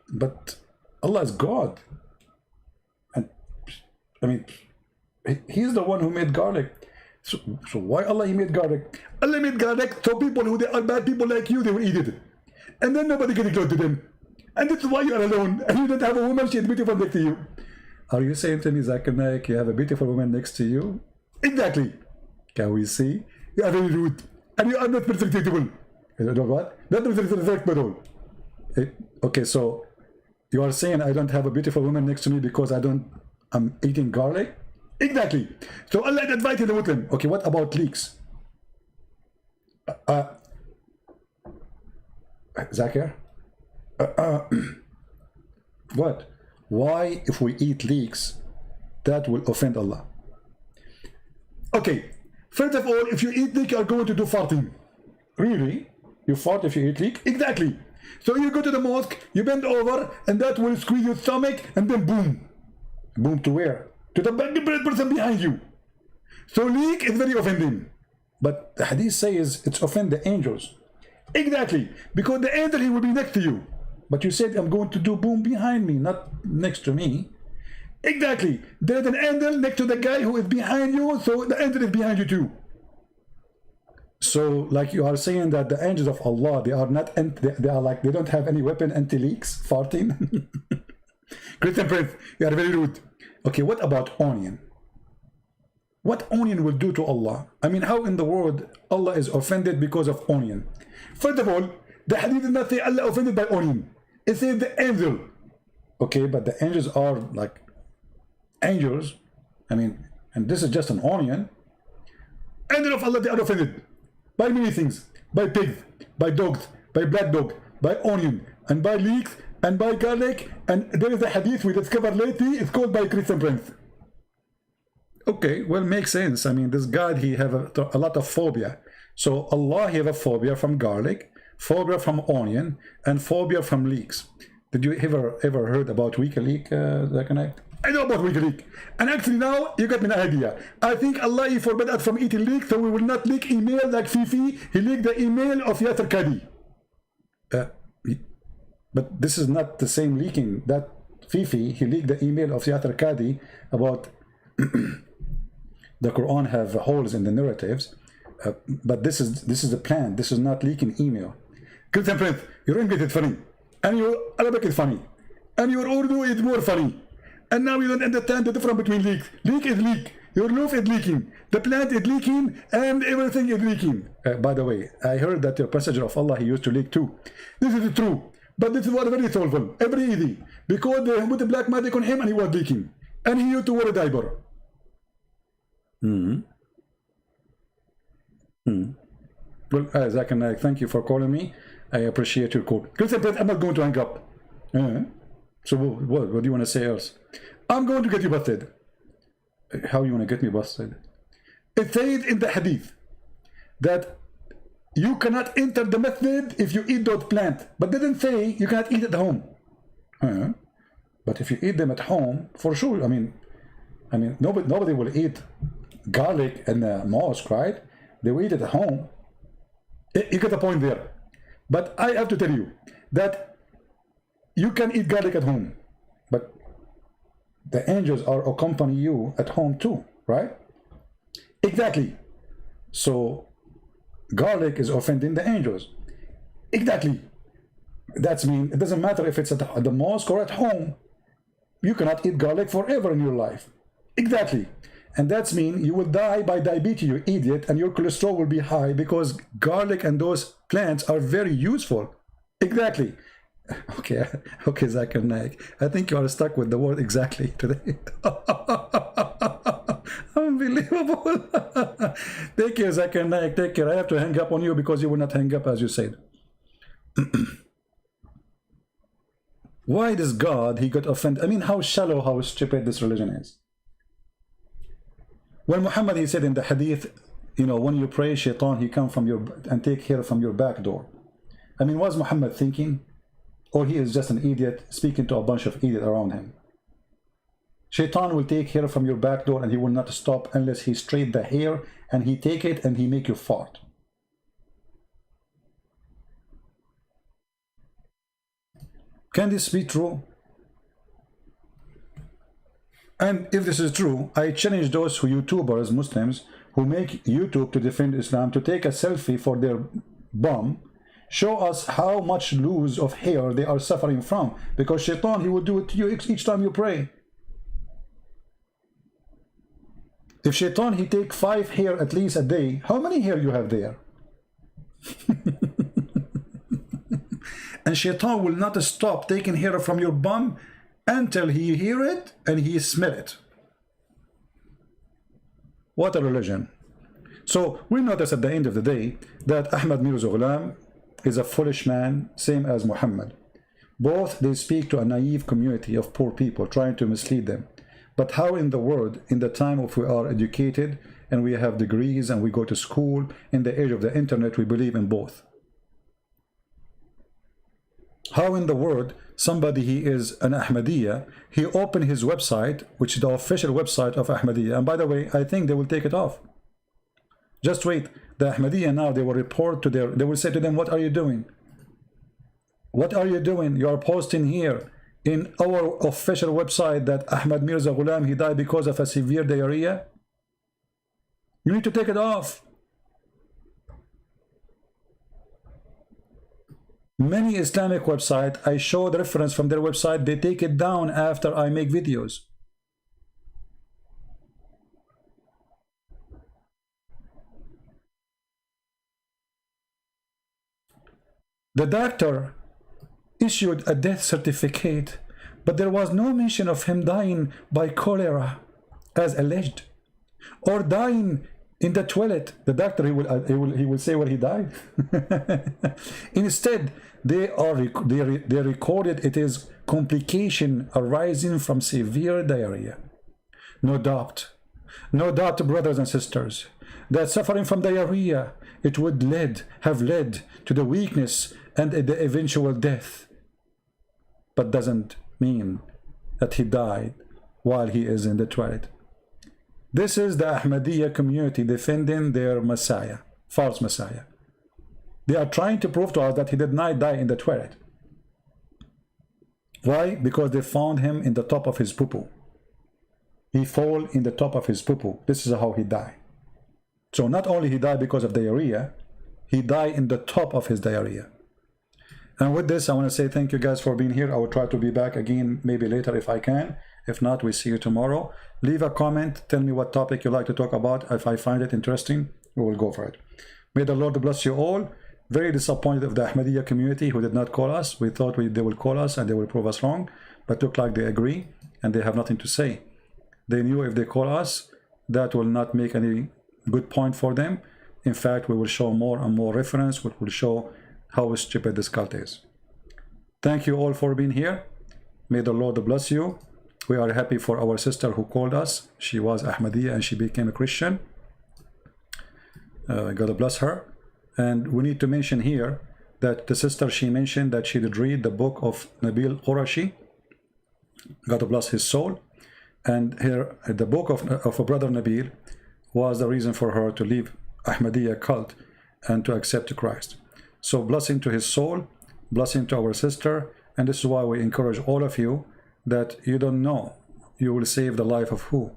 But Allah is God. And I mean, He's the one who made garlic. So why Allah he made garlic? Allah made garlic so people who they are bad people like you, they will eat it. And then nobody can close to them. And that's why you are alone. And you don't have a woman, she is beautiful next to you. Are you saying to me, Zakir Naik, you have a beautiful woman next to you? Exactly. Can we see? You are very rude. And you are not respectable. You know what? Not respectable. Okay, so you are saying I don't have a beautiful woman next to me because I'm eating garlic? Exactly. So Allah invited the Muslim. Okay, what about leeks? Zakir? What? Why, if we eat leeks, that will offend Allah? Okay, first of all, if you eat leek, you are going to do farting. Really? You fart if you eat leek? Exactly. So you go to the mosque, you bend over, and that will squeeze your stomach, and then boom. Boom to where? To the person behind you. So leek is very offending. But the hadith says it's offend the angels. Exactly. Because the angel, he will be next to you. But you said, I'm going to do boom behind me, not next to me. Exactly. There's an angel next to the guy who is behind you, so the angel is behind you too. So, like you are saying that the angels of Allah, they are not, they are like, they don't have any weapon anti-leaks, farting. Christian Prince, you are very rude. Okay, what about onion? What onion will do to Allah? I mean, how in the world Allah is offended because of onion? First of all, the hadith did not say Allah offended by onion. It says the angel. Okay, but the angels are like angels. I mean, and this is just an onion. Angel of Allah, they are offended by many things. By pigs, by dogs, by black dog, by onion, and by leeks, and by garlic. And there is a hadith we discovered lately, it's called by Christian Prince. Okay, well, makes sense. I mean, this God, he have a lot of phobia. So Allah, he have a phobia from garlic, phobia from onion, and phobia from leeks. Did you ever heard about weak leek, I know about weak leek. And actually now, you got me an idea. I think Allah, he forbid us from eating leek, so we will not leak email like Fifi. He leaked the email of Yasir Qadhi. But this is not the same leaking. That Fifi, he leaked the email of Yasir Qadhi about the Quran have holes in the narratives. But this is the plan. This is not leaking email. Christian Prince, your English is funny, and your Arabic is funny, and your Urdu is more funny. And now you don't understand the difference between leaks. Leak is leak. Your roof is leaking. The plant is leaking, and everything is leaking. By the way, I heard that your messenger of Allah, he used to leak too. This is true, but this is what very solvable, very easy, because they put the black magic on him, and he was leaking, and he used to wear a diaper. Well, Zach and Naik, thank you for calling me. I appreciate your call. Christian Prince, I'm not going to hang up. So what do you want to say else? I'm going to get you busted. How you want to get me busted? It says in the hadith that you cannot enter the masjid if you eat those plants, but didn't say you cannot eat at home. But if you eat them at home, for sure. I mean, nobody will eat garlic in the mosque, right? They will eat it at home. You get the point there. But I have to tell you that you can eat garlic at home, but the angels are accompany you at home too, right? Exactly. So garlic is offending the angels. Exactly. That's mean it doesn't matter if it's at the mosque or at home. You cannot eat garlic forever in your life. Exactly. And that's mean you will die by diabetes, you idiot, and your cholesterol will be high because garlic and those plants are very useful. Exactly. Okay, Zach and Naik. I think you are stuck with the word exactly today. Unbelievable. Take care, Zach and Naik. Take care. I have to hang up on you because you will not hang up as you said. Why does God, he got offended? I mean, how shallow, how stupid this religion is. When Muhammad, he said in the hadith, when you pray, shaitan, he come from your and take hair from your back door. I mean, was Muhammad thinking? Or he is just an idiot speaking to a bunch of idiots around him? Shaitan will take hair from your back door and he will not stop unless he straight the hair and he take it and he make you fart. Can this be true? And if this is true, I challenge those YouTubers, Muslims, who make YouTube to defend Islam to take a selfie for their bum. Show us how much loss of hair they are suffering from, because shaitan, he will do it to you each time you pray. If shaitan, he take 5 hair at least a day, how many hair you have there? And shaitan will not stop taking hair from your bum until he hear it and he smell it. What a religion. So we notice at the end of the day that Ahmad Mirza Ghulam, is a foolish man, same as Muhammad. Both they speak to a naive community of poor people, trying to mislead them. But how in the world, in the time of we are educated and we have degrees and we go to school, in the age of the internet, we believe in both? How in the world somebody, he is an Ahmadiyya, he opened his website, which is the official website of Ahmadiyya, and by the way, I think they will take it off. Just wait, the Ahmadiyya now, they will report to they will say to them, what are you doing? What are you doing? You are posting here in our official website that Ahmad Mirza Ghulam, he died because of a severe diarrhea. You need to take it off. Many Islamic websites, I show the reference from their website, they take it down after I make videos. The doctor issued a death certificate, but there was no mention of him dying by cholera, as alleged, or dying in the toilet. The doctor, he will say where he died. Instead, they recorded it is complication arising from severe diarrhea. No doubt, brothers and sisters, that suffering from diarrhea, it would have led to the weakness and the eventual death, but doesn't mean that he died while he is in the toilet. This is the Ahmadiyya community defending their Messiah, false Messiah. They are trying to prove to us that he did not die in the toilet. Why? Because they found him in the top of his poo-poo. He fell in the top of his poo-poo. This is how he died. So not only he died because of diarrhea, he died in the top of his diarrhea. And with this, I want to say thank you guys for being here. I will try to be back again maybe later if I can. If not, we see you tomorrow. Leave a comment. Tell me what topic you like to talk about. If I find it interesting, we will go for it. May the Lord bless you all. Very disappointed of the Ahmadiyya community who did not call us. We thought they will call us and they will prove us wrong. But look like they agree and they have nothing to say. They knew if they call us, that will not make any good point for them. In fact, we will show more and more reference, which will show how stupid this cult is. Thank you all for being here. May the Lord bless you. We are happy for our sister who called us. She was Ahmadiyya and she became a Christian. God bless her. And we need to mention here that the sister, she mentioned that she did read the book of Nabil Qurashi. God bless his soul. And the book of a brother Nabil was the reason for her to leave Ahmadiyya cult and to accept Christ. So blessing to his soul, blessing to our sister, and this is why we encourage all of you that you don't know you will save the life of who,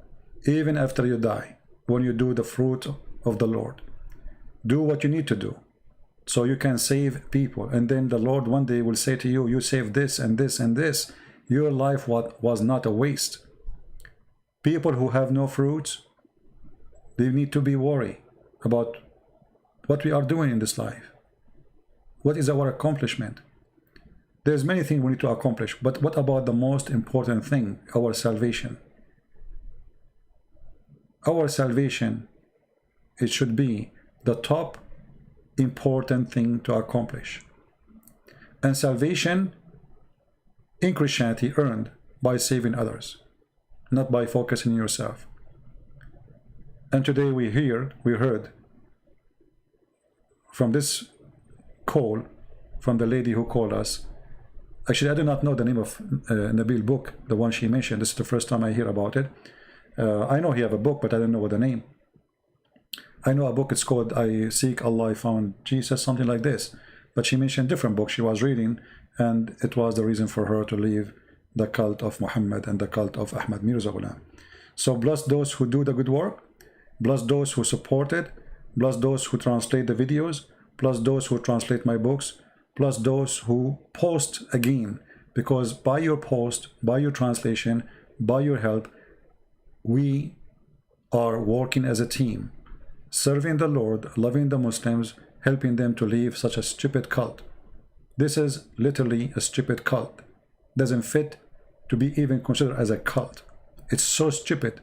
even after you die, when you do the fruit of the Lord. Do what you need to do so you can save people, and then the Lord one day will say to you, you saved this and this and this. Your life was not a waste. People who have no fruits, they need to be worried about what we are doing in this life. What is our accomplishment? There's many things we need to accomplish, but what about the most important thing, our salvation? Our salvation, it should be the top important thing to accomplish. And salvation in Christianity earned by saving others, not by focusing on yourself. And today we heard from this call from the lady who called us. Actually, I do not know the name of Nabil book, the one she mentioned. This is the first time I hear about it. I know he have a book, but I don't know what the name. I know a book, it's called I Seek Allah, I Found Jesus, something like this. But she mentioned different books she was reading, and it was the reason for her to leave the cult of Muhammad and the cult of Ahmad Mirza Ghulam. So bless those who do the good work, bless those who support it, bless those who translate the videos, plus those who translate my books, plus those who post again, because by your post, by your translation, by your help, we are working as a team, serving the Lord, loving the Muslims, helping them to leave such a stupid cult. This is literally a stupid cult. Doesn't fit to be even considered as a cult. It's so stupid.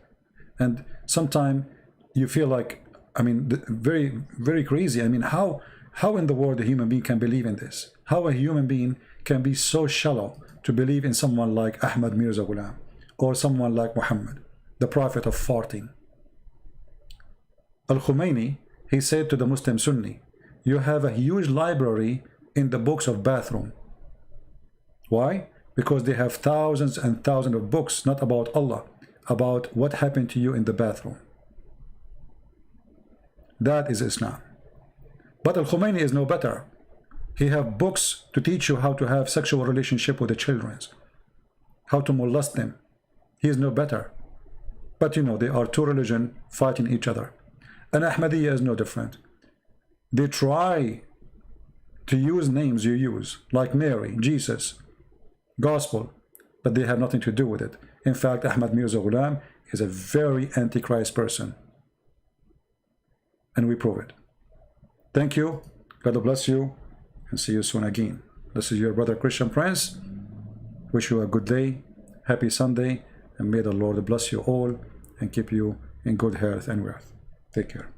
And sometimes you feel like, I mean, very, very crazy. I mean, how How in the world a human being can believe in this? How a human being can be so shallow to believe in someone like Ahmad Mirza Ghulam or someone like Muhammad, the prophet of farting? Al-Khomeini, he said to the Muslim Sunni, you have a huge library in the books of bathroom. Why? Because they have thousands and thousands of books, not about Allah, about what happened to you in the bathroom. That is Islam. But Al-Khomeini is no better. He have books to teach you how to have sexual relationship with the children, how to molest them. He is no better. But you know, they are two religions fighting each other. And Ahmadiyya is no different. They try to use names you use, like Mary, Jesus, Gospel, but they have nothing to do with it. In fact, Ahmad Mirza Ghulam is a very antichrist person. And we prove it. Thank you. God bless you. And see you soon again. This is your brother Christian Prince. Wish you a good day. Happy Sunday. And may the Lord bless you all and keep you in good health and wealth. Take care.